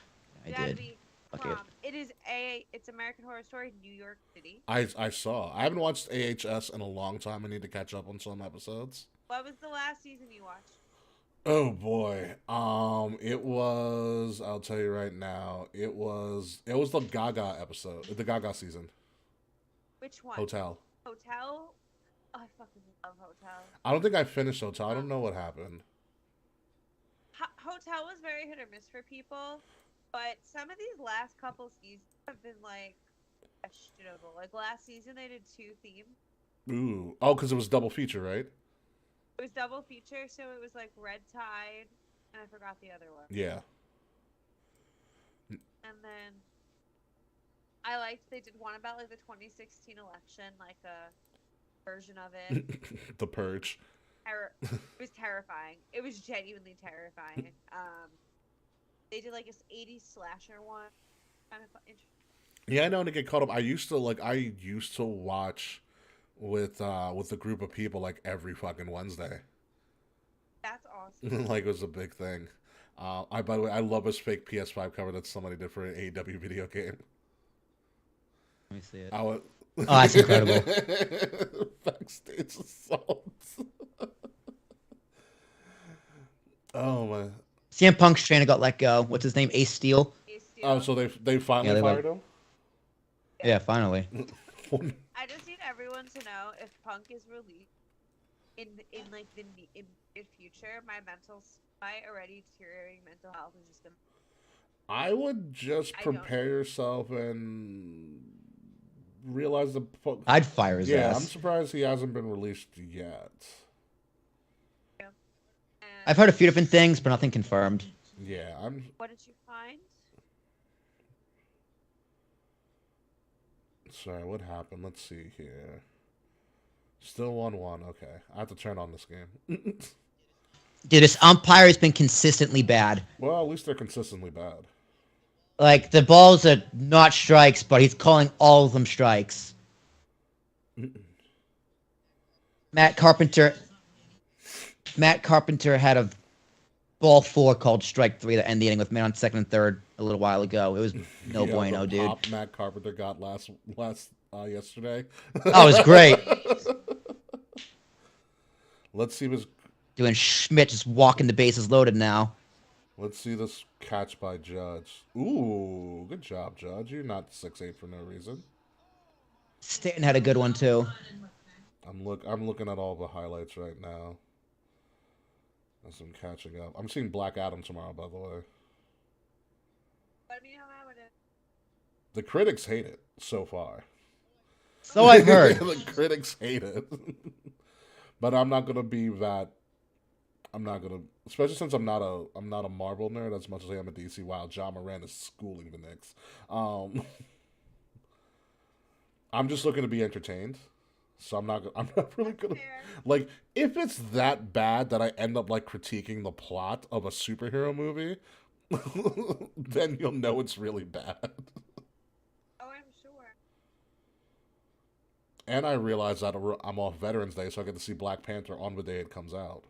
I you gotta did. be Fuck it. prompt. It's American Horror Story, New York City. I saw. I haven't watched AHS in a long time. I need to catch up on some episodes. What was the last season you watched? Oh boy. It was. I'll tell you right now. It was the Gaga episode, the Gaga season. Which one? Hotel. Hotel? Oh, I fucking love Hotel. I don't think I finished Hotel. I don't know what happened. Hotel was very hit or miss for people, but some of these last couple seasons have been like questionable. Like last season, they did 2 themes. Ooh. Oh, because it was double feature, right? It was double feature, so it was like Red Tide, and I forgot the other one. Yeah. And then I liked they did one about like the 2016 election, like a version of it. The Purge. It was terrifying. It was genuinely terrifying. They did like this 80s slasher one. Kind of interesting. Yeah, I know to get caught up. I used to watch with a group of people like every fucking Wednesday. That's awesome. Like it was a big thing. By the way, I love this fake PS5 cover that somebody did for an AEW video game. Let me see it. Oh, that's incredible. Backstage assaults. Oh my. CM Punk's trainer got let go. What's his name? Ace Steel. Oh, so they finally fired him? Yeah, finally. I just need everyone to know if Punk is released in like the immediate future, my already deteriorating mental health is just gonna. I would just prepare yourself and realize the. I'd fire his ass. I'm surprised he hasn't been released yet. Yeah. I've heard a few different things, but nothing confirmed. Yeah, What did you find? Sorry, what happened? Let's see here. Still 1-1. Okay, I have to turn on this game. Dude, this umpire has been consistently bad. Well, at least they're consistently bad. Like, the balls are not strikes, but he's calling all of them strikes. Matt Carpenter had a ball 4 called strike 3 to end the inning with man on second and third a little while ago. It was no bueno, dude. Pop Matt Carpenter got last yesterday. Oh, it was great. Let's see this. Doing Schmidt just walking the bases loaded now. Let's see this catch by Judge. Ooh, good job, Judge. You're not 6'8" for no reason. Stanton had a good one too. I'm looking at all the highlights right now. As I'm catching up. I'm seeing Black Adam tomorrow, by the way. Let me know how it is. The critics hate it so far. So I've heard. The critics hate it. But I'm not gonna be that. I'm not gonna, especially since I'm not a Marvel nerd as much as I am a DC. While John Moran is schooling the Knicks, I'm just looking to be entertained. So I'm not really gonna like if it's that bad that I end up like critiquing the plot of a superhero movie, then you'll know it's really bad. Oh, I'm sure. And I realize that I'm off Veterans Day, so I get to see Black Panther on the day it comes out.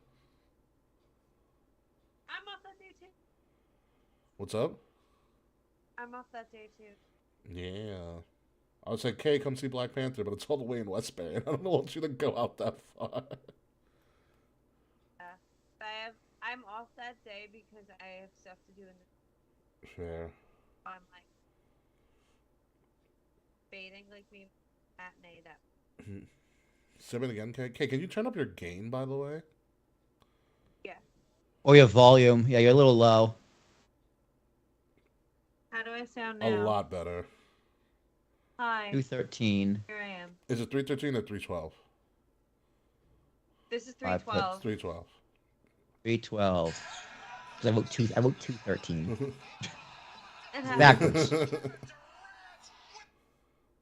I'm off that day too. What's up? I'm off that day too. Yeah. I would say, Kay, come see Black Panther, but it's all the way in Westbury, and I don't want you to go out that far. Yeah. I'm off that day because I have stuff to do in the... Fair. I'm like... Baiting like me matinee that... Say it again, Kay. Kay, can you turn up your gain, by the way? Yeah. Or your volume. Yeah, you're a little low. How do I sound now? A lot better. Hi. 213. Here I am. Is it 313 or 312? This is I've put 312. 312. 312. I wrote 213. It has- Backwards.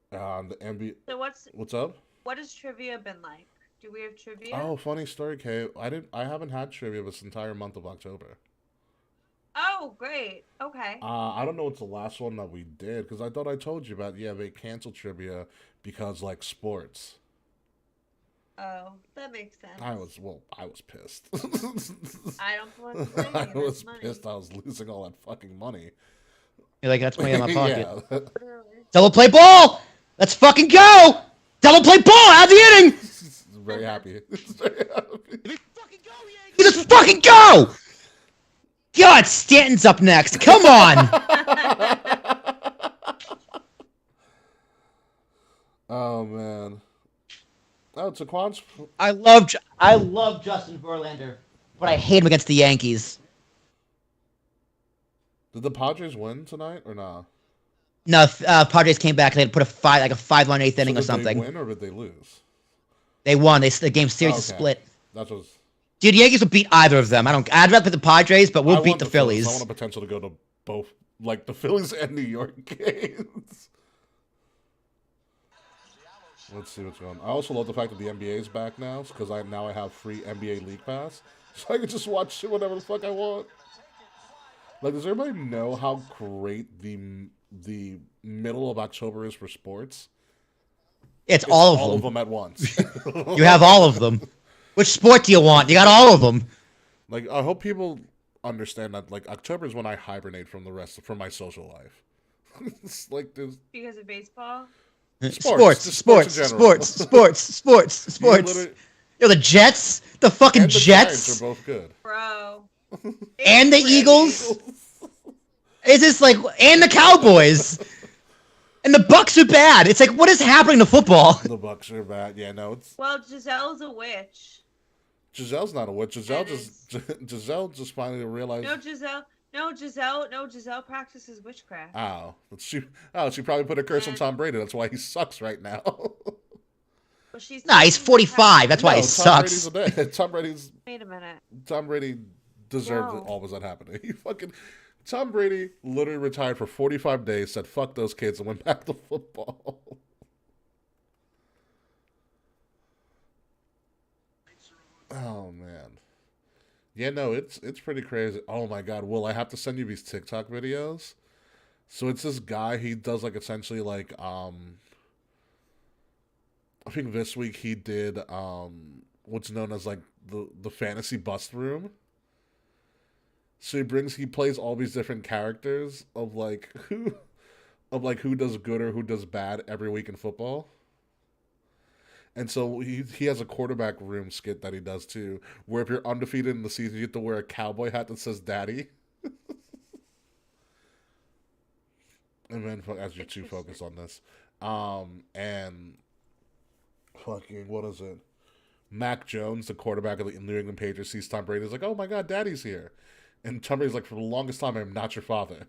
The MB. So What's up? what has trivia been like? Do we have trivia? Oh, funny story, Kay. I haven't had trivia this entire month of October. Oh, great. Okay. I don't know what's the last one that we did, because I thought I told you about, yeah, they canceled trivia because, like, sports. Oh, that makes sense. I was pissed. I don't blame you. I was That's money. pissed. I was losing all that fucking money. You're like, that's money in my pocket. Yeah. Literally. Double play ball! Let's fucking go! Double play ball out of the inning! Very happy. Very happy. Let's fucking go! God, Stanton's up next. Come on! Oh man. Oh, Taquan's. I love Justin Verlander, but I hate him against the Yankees. Did the Padres win tonight or not? No, Padres came back and they had put a 5-1 eighth inning or something. Did they win or did they lose? They won. The game series is Okay. split. That was. Dude, the Yankees will beat either of them. I'd rather pick the Padres, but we'll beat the Phillies. I want a potential to go to both, like the Phillies and New York games. Let's see what's going on. I also love the fact that the NBA is back now, because I have free NBA League Pass, so I can just watch shit whatever the fuck I want. Like, does everybody know how great the middle of October is for sports? It's all all of of them. them at once. You have all of them. Which sport do you want? You got all of them. Like, I hope people understand that. Like, October is when I hibernate from my social life. It's like there's Because of baseball? Sports. Yo, the Jets, the fucking and the Jets, Giants are both good. Bro. and the Eagles. It's just like, and the Cowboys, and the Bucks are bad. It's like, what is happening to football? The Bucks are bad. Yeah, no, it's Well, Giselle's a witch. Giselle's not a witch. Giselle just finally realized. Giselle practices witchcraft. She probably put a curse on Tom Brady. That's why he sucks right now. Well, she's Nah, he's 45. That's why he Tom sucks. Wait a minute. Tom Brady deserved all of that happening. Tom Brady literally retired for 45 days, said fuck those kids, and went back to football. Oh man. Yeah, no, it's pretty crazy. Oh my god, Will, I have to send you these TikTok videos. So it's this guy, he does like essentially like I think this week he did what's known as like the fantasy bust room. So he plays all these different characters of who does good or who does bad every week in football. And so he has a quarterback room skit that he does too, where if you're undefeated in the season, you have to wear a cowboy hat that says "Daddy." And then, as you're too focused on this, and fucking what is it? Mac Jones, the quarterback of the New England Patriots, sees Tom Brady. He's like, "Oh my god, Daddy's here," and Tom Brady's like, "For the longest time, I'm not your father."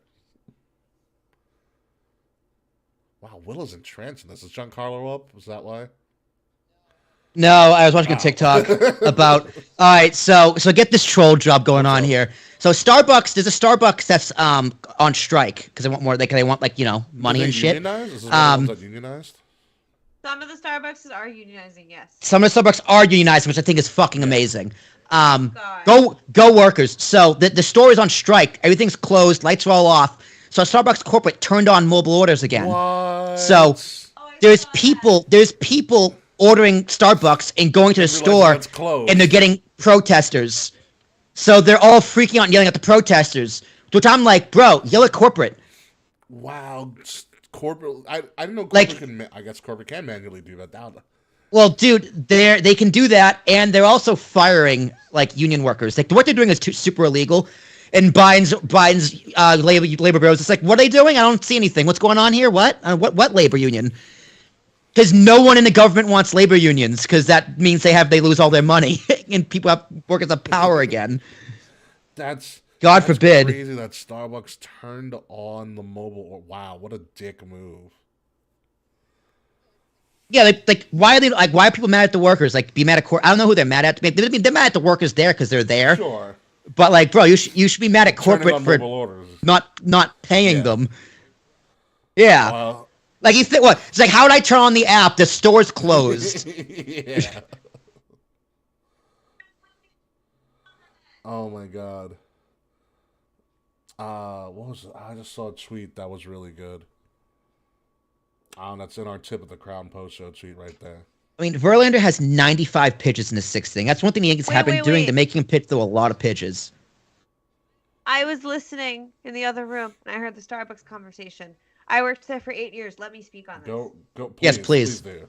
Wow, Will is entranced in this. Is Giancarlo up? Is that why? No, I was watching a TikTok about. All right, so get this troll job going on here. So Starbucks, there's a Starbucks that's on strike because they want more. They want like money and shit. Unionized? Is this one of the ones that unionized? Some of the Starbucks are unionizing, yes. Some of the Starbucks are unionized, which I think is fucking amazing. God. Go workers. So the store is on strike. Everything's closed. Lights are all off. So Starbucks corporate turned on mobile orders again. What? So Oh, I there's saw people ordering Starbucks and going to the store, it's closed. and they're getting protesters. So they're all freaking out and yelling at the protesters. To which I'm like, bro, yell at corporate. Wow, corporate. I didn't know Like- corporate can. I guess corporate can manually do that. Well, dude, they can do that, and they're also firing like union workers. Like what they're doing is super illegal. And Biden's labor bureaus. It's like, what are they doing? I don't see anything. What's going on here? What labor union? Because no one in the government wants labor unions, because that means they lose all their money, and workers have power again. That's God forbid. Crazy that Starbucks turned on the mobile. Wow, what a dick move. Yeah, why are people mad at the workers? Like, be mad at I don't know who they're mad at. They're mad at the workers there because they're there. Sure. But like, bro, you should be mad at corporate for mobile orders. not paying them. Yeah. Well, Like you think what? It's like, how would I turn on the app? The store's closed. yeah. Oh my god. What was it? I just saw a tweet that was really good. That's in our Tip of the Crown post show tweet right there. I mean, Verlander has 95 pitches in his sixth inning. That's one thing the Yankees have been doing. wait. They're making him pitch through a lot of pitches. I was listening in the other room, and I heard the Starbucks conversation. I worked there for 8 years. Let me speak on this. Go. Please, Yes, please. do.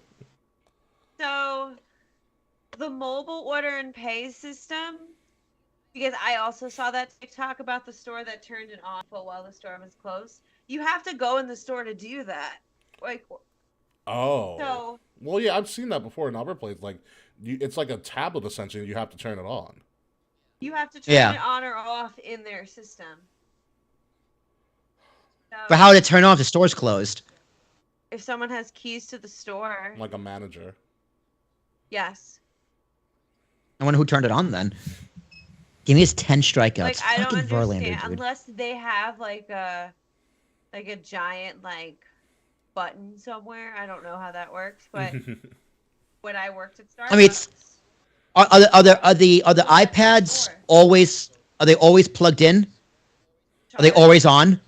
So, the mobile order and pay system, because I also saw that TikTok about the store that turned it on while the store was closed. You have to go in the store to do that. Like, Oh. so Well, yeah, I've seen that before in other places. Like, it's like a tablet essentially. You have to turn it on. you have to turn Yeah. it on or off in their system. So, But how did it turn off? The store's closed. if someone has keys to the store, Like a manager. yes. I wonder who turned it on then. Give me his 10 strikeouts. Like, I don't Fucking understand Verlander, dude. unless they have like a giant like button somewhere. I don't know how that works, but when I worked at Starbucks, I mean, it's- Are the iPads always plugged in? Are they always on?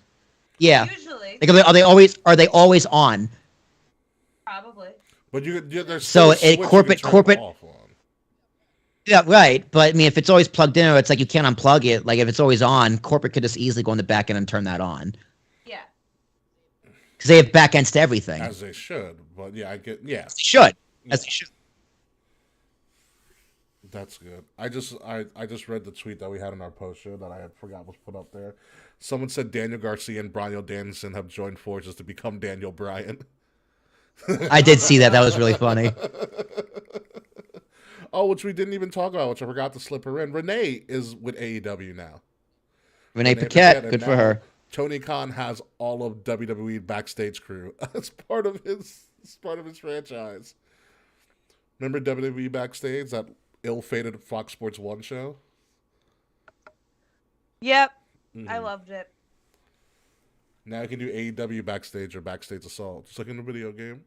Yeah. Usually, Like, are they always on? probably. But there's So, still a switch you can corporate- turn it corporate- off on. Yeah, right. But I mean, if it's always plugged in, or it's like you can't unplug it. Like if it's always on, corporate could just easily go in the back end and turn that on Yeah. because they have back ends to everything. As they should. But yeah, I get. Yeah, They should. As they should. that's good. I just read the tweet that we had in our post show that I had forgot was put up there. Someone said Daniel Garcia and Bryan Danielson have joined forces to become Daniel Bryan. I did see that. That was really funny. Oh, which we didn't even talk about, which I forgot to slip her in. Renee is with AEW now. Renee Paquette, Paquette, and good for now her. Tony Khan has all of WWE backstage crew as part of his franchise. Remember WWE backstage, that ill-fated Fox Sports 1 show? Yep. Mm-hmm. I loved it. Now you can do AEW backstage or backstage assault, just like in the video game.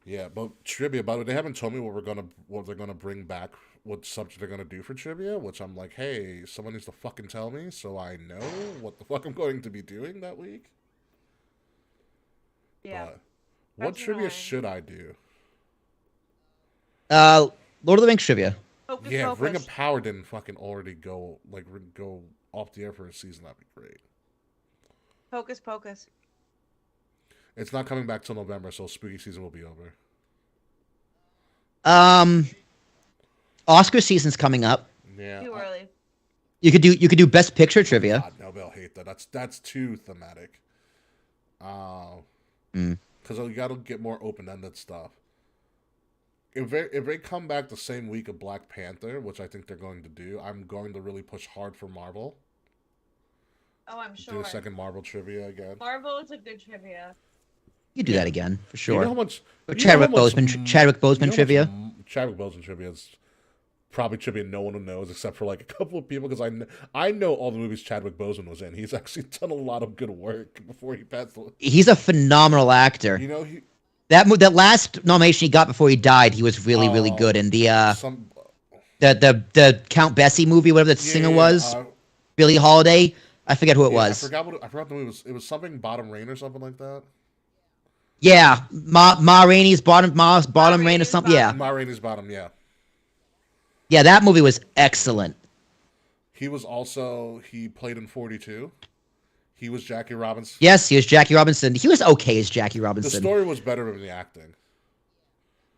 Yeah, but trivia, by the way, they haven't told me what they're gonna bring back, what subject they're gonna do for trivia, which I'm like, hey, someone needs to fucking tell me so I know what the fuck I'm going to be doing that week. Yeah. But what That's trivia annoying. should I do? Lord of the Rings trivia. Hocus Yeah, if Ring Pocus. of Power didn't fucking already go off the air for a season, that'd be great. Hocus Pocus. It's not coming back till November, so spooky season will be over. Oscar season's coming up. Yeah. Too early. You could do Best Picture trivia. God, no, they'll hate that. That's too thematic. Mm. Because you got to get more open-ended stuff. If they come back the same week of Black Panther, which I think they're going to do, I'm going to really push hard for Marvel. Oh, I'm Do sure. a second Marvel trivia again. Marvel is a good trivia. You do that again for sure. You know how much Or you know how Chadwick much Boseman, m- Chadwick you know Boseman how much trivia. Chadwick Boseman trivia is probably trivia no one knows except for like a couple of people, because I know all the movies Chadwick Boseman was in. He's actually done a lot of good work before he passed away. He's a phenomenal actor. You know, he That last nomination he got before he died, he was really good. And the Count Bessie movie, whatever that singer was, Billie Holiday. I forget who it was. I forgot the movie was. It was something Bottom Rain or something like that. Yeah, Ma Rainey's Bottom Rain or something. Yeah, Ma Rainey's Bottom, yeah. yeah, that movie was excellent. He played in 42. He was Jackie Robinson. Yes, he was Jackie Robinson. He was okay as Jackie The Robinson. story was better than the acting.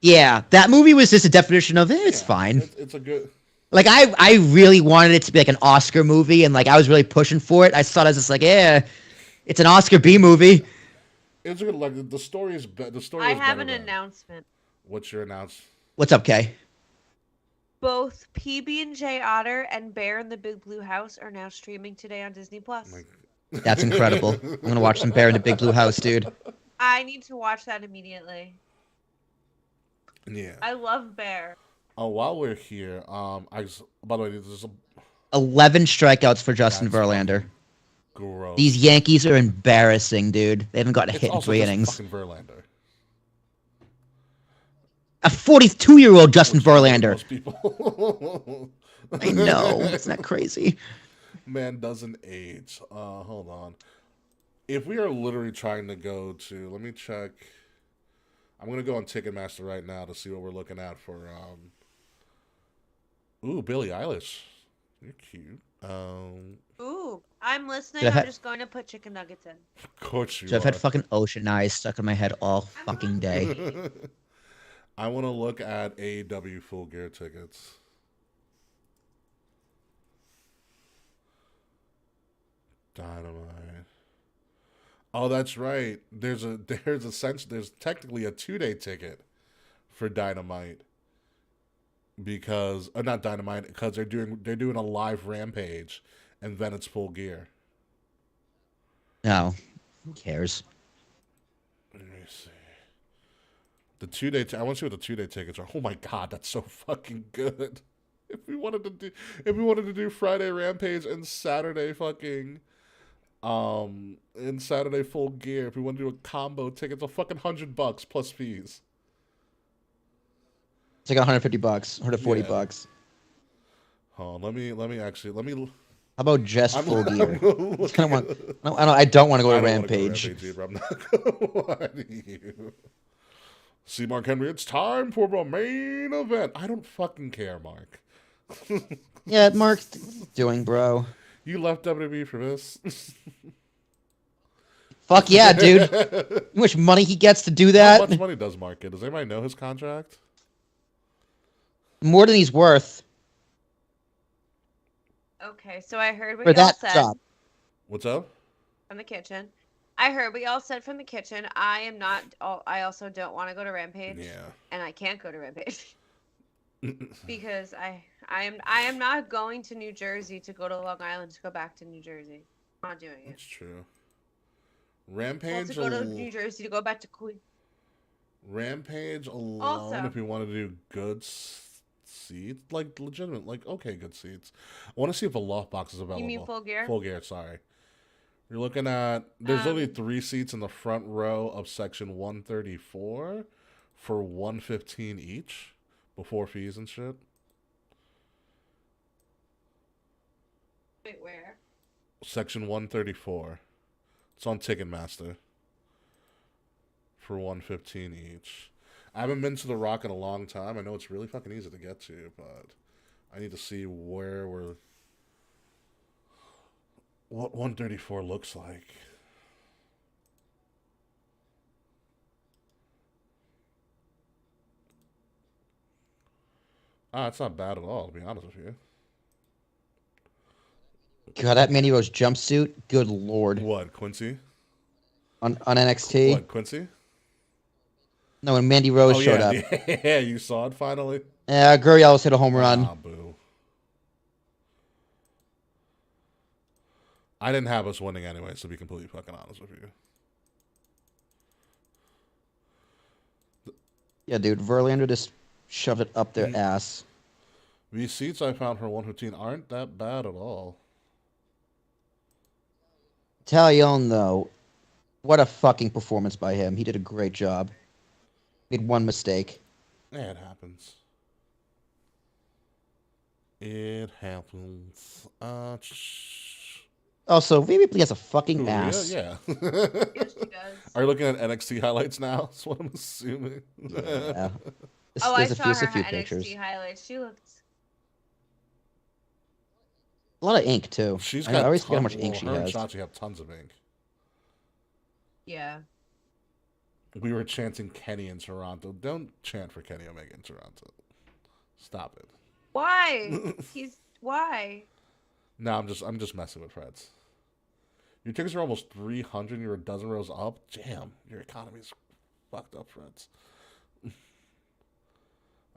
Yeah, that movie was just a definition of it's Yeah, fine. It's a good. Like I really wanted it to be like an Oscar movie, and like I was really pushing for it. I thought I was just like, yeah, it's an Oscar B movie. It's a good. Like the story is. The story. I is have better an than- announcement. What's your announce? What's up, Kay? Both PB&J Otter and Bear in the Big Blue House are now streaming today on Disney Plus. That's incredible. I'm gonna watch some Bear in the Big Blue House, dude. I need to watch that immediately. Yeah. I love Bear. Oh, while we're here, by the way, this is a 11 strikeouts for Justin That's Verlander. gross. These Yankees are embarrassing, dude. They haven't gotten a It's hit in also 3 just innings. fucking Verlander. A 42-year-old Justin Which is Verlander. most people. I know. It's not crazy. Man doesn't age. Hold on. If we are literally trying to go to, let me check. I'm gonna go on Ticketmaster right now to see what we're looking at for. Ooh, Billie Eilish. You're cute. Ooh, I'm listening. Dude, I'm just going to put chicken nuggets in. Of course you I've are. had fucking ocean eyes stuck in my head all fucking day. I want to look at AEW Full Gear tickets. Dynamite. Oh, that's right. There's technically a 2-day ticket for Dynamite because not Dynamite because they're doing a live Rampage, and then it's Full Gear. No, who cares? Let me see. The 2-day. I want to see what the 2-day tickets are. Oh my god, that's so fucking good. If we wanted to do Friday Rampage and Saturday fucking in Saturday Full Gear, if we want to do a combo ticket, it's a fucking $100 plus fees. It's like $150, $140. Yeah. Hold on, let me. How about just Full Gear? I don't want to go to don't wanna Rampage. either, I'm not gonna lie to you. See, Mark Henry, it's time for the main event. I don't fucking care, Mark. Yeah, Mark, what are you doing, bro? You left WWE for this? Fuck yeah, dude. You know how much money he gets to do How that? much money does Mark get? Does anybody know his contract? More than he's worth Okay, so I heard what for y'all that said job. What's up? from the kitchen. I heard what y'all said from the kitchen. I am not. I also don't want to go to Rampage. Yeah. And I can't go to Rampage because I am not going to New Jersey to go to Long Island to go back to New Jersey. I'm not doing it. That's true. Well, Rampage to go to New Jersey to go back to Queen. Rampage alone, Also- if we want to do good seats, like legitimate, like okay, good seats. I want to see if a loft box is available. You mean Full Gear? Full Gear, sorry. You're looking at, there's only 3 seats in the front row of section 134 for $115 each before fees and shit. Wait, where? Section 134. It's on Ticketmaster for $115 each. I haven't been to The Rock in a long time. I know it's really fucking easy to get to, but I need to see what 134 looks like. It's not bad at all, to be honest with you. God, that Mandy Rose jumpsuit. Good lord. What, Quincy? On NXT. What, Quincy? No, when Mandy Rose Oh, showed yeah, up. yeah, you saw it finally? Yeah, Gurriel hit a home run. Ah, boo. I didn't have us winning anyway, so to be completely fucking honest with you. Yeah, dude, Verlander just shoved it up their ass. These seats I found for 115 aren't that bad at all. Talion, though, what a fucking performance by him. He did a great job. Made one mistake. Yeah, it happens. It happens. Also, Rhea has a fucking Rhea? ass. Yeah. Yes, she does. Are you looking at NXT highlights now? That's what I'm assuming. Yeah. Oh, I There's saw a her few NXT pictures. highlights. She looked. A lot of ink, too. She's I got always forget how much ink she her and has. Shotzi have tons of ink. Yeah. We were chanting Kenny in Toronto. Don't chant for Kenny Omega in Toronto. Stop it. Why? Why? No, I'm just messing with Freds. Your tickets are almost 300. You're a dozen rows up. Damn, your economy's fucked up, Freds.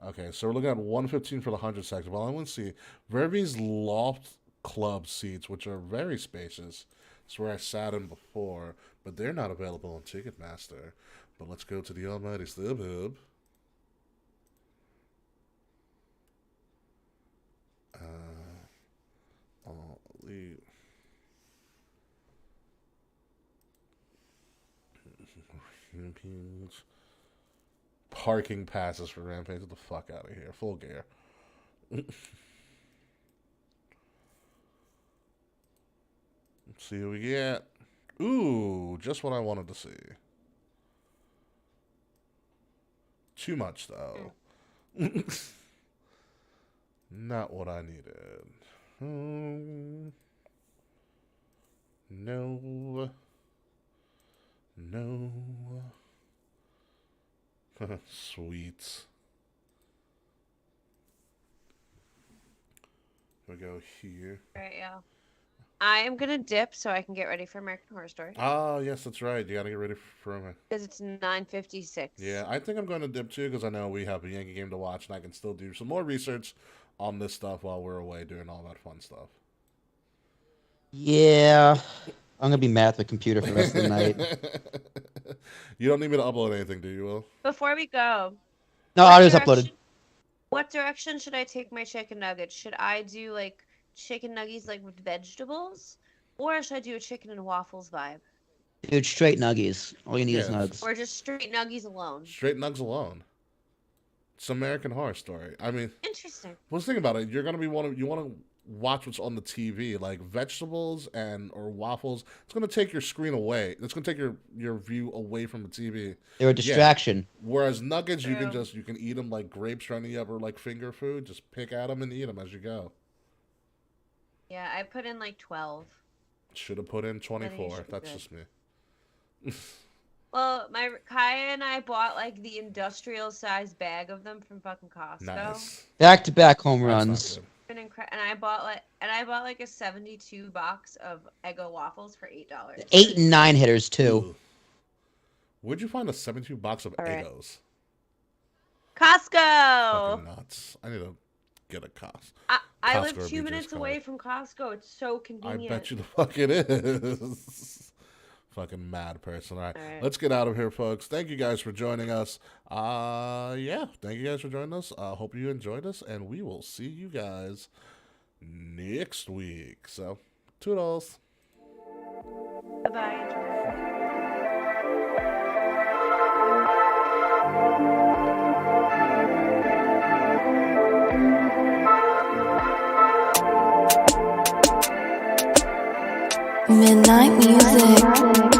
Okay, so we're looking at 115 for the 100 section. Well, I want to see Verby's Loft Club seats, which are very spacious. It's where I sat in before, but they're not available on Ticketmaster. But let's go to the almighty StubHub. Parking passes for Rampage. Get the fuck out of here. Full Gear. Let's see what we get. Ooh, just what I wanted to see. Too much, though. Not what I needed. No. No. Sweet. We go here. All right, yeah. I am gonna dip so I can get ready for American Horror Story Oh, yes, that's right. You gotta get ready for me. because it's 9:56. Yeah, I think I'm going to dip too because I know we have a Yankee game to watch and I can still do some more research on this stuff while we're away doing all that fun stuff. Yeah. I'm gonna be mad at the computer for the rest of the night. You don't need me to upload anything, do you, Will? Before we go, No, what audio's direction- uploaded. What direction should I take my chicken nuggets? Should I do like chicken nuggets like with vegetables, or should I do a chicken and waffles vibe, Dude, straight nuggies. All you need is Yeah. nugs. or just straight nuggies alone? Straight nugs alone. It's American Horror Story. I mean, Interesting. let's think about it. You're gonna be you want to watch what's on the TV, like vegetables or waffles. It's gonna take your screen away. It's gonna take your view away from the TV. They're a distraction. Whereas nuggets, you True. can eat them like grapes or any other like finger food. Just pick at them and eat them as you go. Yeah, I put in like 12. Should have put in think 24. should be That's good. just me. Well, my Kaya and I bought like the industrial size bag of them from fucking Costco. Nice. Back-to-back home That's not runs. good. And I bought like a 72 box of Eggo waffles for $8. 8 and 9 hitters too. Ooh. Where'd you find a 72 box of All right. Eggos? Costco. Fucking nuts. I need to get a cost. I Costco live would 2 be minutes just away called. from Costco. It's so I convenient. bet you the fuck it is. Fucking mad person. All right. All right. Let's get out of here, folks. Thank you guys for joining us. Yeah, thank you guys for joining us. Hope you enjoyed us, and we will see you guys next week. So, toodles. Bye-bye. Midnight music.